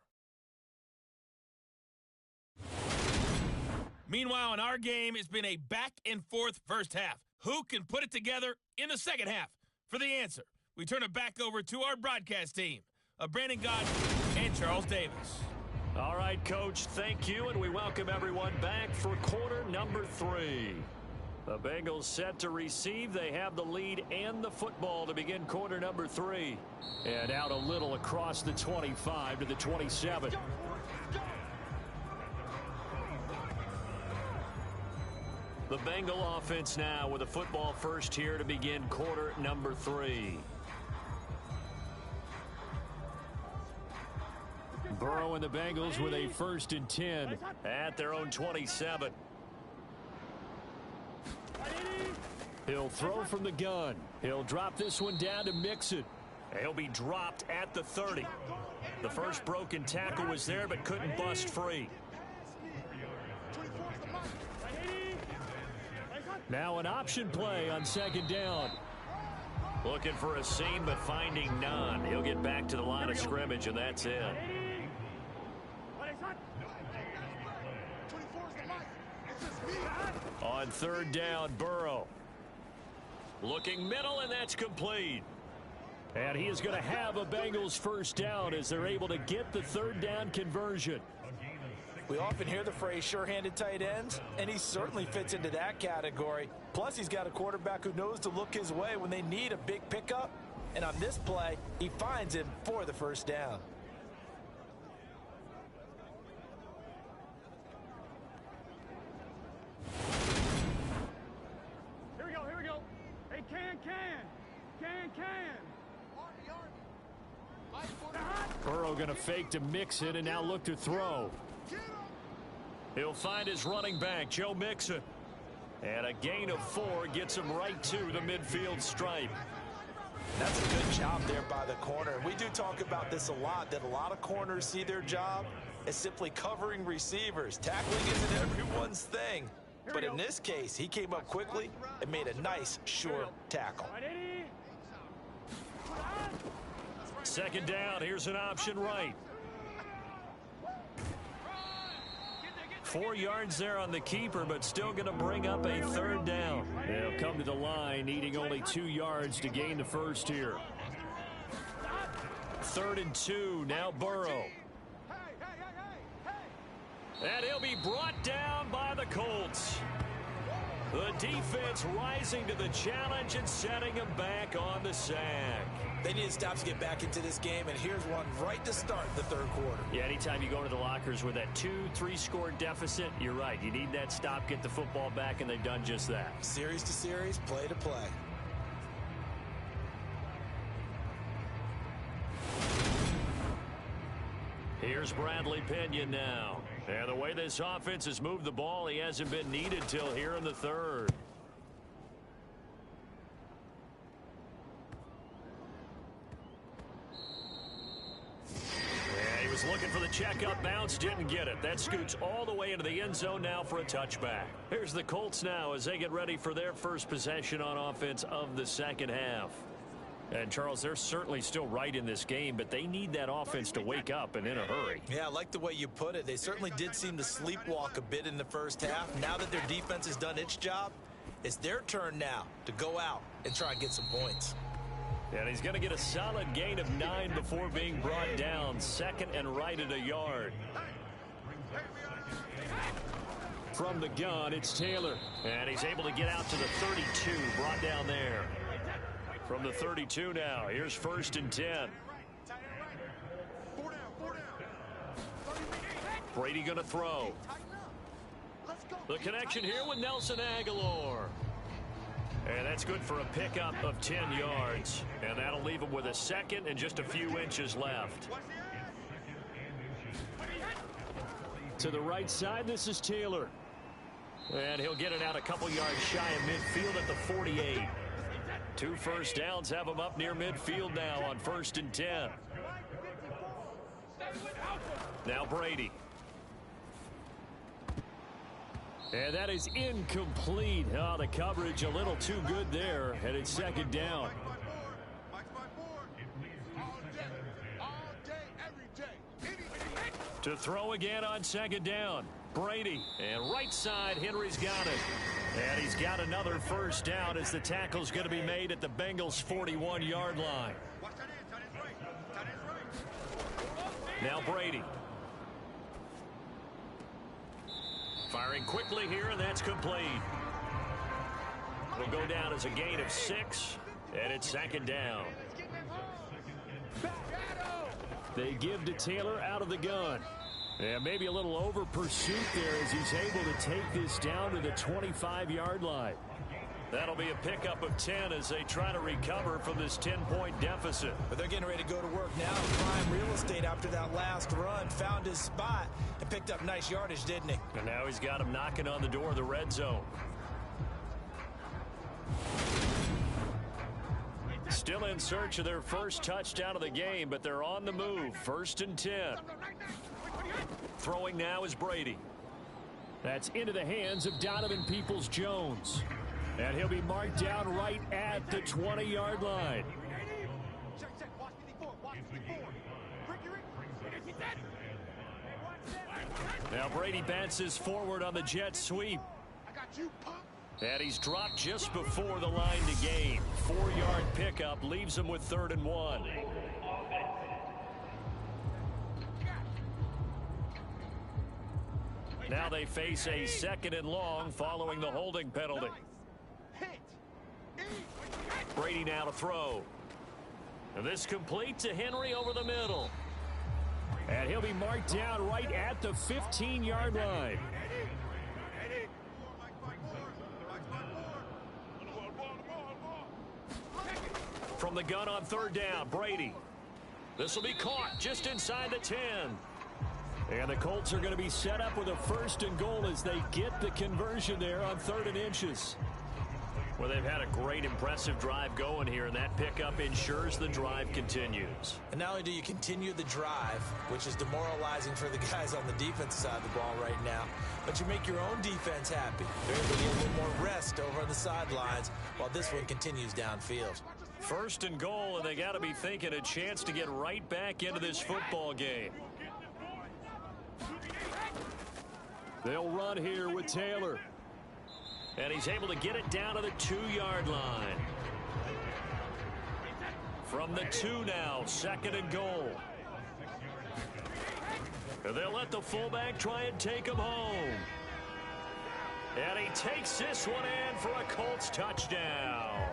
Meanwhile, in our game, it's been a back-and-forth first half. Who can put it together in the second half? For the answer, we turn it back over to our broadcast team of Brandon Gott and Charles Davis. All right, Coach, thank you, and we welcome everyone back for quarter number 3. The Bengals set to receive. They have the lead and the football to begin quarter number 3. And out a little across the 25 to the 27. The Bengal offense now with a football first here to begin quarter number 3. Burrow and the Bengals with a 1st and 10 at their own 27. He'll throw from the gun. He'll drop this one down to Mixon. He'll be dropped at the 30. The first broken tackle was there but couldn't bust free. Now an option play on 2nd down. Looking for a seam but finding none. He'll get back to the line of scrimmage and that's it. On 3rd down, Burrow. Looking middle, and that's complete. And he is going to have a Bengals 1st down as they're able to get the 3rd down conversion. We often hear the phrase sure-handed tight ends, and he certainly fits into that category. Plus, he's got a quarterback who knows to look his way when they need a big pickup. And on this play, he finds him for the 1st down. Here we go. Hey, can. Burrow going to fake to Mixon and now look to throw. He'll find his running back, Joe Mixon. And a gain of 4 gets him right to the midfield stripe. That's a good job there by the corner. We do talk about this a lot, that a lot of corners see their job as simply covering receivers. Tackling isn't everyone's thing. But in this case, he came up quickly and made a nice, sure tackle. 2nd down, here's an option right. 4 yards there on the keeper, but still going to bring up a 3rd down. They'll come to the line, needing only 2 yards to gain the 1st here. 3rd and 2, now Burrow. And he'll be brought down by the Colts. The defense rising to the challenge and setting him back on the sack. They need to stop to get back into this game, and here's one right to start the 3rd quarter. Yeah, anytime you go into the lockers with that 2-3 score deficit, you're right. You need that stop, get the football back, and they've done just that. Series to series, play to play. Here's Bradley Pinion now. And the way this offense has moved the ball, he hasn't been needed till here in the 3rd. He was looking for the check-up bounce, didn't get it. That scoots all the way into the end zone now for a touchback. Here's the Colts now as they get ready for their first possession on offense of the 2nd half. And, Charles, they're certainly still right in this game, but they need that offense to wake up and in a hurry. Yeah, I like the way you put it. They certainly did seem to sleepwalk a bit in the 1st half. Now that their defense has done its job, it's their turn now to go out and try and get some points. And he's going to get a solid gain of 9 before being brought down. 2nd and right at a yard. From the gun, it's Taylor. And he's able to get out to the 32, brought down there. From the 32 now, here's 1st and 10. Brady going to throw. The connection here with Nelson Aguilar. And that's good for a pickup of 10 yards. And that'll leave him with a 2nd and just a few inches left. To the right side, this is Taylor. And he'll get it out a couple yards shy of midfield at the 48. 2 first downs have him up near midfield now on 1st and 10. Now Brady. And that is incomplete. Oh, the coverage a little too good there, and it's second down. To throw again on second down. Brady, and right side, Henry's got it. And he's got another first down as the tackle's going to be made at the Bengals' 41-yard line. Now Brady. Firing quickly here, and that's complete. It'll go down as a gain of 6, and it's second down. They give to Taylor out of the gun. Yeah, maybe a little over pursuit there as he's able to take this down to the 25-yard line. That'll be a pickup of 10 as they try to recover from this 10-point deficit. But they're getting ready to go to work now. Prime real estate after that last run. Found his spot and picked up nice yardage, didn't he? And now he's got him knocking on the door of the red zone. Still in search of their first touchdown of the game, but they're on the move. 1st and 10. Throwing now is Brady. That's into the hands of Donovan Peoples-Jones. And he'll be marked down right at the 20-yard line. Now Brady bounces forward on the jet sweep. And he's dropped just before the line to gain. 4-yard pickup leaves him with 3rd and 1. Now they face a 2nd and long following the holding penalty. Brady now to throw. And this complete to Henry over the middle. And he'll be marked down right at the 15-yard line. From the gun on 3rd down, Brady. This will be caught just inside the 10. And the Colts are going to be set up with a 1st and goal as they get the conversion there on 3rd and inches. Well, they've had a great, impressive drive going here, and that pickup ensures the drive continues. And not only do you continue the drive, which is demoralizing for the guys on the defensive side of the ball right now, but you make your own defense happy. They're able to get a little more rest over on the sidelines while this one continues downfield. 1st and goal, and they got to be thinking a chance to get right back into this football game. They'll run here with Taylor. And he's able to get it down to the 2-yard line. From the 2 now, 2nd and goal. And they'll let the fullback try and take him home. And he takes this one in for a Colts touchdown.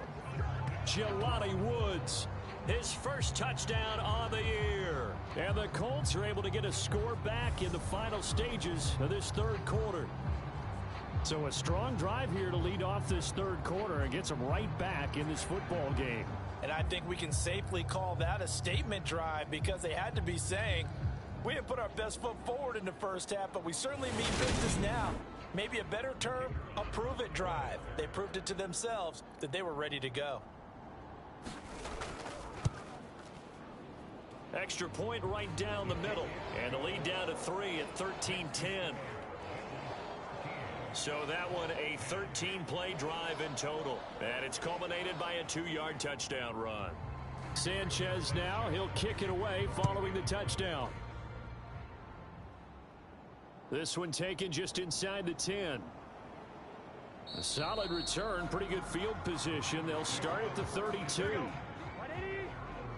Jelani Woods, his first touchdown on the year. And the Colts are able to get a score back in the final stages of this 3rd quarter. So a strong drive here to lead off this 3rd quarter and gets them right back in this football game. And I think we can safely call that a statement drive because they had to be saying, we didn't put our best foot forward in the first half, but we certainly mean business now. Maybe a better term, a prove-it drive. They proved it to themselves that they were ready to go. Extra point right down the middle. And the lead down to 3 at 13-10. So that one a 13-play drive in total. And it's culminated by a 2-yard touchdown run. Sanchez now, he'll kick it away following the touchdown. This one taken just inside the 10. A solid return, pretty good field position. They'll start at the 32.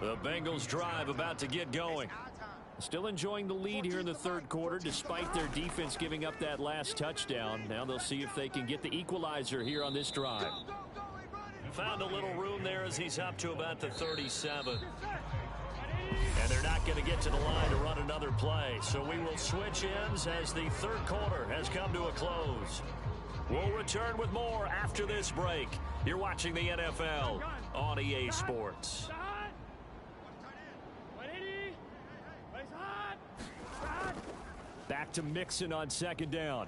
The Bengals drive about to get going. Still enjoying the lead here in the 3rd quarter despite their defense giving up that last touchdown. Now they'll see if they can get the equalizer here on this drive. Found a little room there as he's up to about the 37. And they're not going to get to the line to run another play. So we will switch ends as the 3rd quarter has come to a close. We'll return with more after this break. You're watching the NFL on EA Sports. Back to Mixon on 2nd down.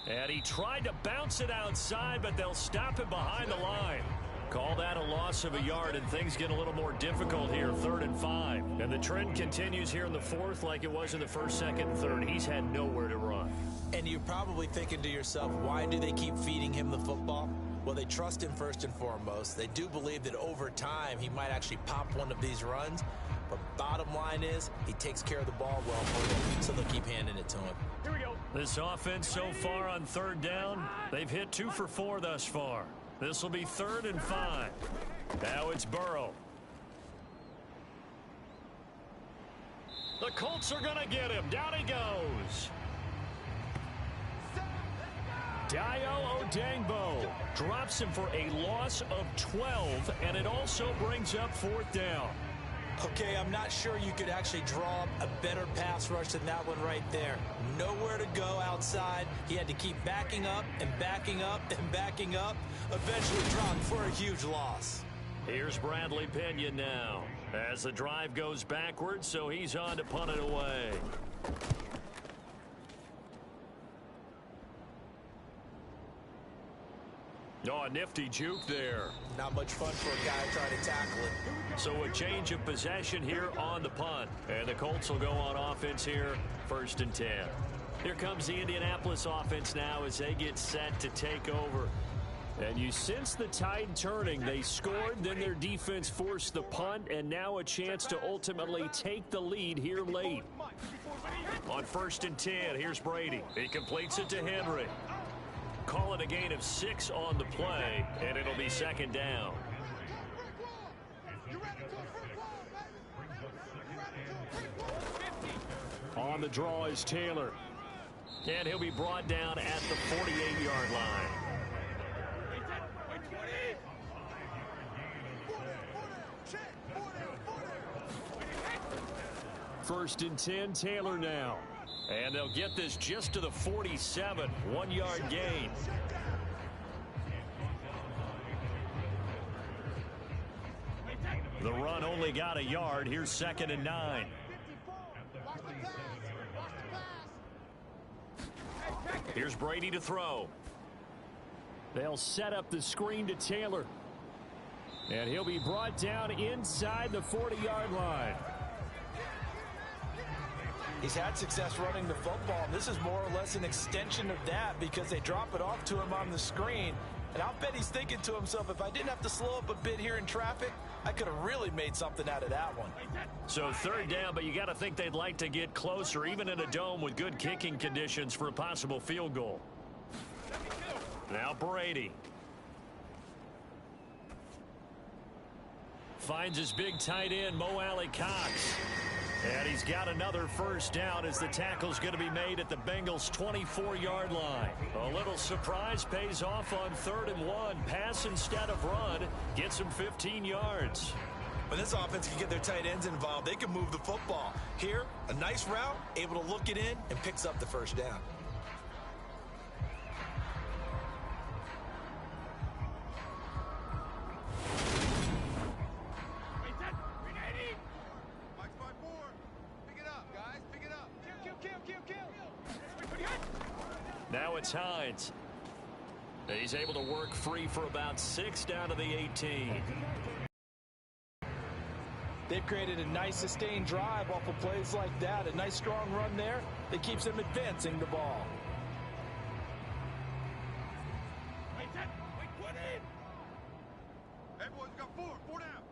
And he tried to bounce it outside, but they'll stop him behind the line. Call that a loss of a yard, and things get a little more difficult here, 3rd and 5. And the trend continues here in the 4th like it was in the 1st, 2nd, and 3rd. He's had nowhere to run. And you're probably thinking to yourself, why do they keep feeding him the football? Well, they trust him first and foremost. They do believe that over time he might actually pop one of these runs. But bottom line is he takes care of the ball well for them, so they'll keep handing it to him. Here we go. This offense so far on 3rd down, they've hit 2 for 4 thus far. This will be 3rd and 5. Now it's Burrow. The Colts are going to get him. Down he goes. Dio Odangbo drops him for a loss of 12, and it also brings up 4th down. Okay, I'm not sure you could actually draw up a better pass rush than that one right there. Nowhere to go outside. He had to keep backing up and backing up and backing up. Eventually dropped for a huge loss. Here's Bradley Pinion now as the drive goes backwards, so he's on to punt it away. Oh, a nifty juke there. Not much fun for a guy trying to tackle it. So a change of possession here on the punt. And the Colts will go on offense here, 1st and 10. Here comes the Indianapolis offense now as they get set to take over. And you sense the tide turning. They scored, then their defense forced the punt, and now a chance to ultimately take the lead here late. On 1st and 10, here's Brady. He completes it to Henry. Call it a gain of 6 on the play, and it'll be 2nd down. On the draw is Taylor. And he'll be brought down at the 48-yard line. 1st and 10, Taylor now. And they'll get this just to the 47, 1-yard gain. The run only got a yard. Here's 2nd and 9. Here's Brady to throw. They'll set up the screen to Taylor. And he'll be brought down inside the 40-yard line. He's had success running the football, and this is more or less an extension of that because they drop it off to him on the screen. And I'll bet he's thinking to himself, if I didn't have to slow up a bit here in traffic, I could have really made something out of that one. So 3rd down, but you got to think they'd like to get closer, even in a dome with good kicking conditions for a possible field goal. Now Brady. Finds his big tight end, Mo Alley Cox. And he's got another 1st down as the tackle's going to be made at the Bengals' 24-yard line. A little surprise pays off on 3rd and 1. Pass instead of run. Gets him 15 yards. When this offense can get their tight ends involved, they can move the football. Here, a nice route, able to look it in, and picks up the 1st down. Now it's Hines. He's able to work free for about 6 down to the 18. They've created a nice sustained drive off of plays like that. A nice strong run there that keeps them advancing the ball. Everyone's got 4 down.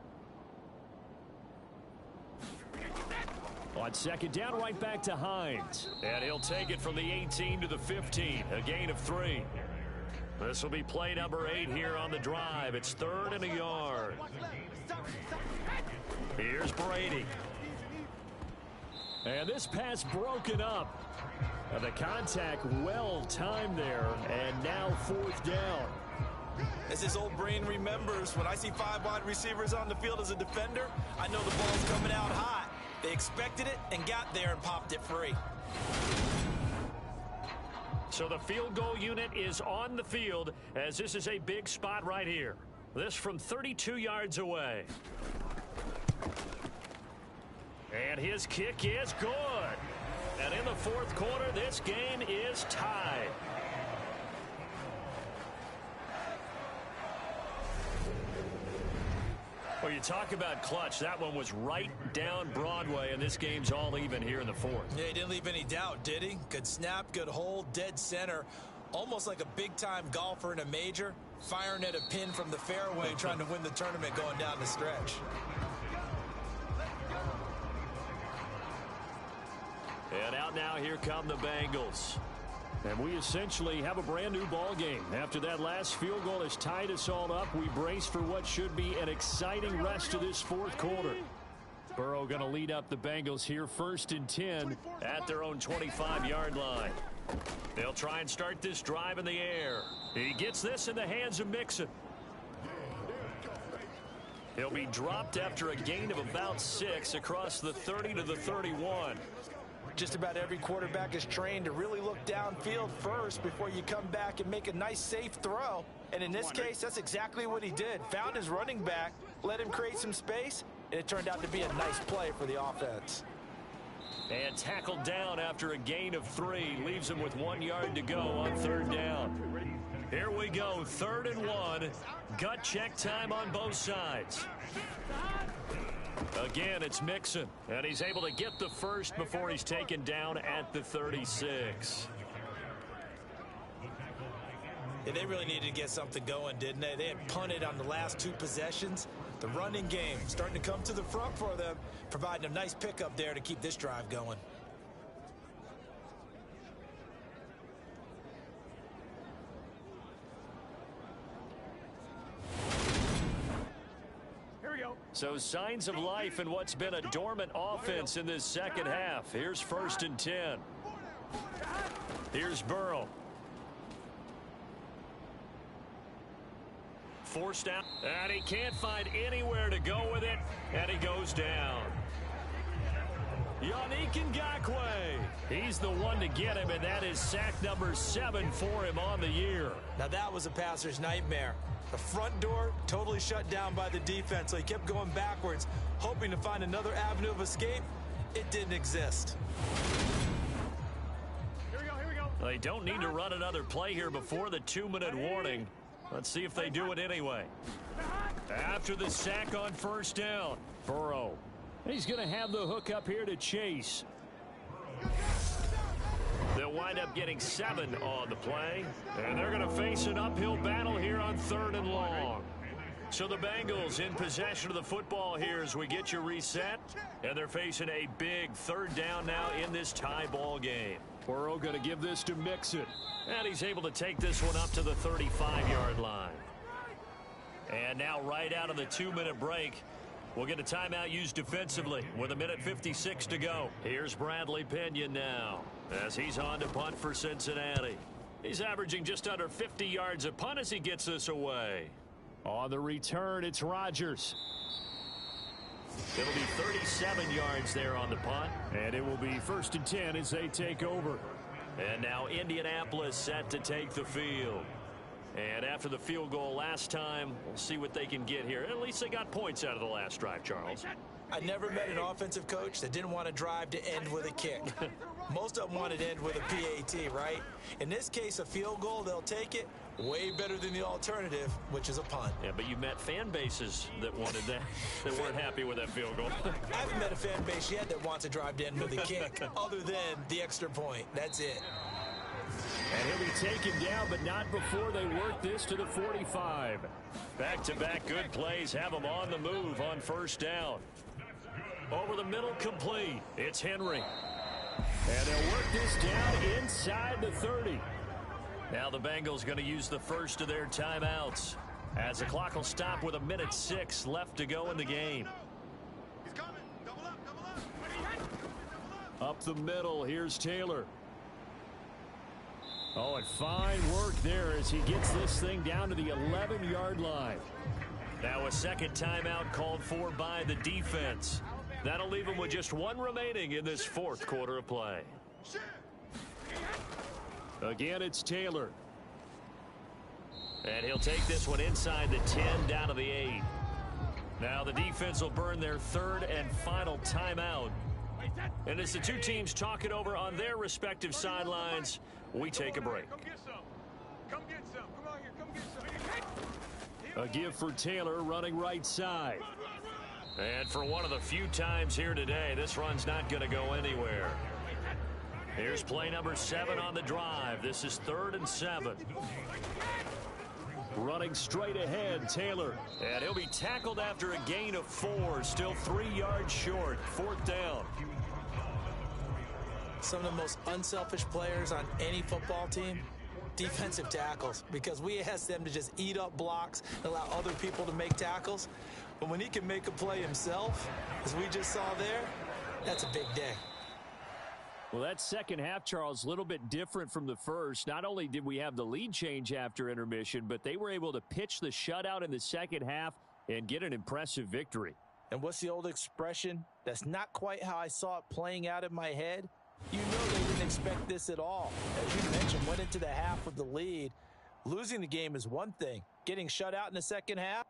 On 2nd down, right back to Hines. And he'll take it from the 18 to the 15. A gain of 3. This will be play number 8 here on the drive. It's 3rd and a yard. Here's Brady. And this pass broken up. And the contact well timed there. And now 4th down. As his old brain remembers, when I see 5 wide receivers on the field as a defender, I know the ball's coming out hot. They expected it and got there and popped it free. So the field goal unit is on the field as this is a big spot right here. This from 32 yards away. And his kick is good. And in the 4th quarter, this game is tied. Well, you talk about clutch. That one was right down Broadway, and this game's all even here in the fourth. Yeah, he didn't leave any doubt, did he? Good snap, good hold, dead center. Almost like a big-time golfer in a major, firing at a pin from the fairway, trying to win the tournament going down the stretch. And out now, here come the Bengals. And we essentially have a brand-new ball game. After that last field goal has tied us all up, we brace for what should be an exciting rest of this fourth quarter. Burrow going to lead up the Bengals here, 1st and 10 at their own 25-yard line. They'll try and start this drive in the air. He gets this in the hands of Mixon. He'll be dropped after a gain of about 6 across the 30 to the 31. Just about every quarterback is trained to really look downfield first before you come back and make a nice, safe throw. And in this case, that's exactly what he did. Found his running back, let him create some space, and it turned out to be a nice play for the offense. And tackled down after a gain of 3. Leaves him with 1 yard to go on 3rd down. Here we go, 3rd and 1. Gut check time on both sides. Again, it's Mixon, and he's able to get the first before he's taken down at the 36. Yeah, they really needed to get something going, didn't they? They had punted on the last 2 possessions. The running game starting to come to the front for them, providing a nice pickup there to keep this drive going. So signs of life in what's been a dormant offense in this second half. Here's 1st and 10. Here's Burrow. Forced out, and he can't find anywhere to go with it, and he goes down. Yannick Ngakoue. He's the one to get him, and that is sack number 7 for him on the year. Now that was a passer's nightmare. The front door totally shut down by the defense, so he kept going backwards, hoping to find another avenue of escape. It didn't exist. Here we go. They don't need to run another play here before the 2-minute warning. Let's see if they do it anyway. After the sack on 1st down, Burrow. He's going to have the hook up here to Chase. They'll wind up getting 7 on the play, and they're going to face an uphill battle here on 3rd and long. So the Bengals in possession of the football here as we get you reset, and they're facing a big 3rd down now in this tie ball game. Burrow going to give this to Mixon. And he's able to take this one up to the 35-yard line. And now right out of the 2-minute break, we'll get a timeout used defensively with 1:56 to go. Here's Bradley Pinion now as he's on to punt for Cincinnati. He's averaging just under 50 yards a punt as he gets this away. On the return, it's Rodgers. It'll be 37 yards there on the punt. And it will be 1st and 10 as they take over. And now Indianapolis set to take the field. And after the field goal last time, we'll see what they can get here. At least they got points out of the last drive, Charles. I never met an offensive coach that didn't want to drive to end with a kick. Most of them wanted to end with a PAT, right? In this case, a field goal, they'll take it. Way better than the alternative, which is a punt. Yeah, but you met fan bases that wanted that, that weren't happy with that field goal. I haven't met a fan base yet that wants to drive to end with a kick, other than the extra point. That's it. And he'll be taken down, but not before they work this to the 45. Back-to-back good plays have them on the move on 1st down. Over the middle, complete. It's Henry. And they'll work this down inside the 30. Now the Bengals going to use the first of their timeouts as the clock will stop with 1:06 left to go in the game. He's coming. Double up. Up the middle, here's Taylor. Oh, and fine work there as he gets this thing down to the 11-yard line. Now a second timeout called for by the defense. That'll leave them with just 1 remaining in this 4th quarter of play. Again, it's Taylor. And he'll take this one inside the 10 down to the 8. Now the defense will burn their 3rd and final timeout. And as the two teams talk it over on their respective sidelines, we take a break. Come get some. Come get some. Come on here. Come get some. A give for Taylor running right side. And for one of the few times here today, this run's not going to go anywhere. Here's play number 7 on the drive. This is 3rd and 7. Running straight ahead, Taylor. And he'll be tackled after a gain of 4. Still 3 yards short. 4th down. Some of the most unselfish players on any football team, defensive tackles, because we ask them to just eat up blocks and allow other people to make tackles. But when he can make a play himself, as we just saw there, that's a big day. Well, that second half, Charles, a little bit different from the first. Not only did we have the lead change after intermission, but they were able to pitch the shutout in the second half and get an impressive victory. And what's the old expression? That's not quite how I saw it playing out in my head. You know they didn't expect this at all. As you mentioned, went into the half with the lead. Losing the game is one thing. Getting shut out in the second half?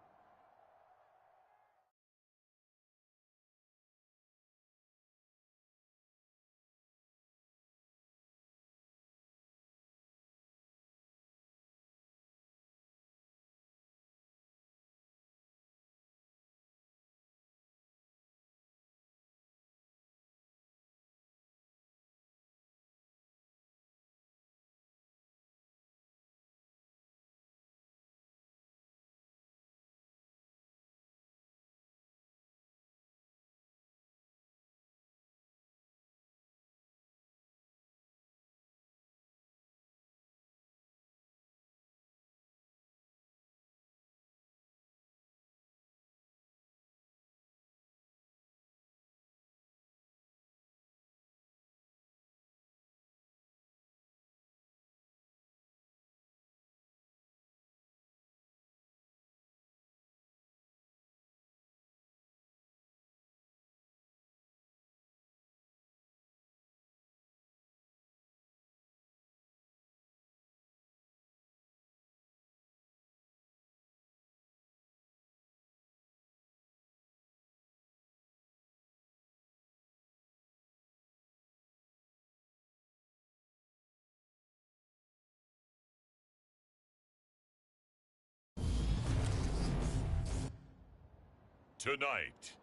Tonight,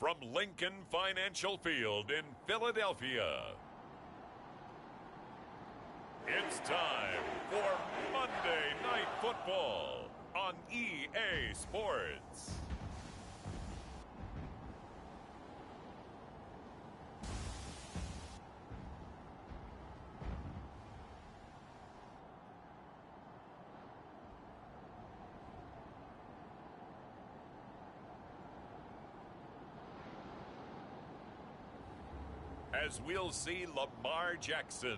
from Lincoln Financial Field in Philadelphia, it's time for Monday Night Football on EA Sports. As we'll see Lamar Jackson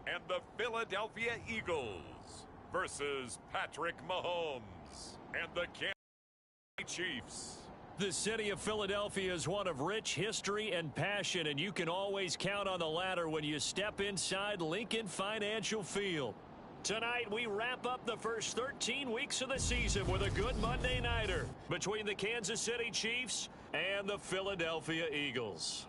and the Philadelphia Eagles versus Patrick Mahomes and the Kansas City Chiefs. The city of Philadelphia is one of rich history and passion, and you can always count on the latter when you step inside Lincoln Financial Field. Tonight, we wrap up the first 13 weeks of the season with a good Monday nighter between the Kansas City Chiefs and the Philadelphia Eagles.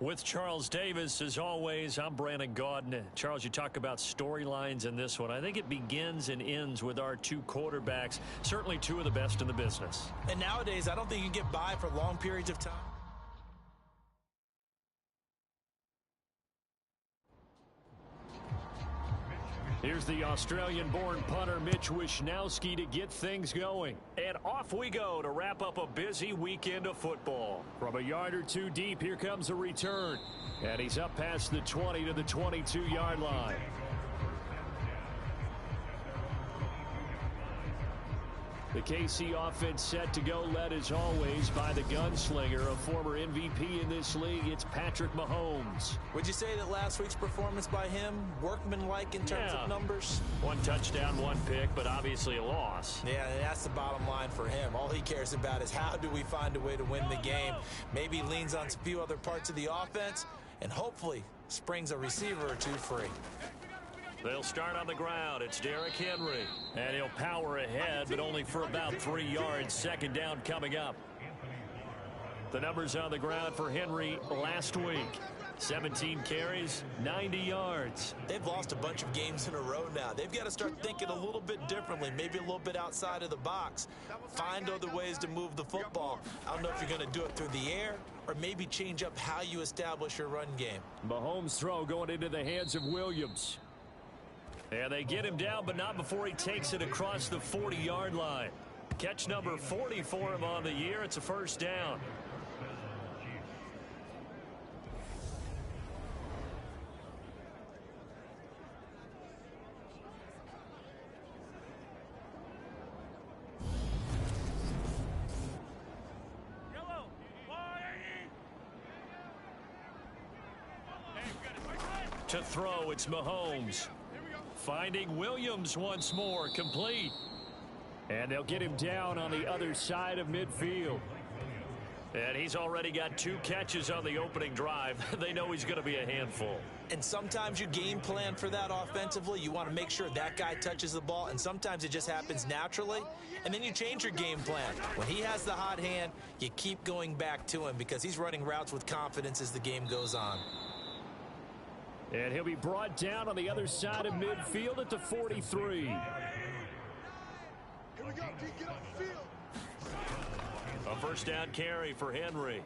With Charles Davis, as always, I'm Brandon Gaudin. Charles, you talk about storylines in this one. I think it begins and ends with our 2 quarterbacks, certainly 2 of the best in the business. And nowadays, I don't think you can get by for long periods of time. Here's the Australian-born punter Mitch Wishnowsky to get things going. And off we go to wrap up a busy weekend of football. From a yard or 2 deep, here comes a return. And he's up past the 20 to the 22-yard line. The KC offense set to go, led as always by the gunslinger, a former MVP in this league. It's Patrick Mahomes. Would you say that last week's performance by him, workmanlike in terms of numbers? 1 touchdown, 1 pick, but obviously a loss. Yeah, that's the bottom line for him. All he cares about is how do we find a way to win the game. Maybe leans on a few other parts of the offense, and hopefully springs a receiver or 2 free. They'll start on the ground. It's Derrick Henry. And he'll power ahead, but only for about 3 yards. 2nd down coming up. The numbers on the ground for Henry last week. 17 carries, 90 yards. They've lost a bunch of games in a row now. They've got to start thinking a little bit differently, maybe a little bit outside of the box. Find other ways to move the football. I don't know if you're going to do it through the air or maybe change up how you establish your run game. Mahomes' throw going into the hands of Williams. And they get him down, but not before he takes it across the 40-yard line. Catch number 40 for him on the year. It's a first down. To throw, it's Mahomes. Finding Williams once more, complete. And they'll get him down on the other side of midfield. And he's already got 2 catches on the opening drive. They know he's going to be a handful. And sometimes you game plan for that offensively. You want to make sure that guy touches the ball, and sometimes it just happens naturally. And then you change your game plan. When he has the hot hand, you keep going back to him because he's running routes with confidence as the game goes on. And he'll be brought down on the other side of midfield at the 43. Here we go, D, get off the field. A first down carry for Henry.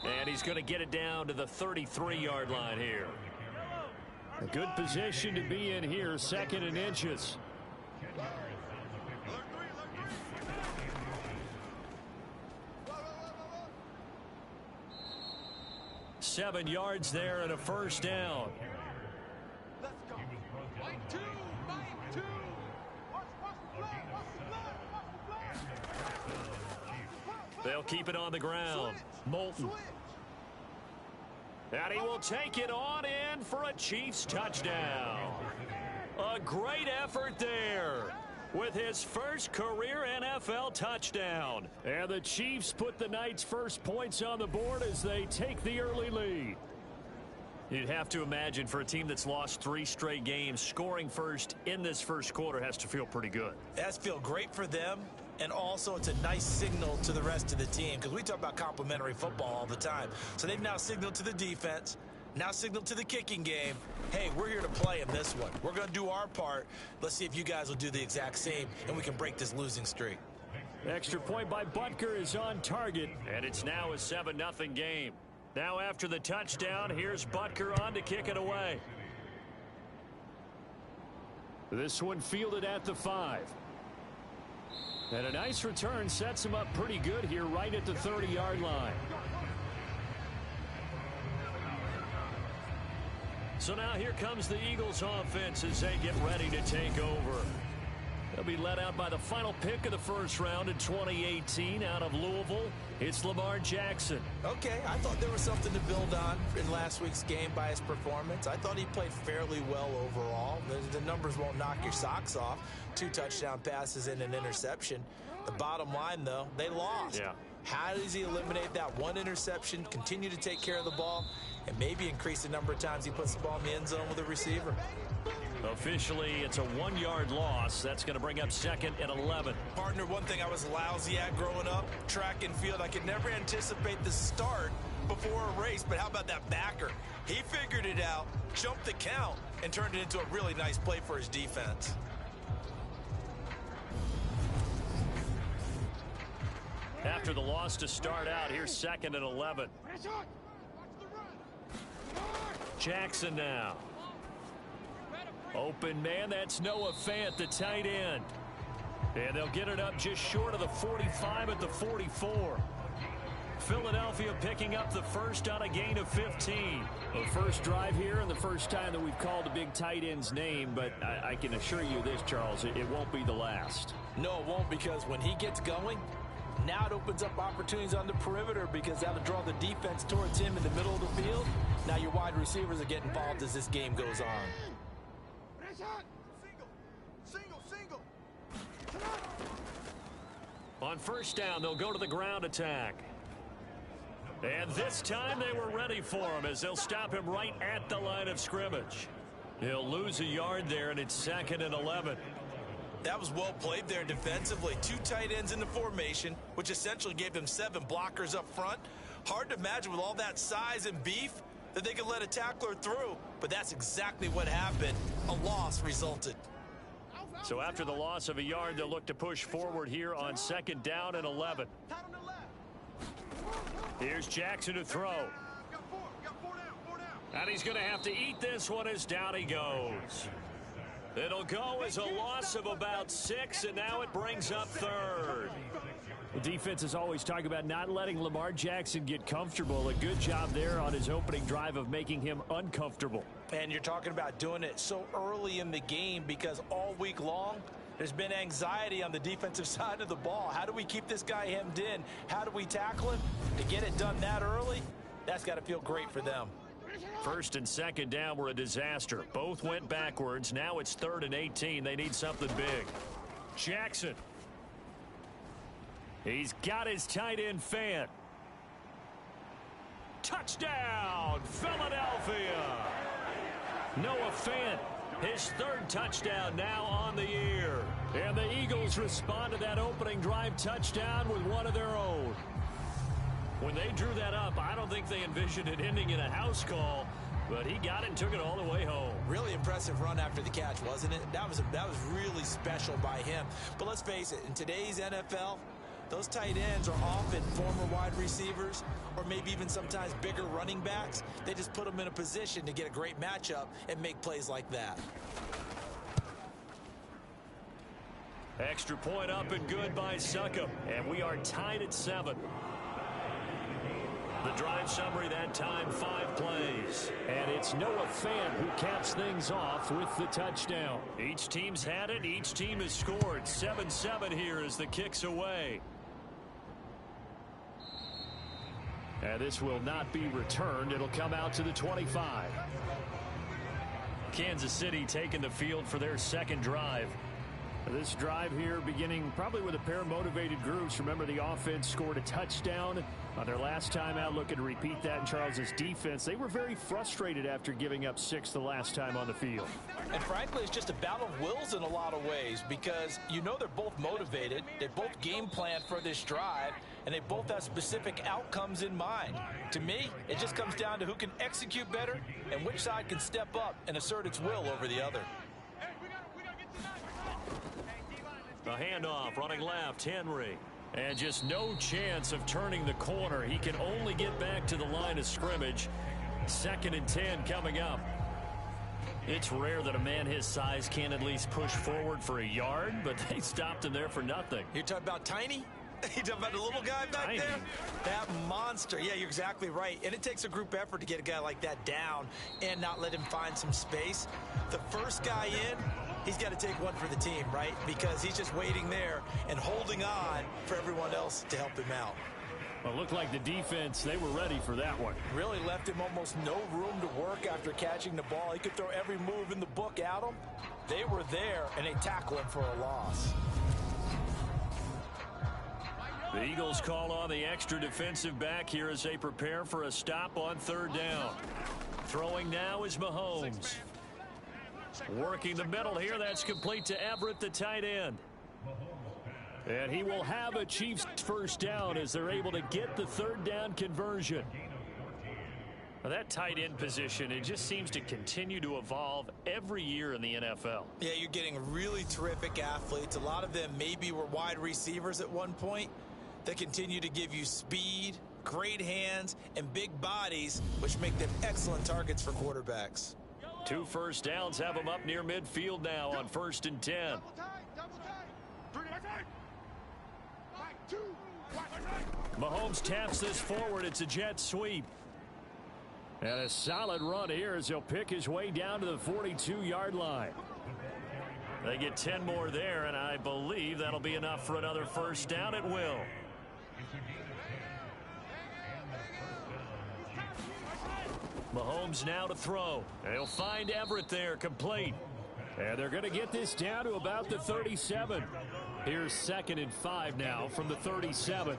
And he's going to get it down to the 33-yard line here. A good position to be in here, 2nd and inches. 7 yards there and a first down. Let's go. Line 2, line 2. Watch the flag, watch the flag. They'll keep it on the ground. Moulton. And he will take it on in for a Chiefs touchdown. A great effort there with his first career NFL touchdown. And the Chiefs put the night's first points on the board as they take the early lead. You'd have to imagine for a team that's lost 3 straight games, scoring first in this first quarter has to feel pretty good. That's feel great for them, and also it's a nice signal to the rest of the team because we talk about complimentary football all the time. So they've now signaled to the defense, now signaled to the kicking game, hey, we're here to play in this one. We're going to do our part. Let's see if you guys will do the exact same, and we can break this losing streak. Extra point by Butker is on target. And it's now a 7-0 game. Now after the touchdown, here's Butker on to kick it away. This one fielded at the 5. And a nice return sets him up pretty good here right at the 30-yard line. So now here comes the Eagles offense as they get ready to take over. They'll be led out by the final pick of the first round in 2018 out of Louisville. It's Lamar Jackson. Okay, I thought there was something to build on in last week's game by his performance. I thought he played fairly well overall. The numbers won't knock your socks off. 2 touchdown passes and an interception. The bottom line, though, they lost. Yeah. How does he eliminate that 1 interception, continue to take care of the ball, and maybe increase the number of times he puts the ball in the end zone with a receiver? Officially, it's a 1-yard loss. That's going to bring up 2nd and 11. Partner, one thing I was lousy at growing up, track and field, I could never anticipate the start before a race, but how about that backer? He figured it out, jumped the count, and turned it into a really nice play for his defense. After the loss to start out, here's 2nd and 11. Jackson now. Open man, that's Noah Fant, the tight end. And they'll get it up just short of the 45 at the 44. Philadelphia picking up the first on a gain of 15. The first drive here and the first time that we've called the big tight end's name, but I can assure you this, Charles, it won't be the last. No, it won't, because when he gets going, now it opens up opportunities on the perimeter because that'll draw the defense towards him in the middle of the field. Now your wide receivers are getting involved as this game goes on. Single. On first down, they'll go to the ground attack. And this time they were ready for him as they'll stop him right at the line of scrimmage. He'll lose a yard there, and it's 2nd and 11. That was well played there defensively. 2 tight ends in the formation, which essentially gave them 7 blockers up front. Hard to imagine with all that size and beef that they could let a tackler through, but that's exactly what happened. A loss resulted. So after the loss of a yard, they'll look to push forward here on 2nd down and 11. Here's Jackson to throw. And he's going to have to eat this one as down he goes. It'll go as a loss of about 6, and now it brings up 3rd. The defense is always talking about not letting Lamar Jackson get comfortable. A good job there on his opening drive of making him uncomfortable. And you're talking about doing it so early in the game because all week long, there's been anxiety on the defensive side of the ball. How do we keep this guy hemmed in? How do we tackle him? To get it done that early, that's got to feel great for them. 1st and 2nd down were a disaster. Both went backwards. Now it's 3rd and 18. They need something big. Jackson. He's got his tight end Fant. Touchdown, Philadelphia. Noah Fant, his 3rd touchdown now on the year. And the Eagles respond to that opening drive touchdown with one of their own. When they drew that up, I don't think they envisioned it ending in a house call, but he got it and took it all the way home. Really impressive run after the catch, wasn't it? That was really special by him. But let's face it, in today's NFL, those tight ends are often former wide receivers or maybe even sometimes bigger running backs. They just put them in a position to get a great matchup and make plays like that. Extra point up and good by Succop, and we are tied at 7. The drive summary that time, 5 plays. And it's Noah Fant who caps things off with the touchdown. Each team's had it. Each team has scored. 7-7 here as the kick's away. And this will not be returned. It'll come out to the 25. Kansas City taking the field for their 2nd drive. This drive here beginning probably with a pair of motivated groups. Remember, the offense scored a touchdown on their last time out. Looking to repeat that in Charles's defense. They were very frustrated after giving up 6 the last time on the field. And frankly, it's just a battle of wills in a lot of ways because you know they're both motivated. They both game planned for this drive, and they both have specific outcomes in mind. To me, it just comes down to who can execute better and which side can step up and assert its will over the other. A handoff, running left, Henry. And just no chance of turning the corner. He can only get back to the line of scrimmage. 2nd and 10 coming up. It's rare that a man his size can at least push forward for a yard, but they stopped him there for nothing. You're talking about Tiny? You talking about the little guy back Tiny. there? That monster. Yeah, you're exactly right. And it takes a group effort to get a guy like that down and not let him find some space. The first guy in, he's got to take one for the team, right? Because he's just waiting there and holding on for everyone else to help him out. Well, it looked like the defense, they were ready for that one. Really left him almost no room to work after catching the ball. He could throw every move in the book at him. They were there, and they tackle him for a loss. The Eagles call on the extra defensive back here as they prepare for a stop on 3rd down. Throwing now is Mahomes. Working the middle here. That's complete to Everett, the tight end. And he will have a Chiefs 1st down as they're able to get the 3rd down conversion. Well, that tight end position, it just seems to continue to evolve every year in the NFL. Yeah, you're getting really terrific athletes. A lot of them maybe were wide receivers at one point. They continue to give you speed, great hands, and big bodies, which make them excellent targets for quarterbacks. 2 first downs have them up near midfield now on 1st and 10. Double tight. 3 2 Mahomes taps this forward. It's a jet sweep. And a solid run here as he'll pick his way down to the 42-yard line. They get 10 more there, and I believe that'll be enough for another 1st down. It will. Mahomes now to throw. He'll find Everett there, complete. And they're going to get this down to about the 37. Here's 2nd and 5 now from the 37.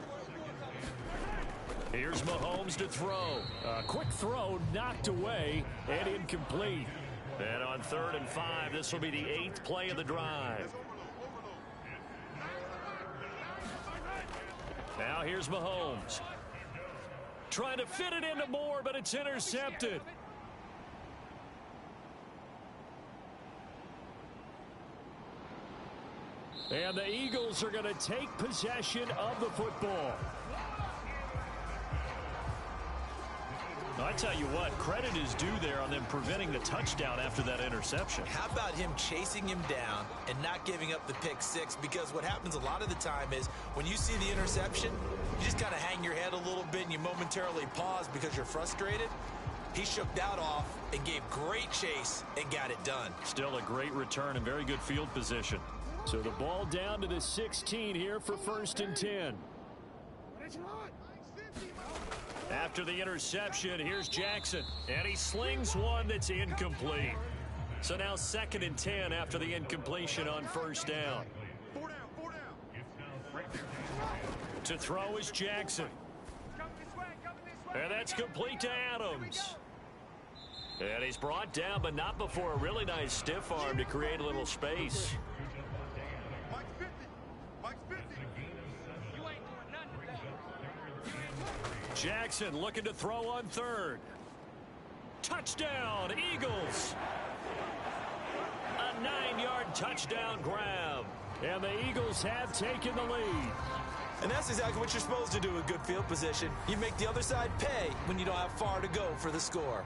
Here's Mahomes to throw. A quick throw knocked away and incomplete. And on 3rd and 5, this will be the 8th play of the drive. Now here's Mahomes. Trying to fit it into Moore, but it's intercepted. And the Eagles are going to take possession of the football. I tell you what, credit is due there on them preventing the touchdown after that interception. How about him chasing him down and not giving up the pick six? Because what happens a lot of the time is when you see the interception, you just kind of hang your head a little bit and you momentarily pause because you're frustrated. He shook that off and gave great chase and got it done. Still a great return and very good field position. So the ball down to the 16 here for 1st and 10. After the interception, here's Jackson. And he slings one that's incomplete. So now 2nd and 10 after the incompletion on 1st down. 4 down. To throw is Jackson. And that's complete to Adams. And he's brought down, but not before a really nice stiff arm to create a little space. Mike's 50. Mike's 50. You ain't doing nothing today. Jackson looking to throw on 3rd. Touchdown, Eagles. A 9-yard touchdown grab. And the Eagles have taken the lead. And that's exactly what you're supposed to do with good field position. You make the other side pay when you don't have far to go for the score.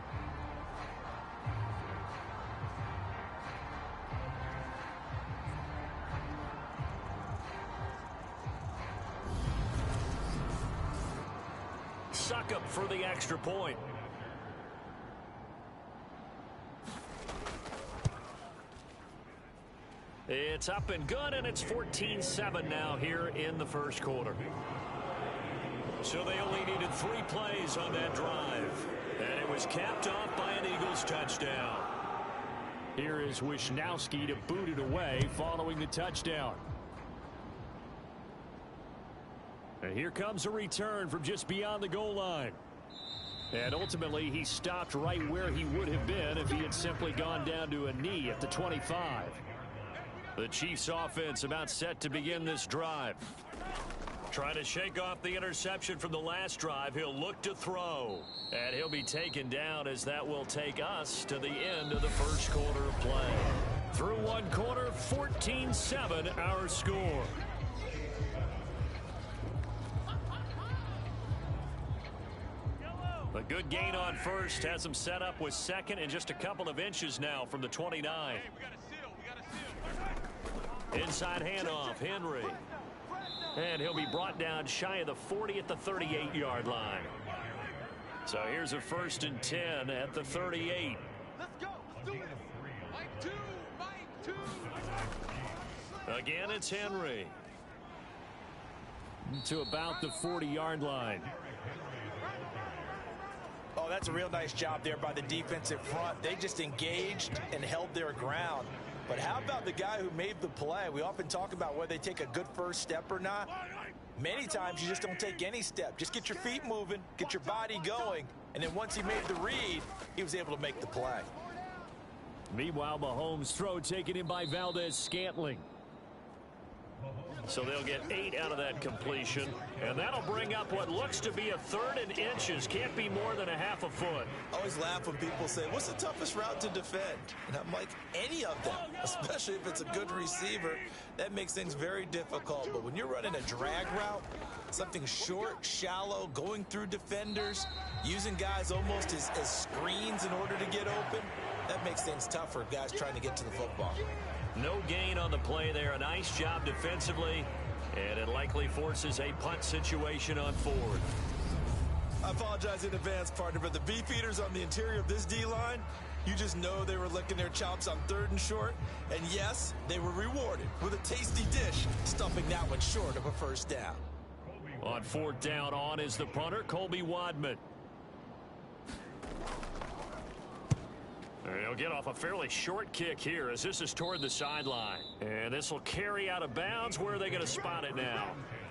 Succop for the extra point. It's up and good, and it's 14-7 now here in the 1st quarter. So they only needed 3 plays on that drive. And it was capped off by an Eagles touchdown. Here is Wisnowski to boot it away following the touchdown. And here comes a return from just beyond the goal line. And ultimately, he stopped right where he would have been if he had simply gone down to a knee at the 25. The Chiefs offense about set to begin this drive. Trying to shake off the interception from the last drive. He'll look to throw. And he'll be taken down as that will take us to the end of the 1st quarter of play. Through 1 quarter, 14-7 our score. A good gain on 1st has him set up with 2nd and just a couple of inches now from the 29. Hey, we got a seal. Inside handoff, Henry. And he'll be brought down shy of the 40 at the 38-yard line. So here's a 1st and 10 at the 38. Let's go. Let's do it. Mike 2. Mike 2. Again, it's Henry. To about the 40-yard line. Oh, that's a real nice job there by the defensive front. They just engaged and held their ground. But how about the guy who made the play? We often talk about whether they take a good first step or not. Many times you just don't take any step. Just get your feet moving, get your body going, and then once he made the read, he was able to make the play. Meanwhile, Mahomes' throw taken in by Valdez-Scantling. So they'll get 8 out of that completion. And that'll bring up what looks to be a 3rd and inches. Can't be more than a half a foot. I always laugh when people say, what's the toughest route to defend? And I'm like, any of them, especially if it's a good receiver. That makes things very difficult. But when you're running a drag route, something short, shallow, going through defenders, using guys almost as screens in order to get open, that makes things tough for guys trying to get to the football. No gain on the play there. A nice job defensively. And it likely forces a punt situation on 4th. I apologize in advance, partner, but the beefeaters on the interior of this D-line, you just know they were licking their chops on 3rd and short. And yes, they were rewarded with a tasty dish, stuffing that one short of a 1st down. On 4th down, on is the punter, Colby Wadman. He'll get off a fairly short kick here as this is toward the sideline. And this will carry out of bounds. Where are they going to spot it now?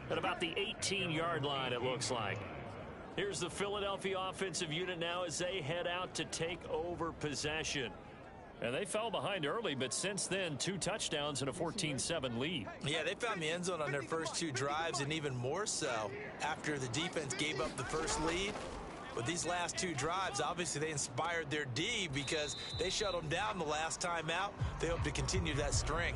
At about the 18-yard line, it looks like. Here's the Philadelphia offensive unit now as they head out to take over possession. And they fell behind early, but since then, 2 touchdowns and a 14-7 lead. Yeah, they found the end zone on their first 2 drives, and even more so after the defense gave up the first lead. But these last two drives, obviously they inspired their D because they shut them down the last time out. They hope to continue that string.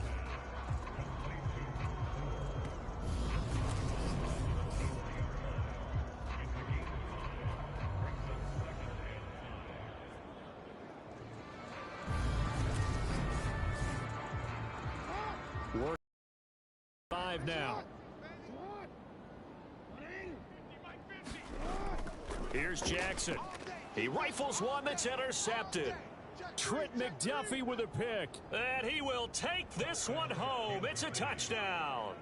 Work 5 now. Here's Jackson. He rifles one that's intercepted. Trent McDuffie with a pick. And he will take this one home. It's a touchdown.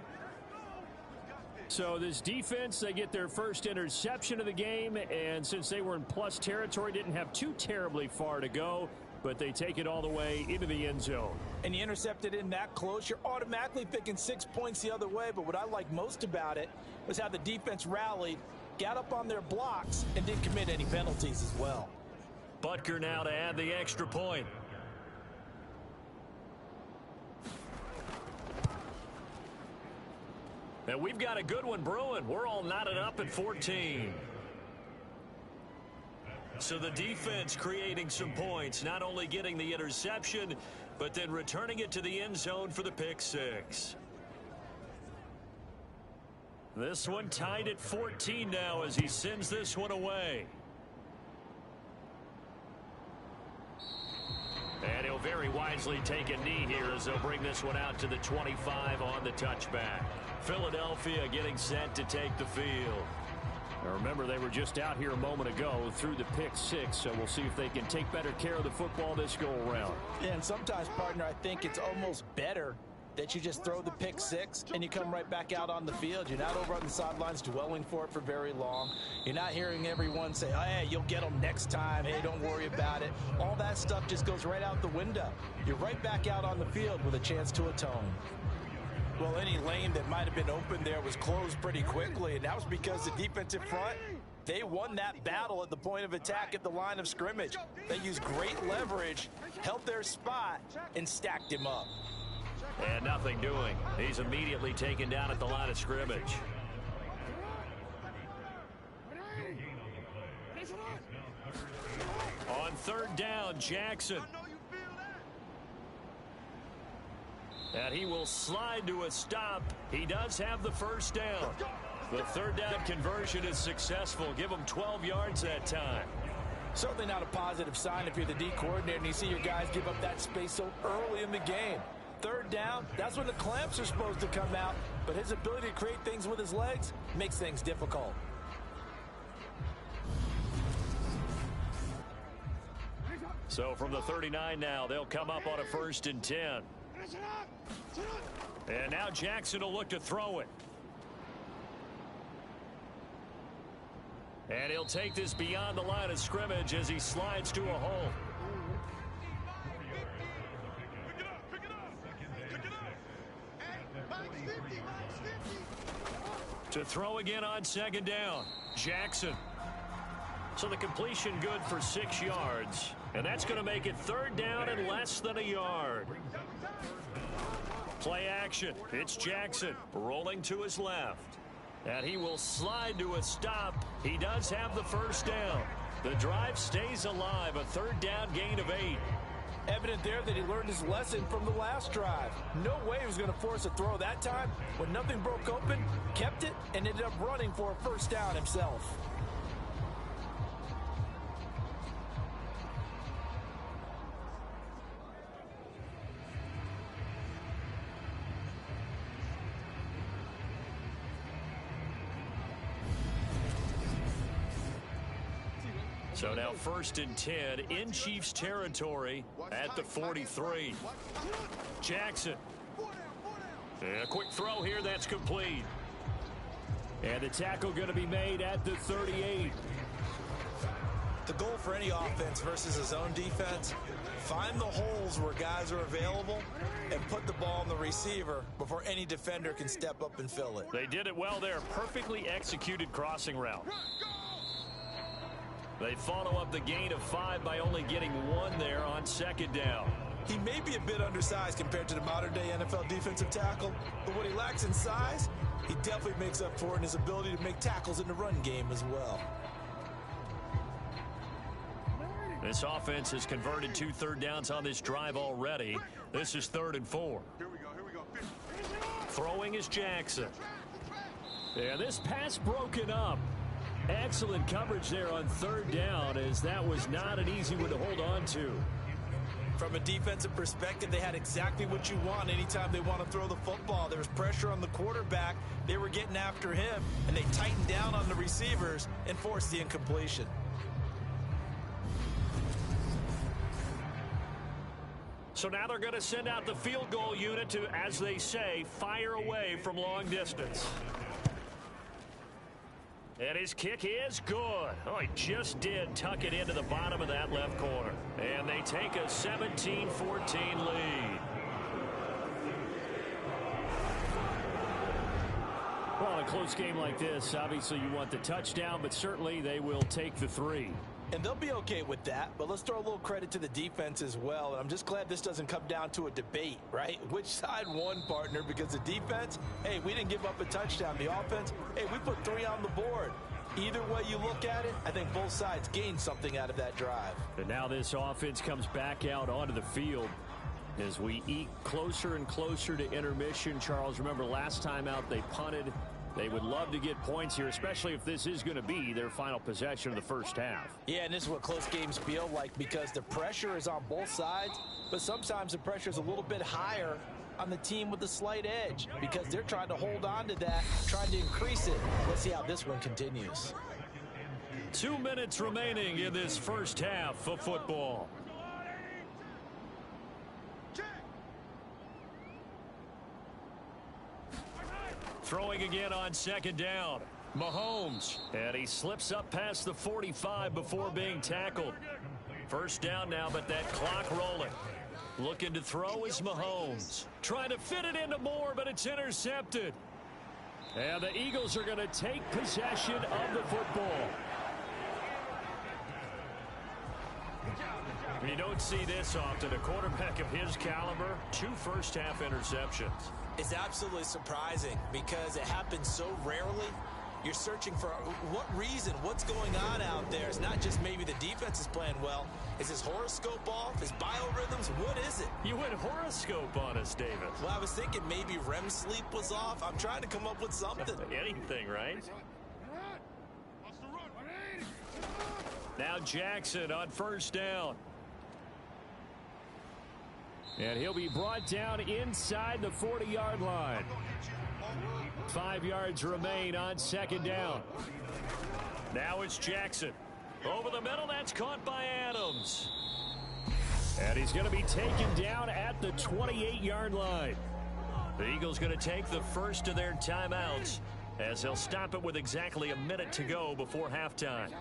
So this defense, they get their first interception of the game, and since they were in plus territory, didn't have too terribly far to go, but they take it all the way into the end zone. And you intercepted in that close, you're automatically picking 6 points the other way. But what I like most about it was how the defense rallied, got up on their blocks, and didn't commit any penalties as well. Butker now to add the extra point. And we've got a good one brewing. We're all knotted up at 14. So the defense creating some points, not only getting the interception, but then returning it to the end zone for the pick six. This one tied at 14 now as he sends this one away. And he'll very wisely take a knee here as they'll bring this one out to the 25 on the touchback. Philadelphia getting set to take the field. Now remember, they were just out here a moment ago through the pick six, so we'll see if they can take better care of the football this go around. Yeah, and sometimes, partner, I think it's almost better that you just throw the pick six and you come right back out on the field. You're not over on the sidelines dwelling for it for very long. You're not hearing everyone say, oh, hey, you'll get them next time. Hey, don't worry about it. All that stuff just goes right out the window. You're right back out on the field with a chance to atone. Well, any lane that might have been open there was closed pretty quickly, and that was because the defensive front, they won that battle at the point of attack at the line of scrimmage. They used great leverage, held their spot, and stacked him up. And nothing doing. He's immediately taken down at the line of scrimmage. On third down, Jackson. And he will slide to a stop. He does have the first down. The third down conversion is successful. Give him 12 yards that time. Certainly not a positive sign if you're the D coordinator and you see your guys give up that space so early in the game. Third down, that's when the clamps are supposed to come out, but his ability to create things with his legs makes things difficult. So from the 39 now, they'll come up on a 1st and 10. And now Jackson will look to throw it. And he'll take this beyond the line of scrimmage as he slides to a hole. To throw again on second down. Jackson. So the completion good for 6 yards. And that's going to make it third down and less than a yard. Play action. It's Jackson rolling to his left. And he will slide to a stop. He does have the first down. The drive stays alive. A third down gain of 8. Evident there that he learned his lesson from the last drive. No way he was going to force a throw that time. When nothing broke open, kept it, and ended up running for a first down himself. So now 1st and 10 in Chiefs territory at the 43. Jackson. And a quick throw here that's complete. And the tackle going to be made at the 38. The goal for any offense versus his own defense, find the holes where guys are available and put the ball on the receiver before any defender can step up and fill it. They did it well there. Perfectly executed crossing route. They follow up the gain of 5 by only getting 1 there on second down. He may be a bit undersized compared to the modern-day NFL defensive tackle, but what he lacks in size, he definitely makes up for in his ability to make tackles in the run game as well. This offense has converted 2 third downs on this drive already. This is 3rd and 4. Here we go. Throwing is Jackson. And this pass broken up. Excellent coverage there on 3rd down, as that was not an easy one to hold on to. From a defensive perspective, they had exactly what you want anytime they want to throw the football. There was pressure on the quarterback. They were getting after him, and they tightened down on the receivers and forced the incompletion. So now they're going to send out the field goal unit to, as they say, fire away from long distance. And his kick is good. Oh, he just did tuck it into the bottom of that left corner. And they take a 17-14 lead. Well, in a close game like this, obviously you want the touchdown, but certainly they will take the 3. And they'll be okay with that, but let's throw a little credit to the defense as well. And I'm just glad this doesn't come down to a debate, right? Which side won, partner? Because the defense, hey, we didn't give up a touchdown. The offense, hey, we put 3 on the board. Either way you look at it, I think both sides gained something out of that drive. And now this offense comes back out onto the field as we eke closer and closer to intermission. Charles, remember last time out they punted. They would love to get points here, especially if this is going to be their final possession of the first half. Yeah, and this is what close games feel like, because the pressure is on both sides, but sometimes the pressure is a little bit higher on the team with the slight edge because they're trying to hold on to that, trying to increase it. Let's see how this one continues. 2 minutes remaining in this first half of football. Throwing again on 2nd down. Mahomes. And he slips up past the 45 before being tackled. First down now, but that clock rolling. Looking to throw is Mahomes. Trying to fit it into Moore, but it's intercepted. And the Eagles are going to take possession of the football. You don't see this often. A quarterback of his caliber, 2 first-half interceptions. It's absolutely surprising because it happens so rarely. You're searching for what reason, what's going on out there. It's not just maybe the defense is playing well. Is his horoscope off? His biorhythms? What is it? You went horoscope on us, David. Well, I was thinking maybe REM sleep was off. I'm trying to come up with something. Anything, right? Now Jackson on first down. And he'll be brought down inside the 40-yard line. 5 yards remain on 2nd down. Now it's Jackson. Over the middle, that's caught by Adams. And he's going to be taken down at the 28-yard line. The Eagles going to take the first of their timeouts as they'll stop it with exactly a minute to go before halftime.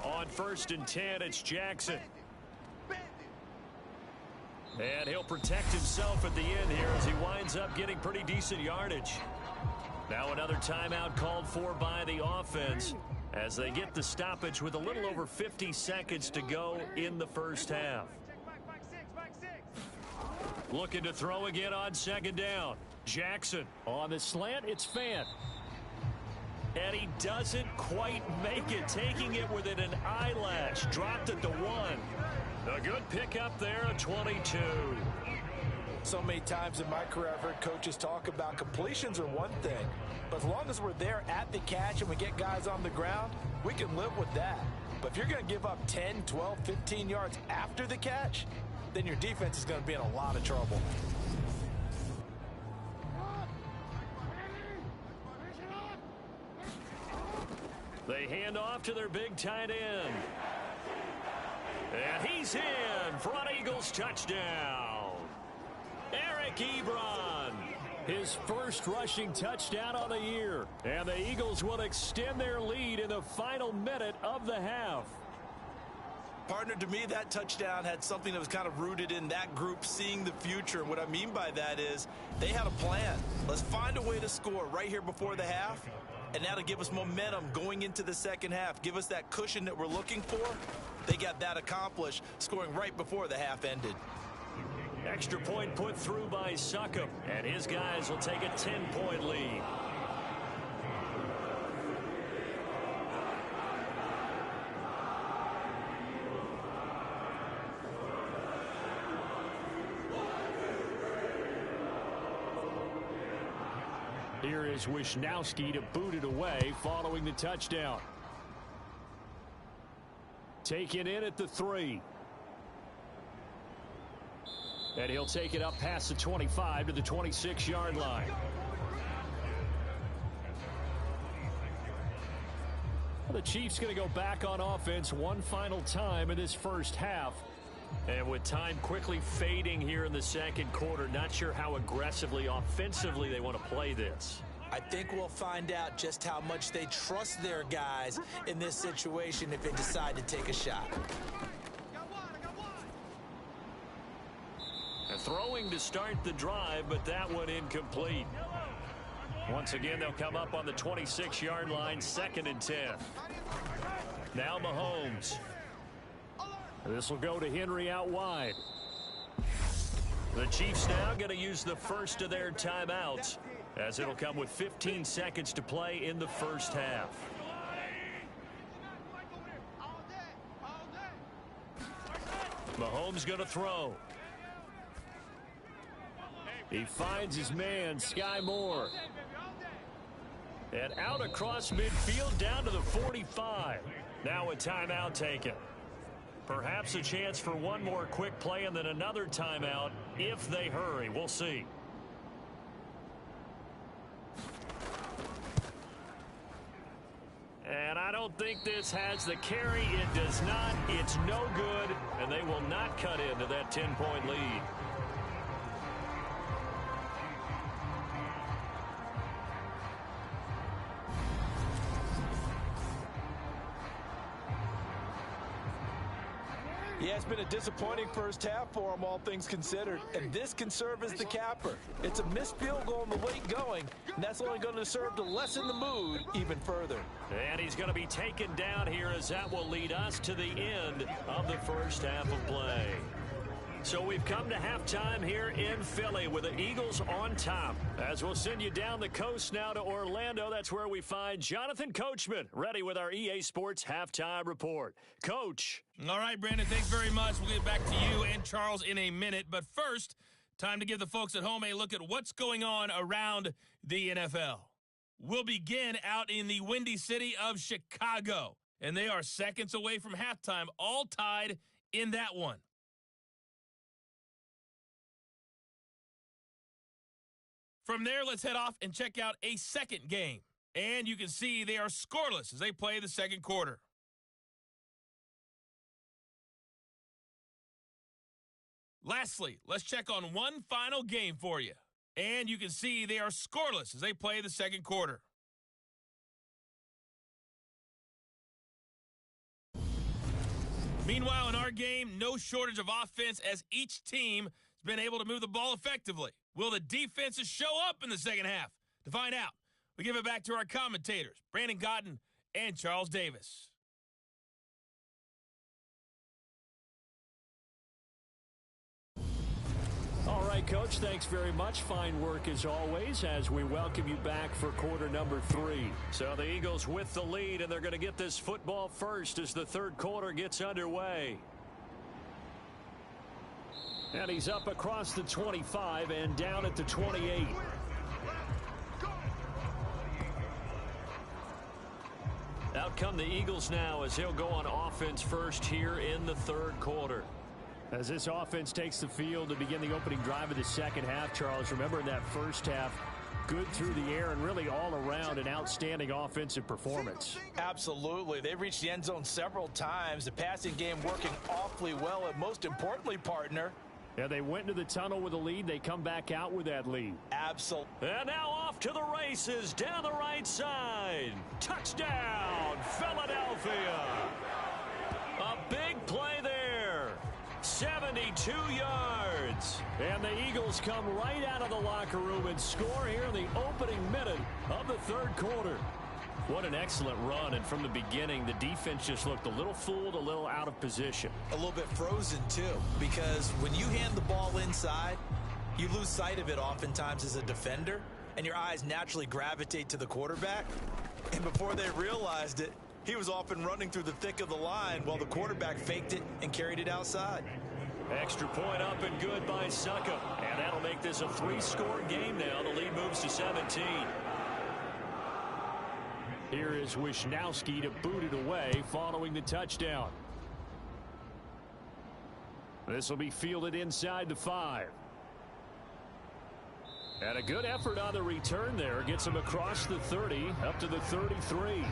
On 1st and 10, it's Jackson. And he'll protect himself at the end here as he winds up getting pretty decent yardage. Now another timeout called for by the offense as they get the stoppage with a little over 50 seconds to go in the first half. Looking to throw again on 2nd down. Jackson. On the slant, it's Fant. And he doesn't quite make it, taking it within an eyelash. Dropped at the 1. A good pickup there at 22. So many times in my career, I've heard coaches talk about completions are one thing. But as long as we're there at the catch and we get guys on the ground, we can live with that. But if you're going to give up 10, 12, 15 yards after the catch, then your defense is going to be in a lot of trouble. They hand off to their big tight end. And he's in for an Eagles touchdown. Eric Ebron. His first rushing touchdown on the year. And the Eagles will extend their lead in the final minute of the half. Partner, to me, that touchdown had something that was kind of rooted in that group seeing the future. And what I mean by that is they had a plan. Let's find a way to score right here before the half. And that'll give us momentum going into the second half. Give us that cushion that we're looking for. They got that accomplished, scoring right before the half ended. Extra point put through by Succop, and his guys will take a 10-point lead. Here is Wisnowski to boot it away following the touchdown. Taken in at the 3. And he'll take it up past the 25 to the 26-yard line. The Chiefs going to go back on offense one final time in this first half. And with time quickly fading here in the second quarter, not sure how aggressively, offensively they want to play this. I think we'll find out just how much they trust their guys in this situation if they decide to take a shot. And throwing to start the drive, but that one incomplete. Once again, they'll come up on the 26-yard line, 2nd and 10. Now Mahomes. This will go to Henry out wide. The Chiefs now going to use the first of their timeouts, as it'll come with 15 seconds to play in the first half. Mahomes going to throw. He finds his man, Sky Moore. And out across midfield down to the 45. Now a timeout taken. Perhaps a chance for one more quick play and then another timeout if they hurry. We'll see. And I don't think this has the carry. It does not. It's no good. And they will not cut into that 10-point lead. Yeah, it's been a disappointing first half for them, all things considered. And this can serve as the capper. It's a missed field goal in the late going, and that's only going to serve to lessen the mood even further. And he's going to be taken down here, as that will lead us to the end of the first half of play. So we've come to halftime here in Philly with the Eagles on top. As we'll send you down the coast now to Orlando, that's where we find Jonathan Coachman, ready with our EA Sports Halftime Report. Coach. All right, Brandon, thanks very much. We'll get back to you and Charles in a minute. But first, time to give the folks at home a look at what's going on around the NFL. We'll begin out in the windy city of Chicago, and they are seconds away from halftime, all tied in that one. From there, let's head off and check out a second game. And you can see they are scoreless as they play the second quarter. Lastly, let's check on one final game for you. And you can see they are scoreless as they play the second quarter. Meanwhile, in our game, no shortage of offense as each team has been able to move the ball effectively. Will the defenses show up in the second half? To find out, we give it back to our commentators, Brandon Cotton and Charles Davis. All right, Coach, thanks very much. Fine work as always as we welcome you back for quarter number 3. So the Eagles with the lead, and they're going to get this football first as the third quarter gets underway. And he's up across the 25 and down at the 28. Out come the Eagles now as he'll go on offense first here in the third quarter. As this offense takes the field to begin the opening drive of the second half, Charles, remember in that first half, good through the air and really all around an outstanding offensive performance. Absolutely. They reached the end zone several times. The passing game working awfully well, and most importantly, partner, yeah, they went into the tunnel with a lead. They come back out with that lead. Absolutely. And now off to the races down the right side. Touchdown, Philadelphia. A big play there. 72 yards. And the Eagles come right out of the locker room and score here in the opening minute of the third quarter. What an excellent run, and from the beginning, the defense just looked a little fooled, a little out of position. A little bit frozen, too, because when you hand the ball inside, you lose sight of it oftentimes as a defender, and your eyes naturally gravitate to the quarterback. And before they realized it, he was off and running through the thick of the line while the quarterback faked it and carried it outside. Extra point up and good by Succa. And that'll make this a 3-score game now. The lead moves to 17. Here is Wisnowski to boot it away following the touchdown. This will be fielded inside the 5. And a good effort on the return there. Gets him across the 30, up to the 33.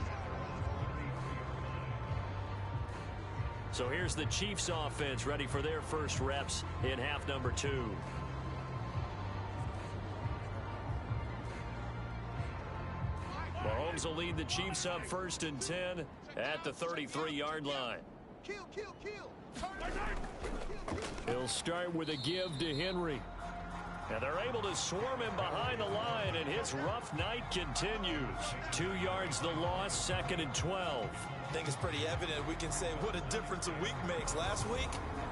So here's the Chiefs offense ready for their first reps in half number 2. Mahomes will lead the Chiefs up 1st and 10 at the 33-yard line. He'll start with a give to Henry. And they're able to swarm him behind the line, and his rough night continues. 2 yards the loss, 2nd and 12. I think it's pretty evident we can say what a difference a week makes. Last week,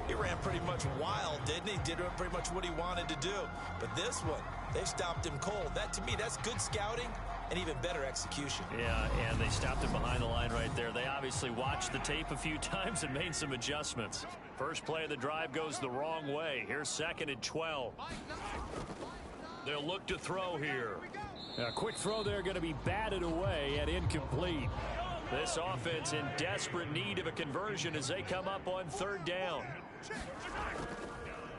he ran pretty much wild, didn't he? Did pretty much what he wanted to do. But this one, they stopped him cold. That, to me, that's good scouting and even better execution. Yeah, and they stopped him behind the line right there. They obviously watched the tape a few times and made some adjustments. First play of the drive goes the wrong way. Here's 2nd and 12. They'll look to throw here. A quick throw there going to be batted away and incomplete. This offense in desperate need of a conversion as they come up on 3rd down.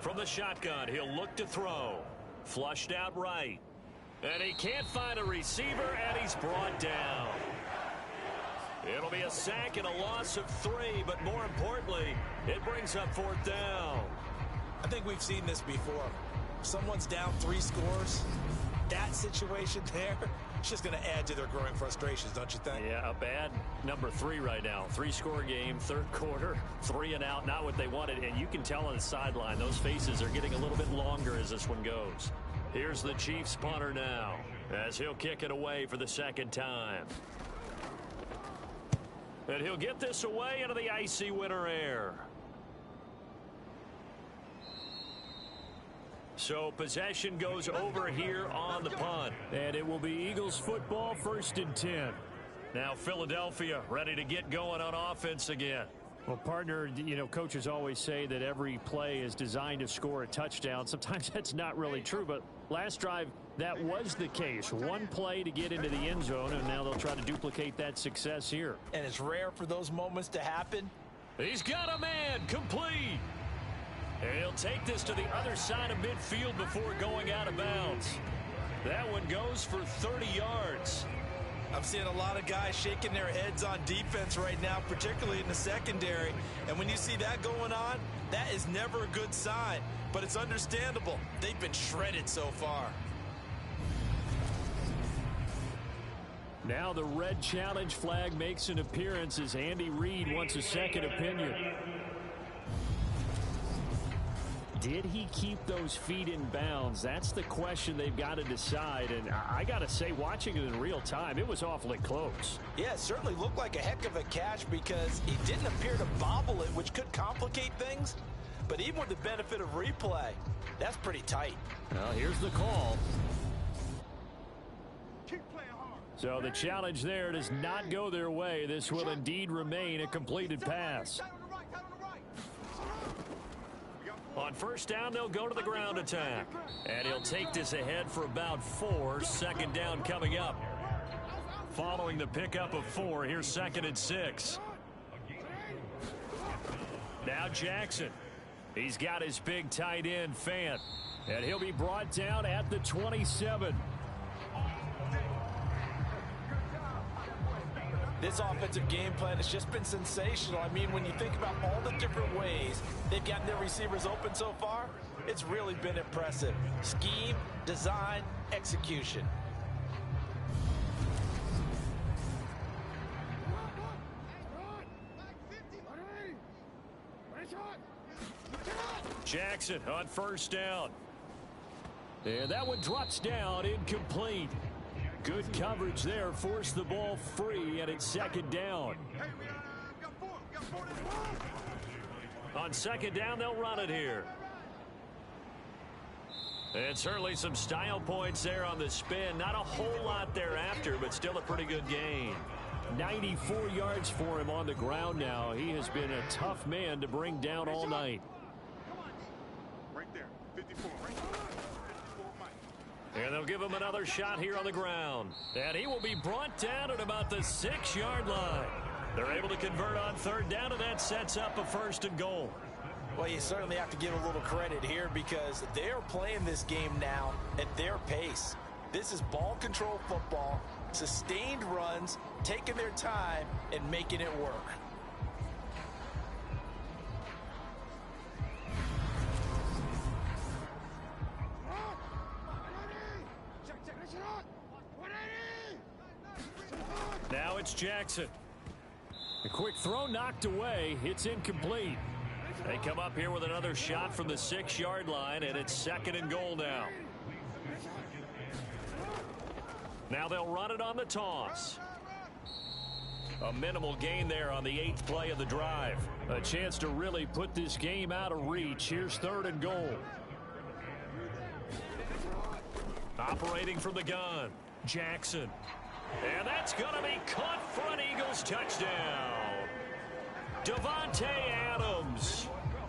From the shotgun, he'll look to throw. Flushed out right. And he can't find a receiver, and he's brought down. It'll be a sack and a loss of 3, but more importantly, it brings up 4th down. I think we've seen this before. Someone's down 3 scores. That situation there, it's just going to add to their growing frustrations, don't you think? Yeah, a bad number 3 right now. 3-score game, 3rd quarter, 3 and out, not what they wanted. And you can tell on the sideline, those faces are getting a little bit longer as this one goes. Here's the Chiefs punter now, as he'll kick it away for the 2nd time. And he'll get this away into the icy winter air. So possession goes over here on the punt. And it will be Eagles football, 1st and 10. Now Philadelphia ready to get going on offense again. Well, partner, you know, coaches always say that every play is designed to score a touchdown. Sometimes that's not really true, but last drive, that was the case. One play to get into the end zone, and now they'll try to duplicate that success here. And it's rare for those moments to happen. He's got a man, complete. And he'll take this to the other side of midfield before going out of bounds. That one goes for 30 yards. I'm seeing a lot of guys shaking their heads on defense right now, particularly in the secondary. And when you see that going on, that is never a good sign. But it's understandable. They've been shredded so far. Now the red challenge flag makes an appearance as Andy Reid wants a second opinion. Did he keep those feet in bounds? That's the question they've got to decide. And I got to say, watching it in real time, it was awfully close. Yeah, it certainly looked like a heck of a catch because he didn't appear to bobble it, which could complicate things. But even with the benefit of replay, that's pretty tight. Well, here's the call. Keep playing hard. So the challenge there does not go their way. This will indeed remain a completed pass. On 1st down, they'll go to the ground attack. And he'll take this ahead for about 4. 2nd down coming up. Following the pickup of 4, here's 2nd and 6. Now Jackson. He's got his big tight end, Fant. And he'll be brought down at the 27. This offensive game plan has just been sensational. I mean, when you think about all the different ways they've gotten their receivers open so far, it's really been impressive. Scheme, design, execution. Jackson on 1st down. And that one drops down, incomplete. Good coverage there, forced the ball free, and it's 2nd down. Hey, we got 4. We got 4 this On 2nd down, they'll run it here. And certainly some style points there on the spin. Not a whole lot thereafter, but still a pretty good gain. 94 yards for him on the ground now. He has been a tough man to bring down all night. Right there. 54. Right there. 54, Mike. And they'll give him another shot here on the ground. And he will be brought down at about the 6-yard line. They're able to convert on third down, and that sets up a 1st and goal. Well, you certainly have to give a little credit here because they're playing this game now at their pace. This is ball control football, sustained runs, taking their time, and making it work. Now it's Jackson. A quick throw knocked away. It's incomplete. They come up here with another shot from the 6-yard line, and it's 2nd and goal now. Now they'll run it on the toss. A minimal gain there on the 8th play of the drive. A chance to really put this game out of reach. Here's 3rd and goal. Operating from the gun, Jackson. And that's going to be caught for an Eagles touchdown. Davante Adams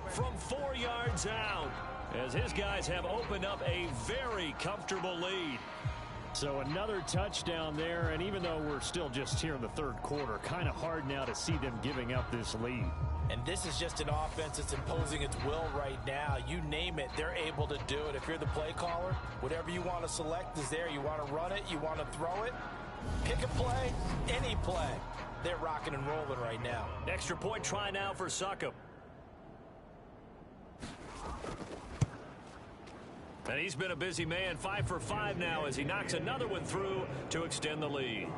from 4 yards out as his guys have opened up a very comfortable lead. So another touchdown there, and even though we're still just here in the 3rd quarter, kind of hard now to see them giving up this lead. And this is just an offense that's imposing its will right now. You name it, they're able to do it. If you're the play caller, whatever you want to select is there. You want to run it, you want to throw it, pick a play, any play. They're rocking and rolling right now. Extra point try now for Succop. And he's been a busy man, 5 for 5 now as he knocks another one through to extend the lead.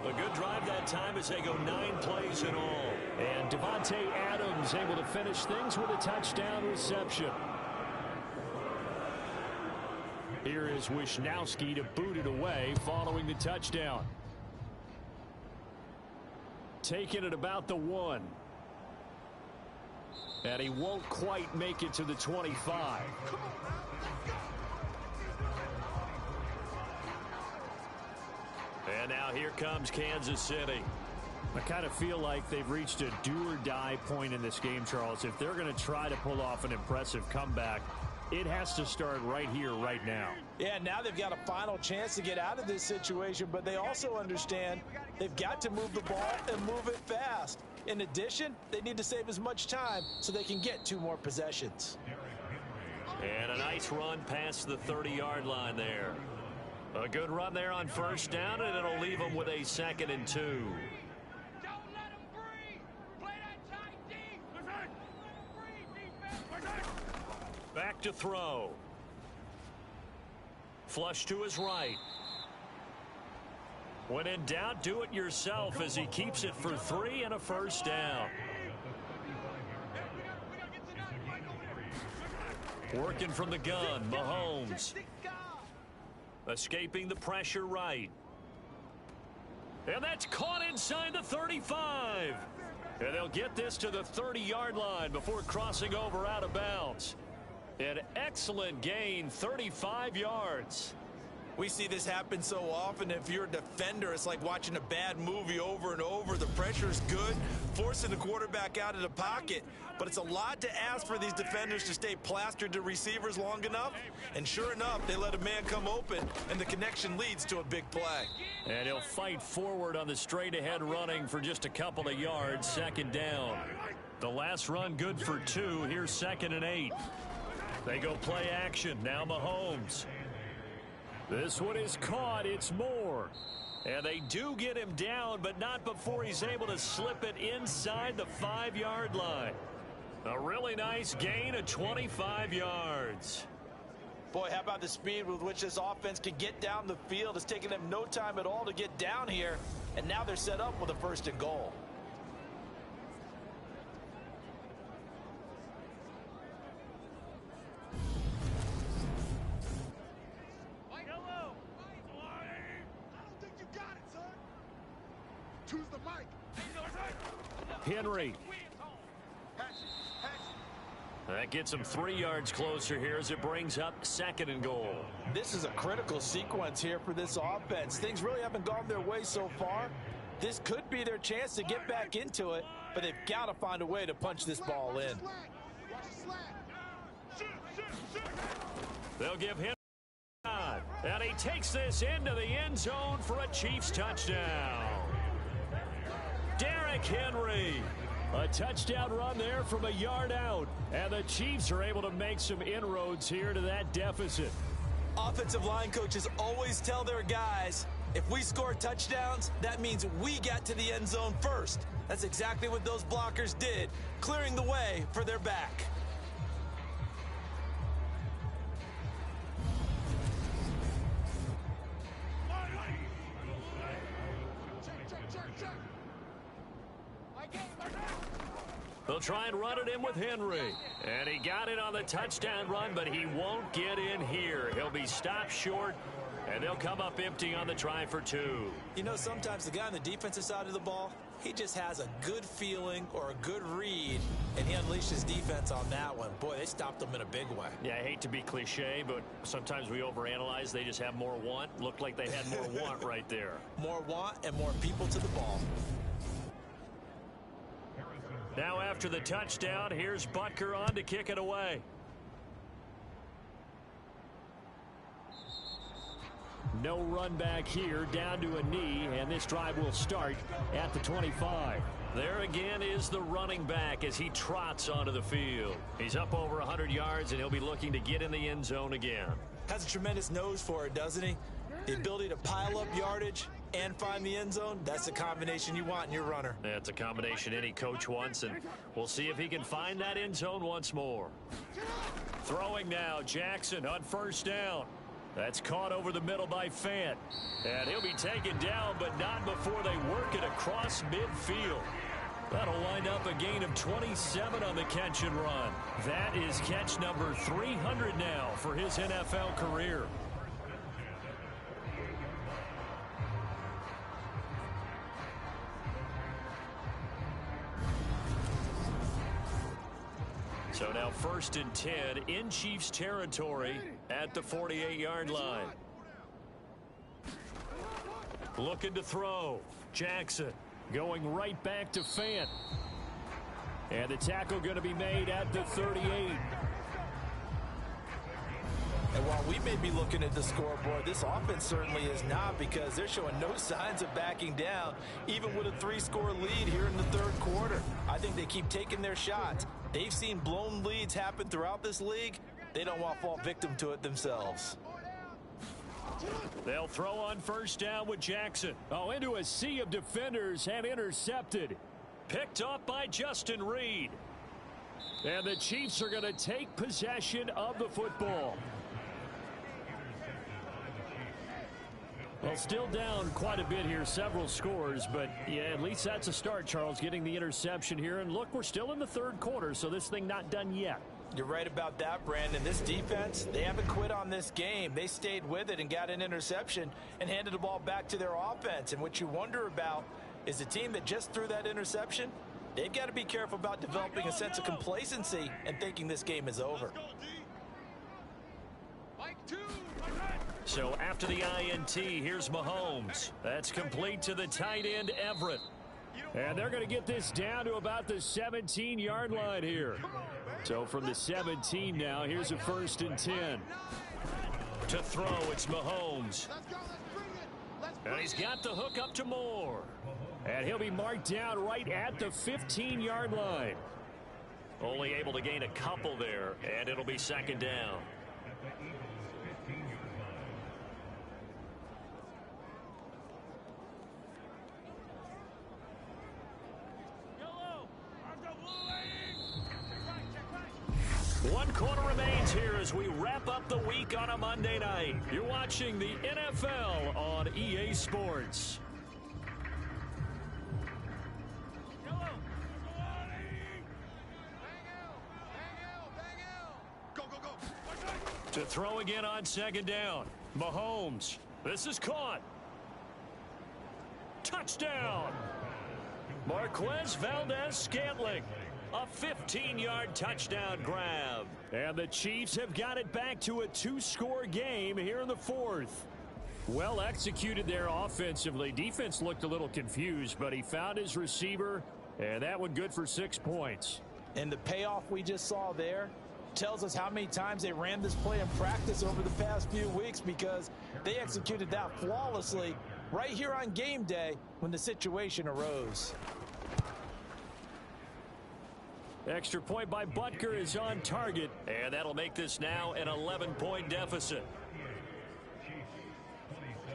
A good drive that time as they go 9 plays in all. And Davante Adams able to finish things with a touchdown reception. Here is Wisnowski to boot it away following the touchdown. Taking it about the 1. And he won't quite make it to the 25. And now here comes Kansas City. I kind of feel like they've reached a do-or-die point in this game, Charles. If they're going to try to pull off an impressive comeback, it has to start right here, right now. Yeah, now they've got a final chance to get out of this situation, but they also understand they've got to move the ball and move it fast. In addition, they need to save as much time so they can get 2 more possessions. And a nice run past the 30-yard line there. A good run there on 1st down, and it'll leave them with a 2nd and 2. Don't let him breathe. Play that tight D. Breathe, defense. Back to throw. Flush to his right. When in doubt, do it yourself as he keeps it for 3 and a 1st down. Working from the gun, Mahomes. Escaping the pressure right. And that's caught inside the 35. And they'll get this to the 30-yard line before crossing over out of bounds. An excellent gain, 35 yards. We see this happen so often. If you're a defender, it's like watching a bad movie over and over. The pressure's good, forcing the quarterback out of the pocket. But it's a lot to ask for these defenders to stay plastered to receivers long enough. And sure enough, they let a man come open, and the connection leads to a big play. And he'll fight forward on the straight-ahead running for just a couple of yards, 2nd down. The last run good for 2. Here's 2nd and 8. They go play action. Now Mahomes. This one is caught. It's Moore. And they do get him down, but not before he's able to slip it inside the 5-yard line. A really nice gain of 25 yards. Boy, how about the speed with which this offense can get down the field? It's taken them no time at all to get down here, and now they're set up with a 1st and goal. Choose the mic. Henry. That gets him 3 yards closer here as it brings up 2nd and goal. This is a critical sequence here for this offense. Things really haven't gone their way so far. This could be their chance to get back into it, but they've got to find a way to punch this ball in. They'll give him And he takes this into the end zone for a Chiefs touchdown. Derrick Henry. A touchdown run there from a yard out. And the Chiefs are able to make some inroads here to that deficit. Offensive line coaches always tell their guys, if we score touchdowns, that means we got to the end zone first. That's exactly what those blockers did, clearing the way for their back. They'll try and run it in with Henry. And he got it on the touchdown run, but he won't get in here. He'll be stopped short, and they'll come up empty on the try for 2. You know, sometimes the guy on the defensive side of the ball, he just has a good feeling or a good read, and he unleashed his defense on that one. Boy, they stopped him in a big way. Yeah, I hate to be cliche, but sometimes we overanalyze. They just have more want. Looked like they had more want right there. More want and more people to the ball. Now after the touchdown, here's Butker on to kick it away. No run back here, down to a knee, and this drive will start at the 25. There again is the running back as he trots onto the field. He's up over 100 yards, and he'll be looking to get in the end zone again. Has a tremendous nose for it, doesn't he? The ability to pile up yardage and find the end zone, that's the combination you want in your runner. That's a combination any coach wants, and we'll see if he can find that end zone once more. Throwing now, Jackson on first down. That's caught over the middle by Fant. And he'll be taken down, but not before they work it across midfield. That'll wind up a gain of 27 on the catch and run. That is catch number 300 now for his NFL career. So now 1st and 10 in Chiefs territory at the 48-yard line. Looking to throw. Jackson going right back to Fant. And the tackle going to be made at the 38. And while we may be looking at the scoreboard, this offense certainly is not, because they're showing no signs of backing down, even with a 3-score lead here in the 3rd quarter. I think they keep taking their shots. They've seen blown leads happen throughout this league. They don't want to fall victim to it themselves. They'll throw on first down with Jackson. Oh, into a sea of defenders and intercepted. Picked up by Justin Reed. And the Chiefs are going to take possession of the football. Well, still down quite a bit here, several scores, but yeah, at least that's a start, Charles, getting the interception here. And look, we're still in the 3rd quarter, so this thing not done yet. You're right about that, Brandon. This defense, they haven't quit on this game. They stayed with it and got an interception and handed the ball back to their offense. And what you wonder about is the team that just threw that interception, they've got to be careful about developing a sense of complacency and thinking this game is over. So after the INT, here's Mahomes. That's complete to the tight end, Everett. And they're going to get this down to about the 17-yard line here. So from the 17 now, here's a 1st and 10. To throw, it's Mahomes. And he's got the hook up to Moore. And he'll be marked down right at the 15-yard line. Only able to gain a couple there, and it'll be 2nd down. One quarter remains here as we wrap up the week on a Monday night. You're watching the NFL on EA Sports. To throw again on 2nd down. Mahomes. This is caught. Touchdown. Marquez Valdez-Scantling. A 15-yard touchdown grab. And the Chiefs have got it back to a 2-score game here in the 4th. Well executed there offensively. Defense looked a little confused, but he found his receiver, and that one good for 6 points. And the payoff we just saw there, tells us how many times they ran this play in practice over the past few weeks, because they executed that flawlessly right here on game day when the situation arose. Extra point by Butker is on target, and that'll make this now an 11-point deficit.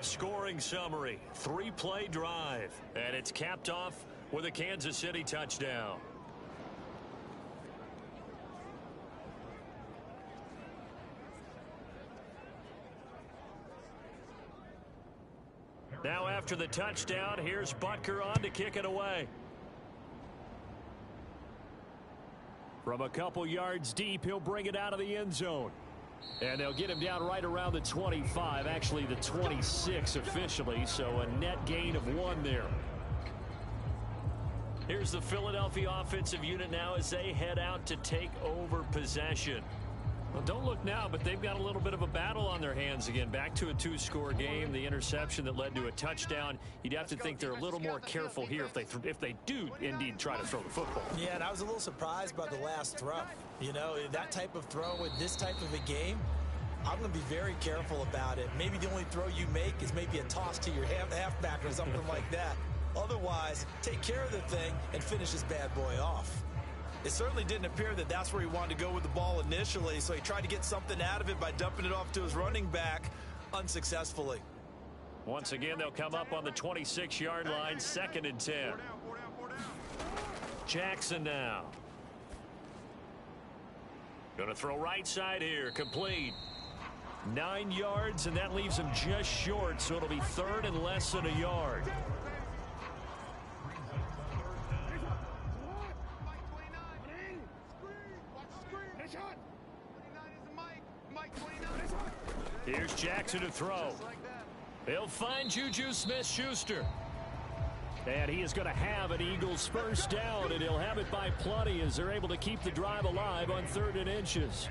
Scoring summary, 3-play drive, and it's capped off with a Kansas City touchdown. Now after the touchdown, here's Butker on to kick it away. From a couple yards deep, he'll bring it out of the end zone. And they'll get him down right around the 25, actually the 26 officially, so a net gain of 1 there. Here's the Philadelphia offensive unit now as they head out to take over possession. Well, don't look now, but they've got a little bit of a battle on their hands again. Back to a 2-score game. The interception that led to a touchdown. You'd have to think they're a little more careful here if they do indeed try to throw the football. Yeah, and I was a little surprised by the last throw. You know, that type of throw in this type of a game, I'm going to be very careful about it. Maybe the only throw you make is maybe a toss to your halfback or something like that. Otherwise, take care of the thing and finish this bad boy off. It certainly didn't appear that that's where he wanted to go with the ball initially, so he tried to get something out of it by dumping it off to his running back unsuccessfully. Once again, they'll come up on the 26-yard line, 2nd and 10. Jackson now. Going to throw right side here, complete. 9 yards, and that leaves him just short, so it'll be 3rd and less than a yard. Here's Jackson to throw. He'll find Juju Smith-Schuster. And he is going to have an Eagles first down, and he'll have it by plenty as they're able to keep the drive alive on 3rd and inches.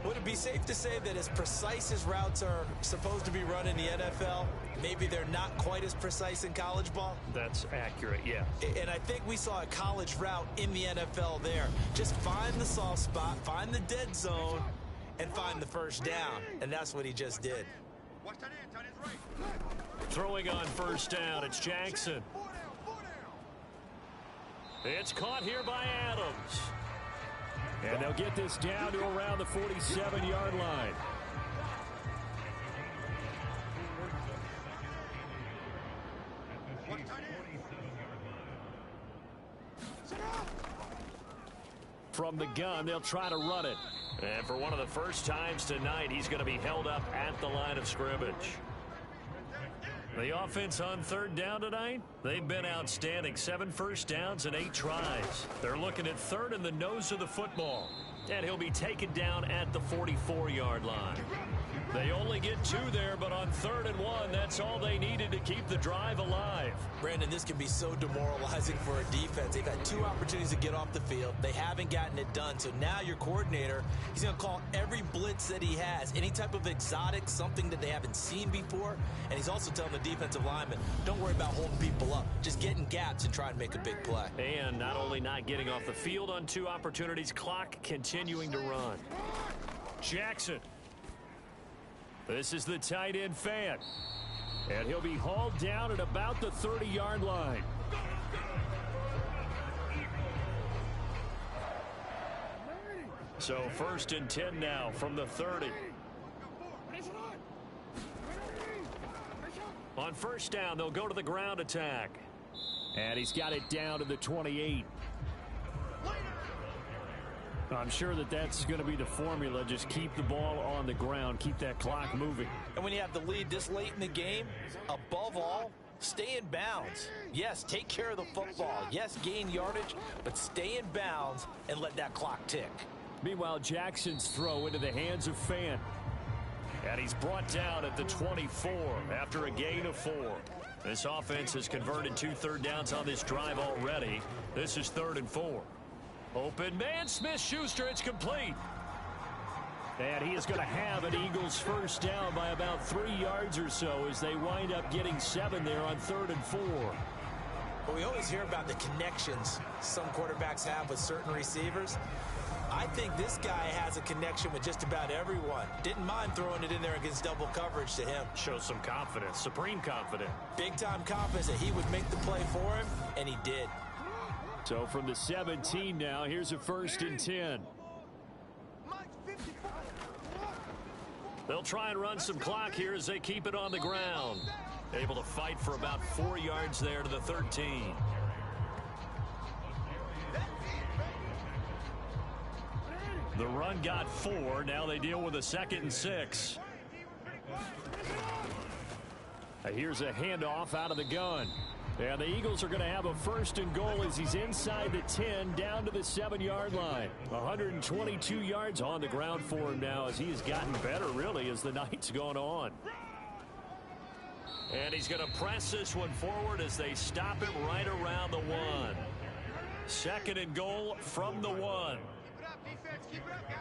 Would it be safe to say that as precise as routes are supposed to be run in the NFL, maybe they're not quite as precise in college ball? That's accurate, yeah. And I think we saw a college route in the NFL there. Just find the soft spot, find the dead zone, and find the first down. And that's what he just did. Throwing on first down, it's Jackson. It's caught here by Adams. And they'll get this down to around the 47-yard line. From the gun, they'll try to run it. And for one of the first times tonight, he's going to be held up at the line of scrimmage. The offense on 3rd down tonight, they've been outstanding. 7 first downs and 8 tries. They're looking at 3rd in the nose of the football. And he'll be taken down at the 44-yard line. They only get 2 there, but on 3rd and 1, that's all they needed to keep the drive alive. Brandon, this can be so demoralizing for a defense. They've had 2 opportunities to get off the field. They haven't gotten it done. So now your coordinator, he's going to call every blitz that he has, any type of exotic, something that they haven't seen before. And he's also telling the defensive lineman, don't worry about holding people up. Just get in gaps and try to make a big play. And not only not getting off the field on 2 opportunities, clock continuing to run. Jackson. This is the tight end Fan. And he'll be hauled down at about the 30-yard line. So 1st and 10 now from the 30. On first down, they'll go to the ground attack. And he's got it down to the 28. I'm sure that that's going to be the formula. Just keep the ball on the ground. Keep that clock moving. And when you have the lead this late in the game, above all, stay in bounds. Yes, take care of the football. Yes, gain yardage, but stay in bounds and let that clock tick. Meanwhile, Jackson's throw into the hands of Fan. And he's brought down at the 24 after a gain of 4. This offense has converted 2 third downs on this drive already. This is 3rd and 4. Open man, Smith-Schuster, it's complete. And he is going to have an Eagles first down by about 3 yards or so as they wind up getting 7 there on 3rd and 4. Well, we always hear about the connections some quarterbacks have with certain receivers. I think this guy has a connection with just about everyone. Didn't mind throwing it in there against double coverage to him. Shows some confidence, supreme confidence. Big-time confidence that he would make the play for him, and he did. So from the 17 now, here's a 1st and 10. They'll try and run some clock here as they keep it on the ground. Able to fight for about 4 yards there to the 13. The run got 4. Now they deal with a 2nd and 6. Here's a handoff out of the gun. And the Eagles are going to have a 1st and goal as he's inside the 10 down to the 7-yard line. 122 yards on the ground for him now as he has gotten better really as the night's gone on. And he's going to press this one forward as they stop him right around the 1. 2nd and goal from the 1. Keep it up, defense. Keep it up, guys.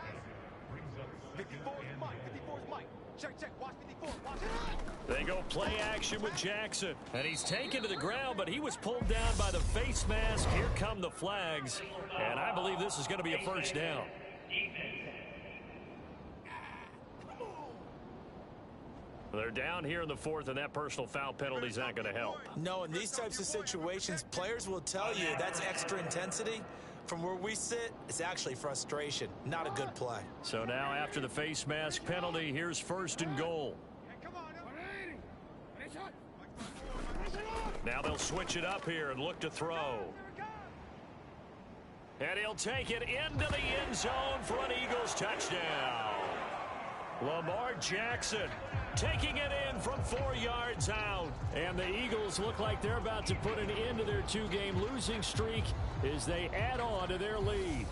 54's Mike. 54's Mike. Check. Watch 54. Watch it. They go play action with Jackson. And he's taken to the ground, but he was pulled down by the face mask. Here come the flags. And I believe this is going to be a 1st down. They're down here in the 4th, and that personal foul penalty is not going to help. No, in these types of situations, players will tell you that's extra intensity. From where we sit, it's actually frustration. Not a good play. So now after the face mask penalty, here's 1st and goal. Now they'll switch it up here and look to throw. And he'll take it into the end zone for an Eagles touchdown. Lamar Jackson taking it in from 4 yards out. And the Eagles look like they're about to put an end to their 2-game losing streak as they add on to their lead.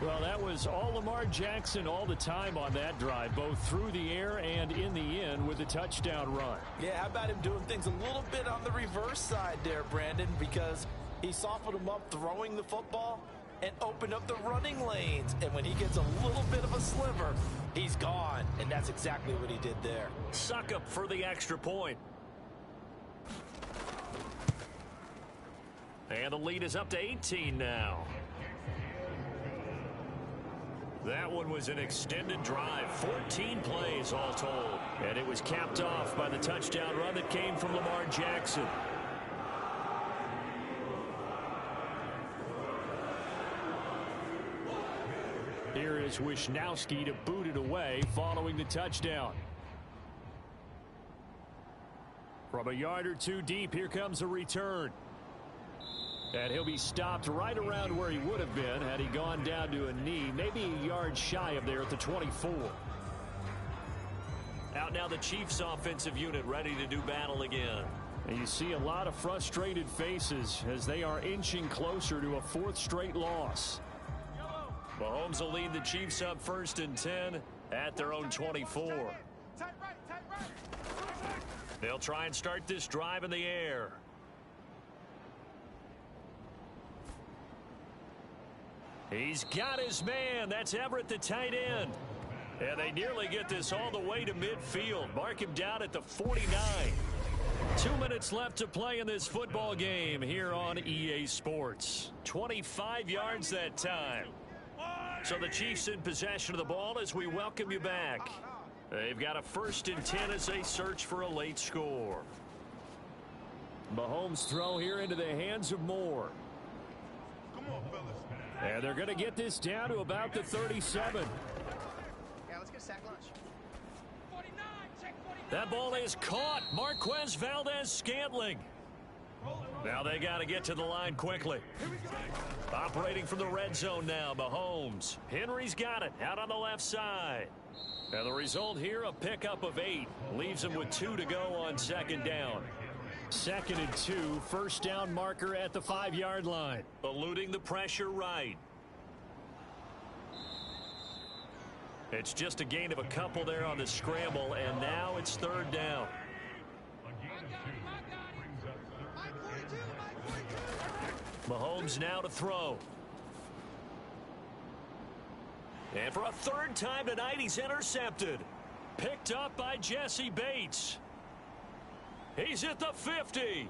Well, that was all Lamar Jackson all the time on that drive, both through the air and in the end with the touchdown run. Yeah, how about him doing things a little bit on the reverse side there, Brandon, because he softened him up throwing the football and opened up the running lanes. And when he gets a little bit of a sliver, he's gone. And that's exactly what he did there. Suck up for the extra point. And the lead is up to 18 now. That one was an extended drive, 14 plays all told. And it was capped off by the touchdown run that came from Lamar Jackson. Here is Wisnowski to boot it away following the touchdown. From a yard or 2 deep, here comes a return. And he'll be stopped right around where he would have been had he gone down to a knee, maybe a yard shy of there at the 24. Out now the Chiefs offensive unit ready to do battle again. And you see a lot of frustrated faces as they are inching closer to a 4th straight loss. Mahomes will lead the Chiefs up 1st and 10 at their own 24. Tight right. They'll try and start this drive in the air. He's got his man. That's Everett, the tight end. And they nearly get this all the way to midfield. Mark him down at the 49. 2 minutes left to play in this football game here on EA Sports. 25 yards that time. So the Chiefs in possession of the ball as we welcome you back. They've got a 1st and 10 as they search for a late score. Mahomes' throw here into the hands of Moore. Come on, fellas. And they're going to get this down to about the 37. Yeah, let's get a sack lunch. 49, check 49. That ball is caught. Marquez Valdez-Scantling. Now they got to get to the line quickly. Operating from the red zone now, Mahomes. Henry's got it out on the left side. And the result here, a pickup of 8. Leaves him with 2 to go on 2nd down. 2nd and 2, 1st down marker at the 5-yard line. Eluding the pressure right. It's just a gain of a couple there on the scramble, and now it's 3rd down. Mahomes now to throw. And for a 3rd time tonight, he's intercepted. Picked up by Jesse Bates. He's at the 50,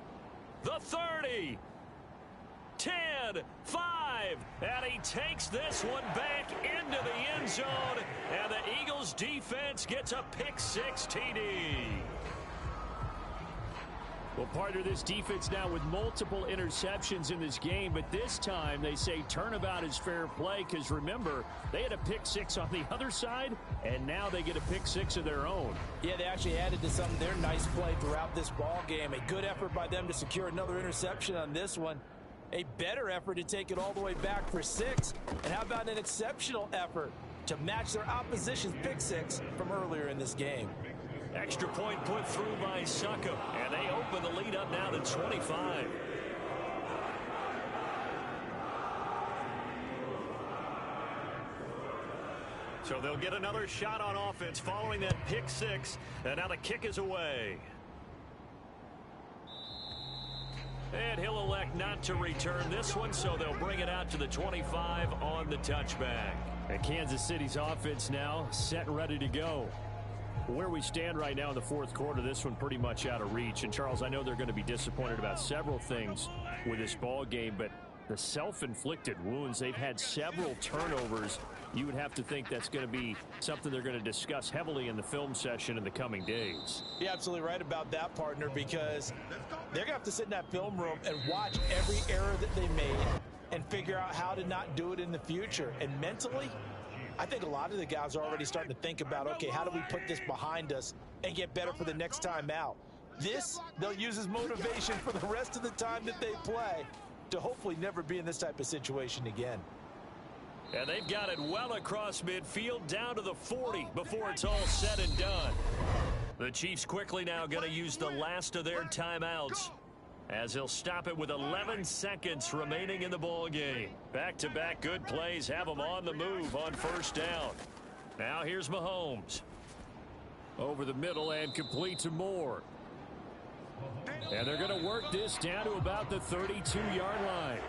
the 30, 10, 5. And he takes this one back into the end zone. And the Eagles defense gets a pick-6 TD. Well, partner, this defense now with multiple interceptions in this game, but this time they say turnabout is fair play because, remember, they had a pick-6 on the other side, and now they get a pick-6 of their own. Yeah, they actually added to some of their nice play throughout this ball game. A good effort by them to secure another interception on this one. A better effort to take it all the way back for 6. And how about an exceptional effort to match their opposition's pick-6 from earlier in this game? Extra point put through by Succo, and they open the lead up now to 25. So they'll get another shot on offense following that pick-6, and now the kick is away. And he'll elect not to return this one, so they'll bring it out to the 25 on the touchback. And Kansas City's offense now set and ready to go. Where we stand right now in the fourth quarter, this one pretty much out of reach. And, Charles, I know they're going to be disappointed about several things with this ball game, but the self-inflicted wounds, they've had several turnovers. You would have to think that's going to be something they're going to discuss heavily in the film session in the coming days. You're absolutely right about that, partner, because they're going to have to sit in that film room and watch every error that they made and figure out how to not do it in the future. And mentally, I think a lot of the guys are already starting to think about, okay, how do we put this behind us and get better for the next time out? This, they'll use as motivation for the rest of the time that they play to hopefully never be in this type of situation again. And they've got it well across midfield down to the 40 before it's all said and done. The Chiefs quickly now going to use the last of their timeouts, as he'll stop it with 11 seconds remaining in the ball game. Back-to-back good plays have them on the move on first down. Now here's Mahomes. Over the middle and complete to Moore. And they're going to work this down to about the 32-yard line.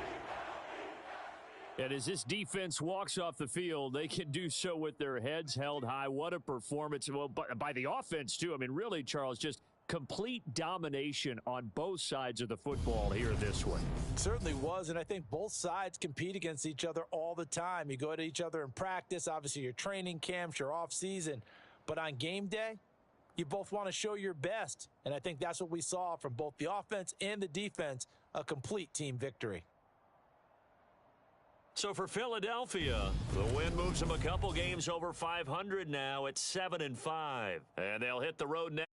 And as this defense walks off the field, they can do so with their heads held high. What a performance. Well, by the offense, too. I mean, really, Charles, just complete domination on both sides of the football here in this one. It certainly was, and I think both sides compete against each other all the time. You go to each other in practice, obviously your training camps, your off-season, but on game day, you both want to show your best, and I think that's what we saw from both the offense and the defense, a complete team victory. So for Philadelphia, the win moves them a couple games over 500 now at 7-5, and they'll hit the road next.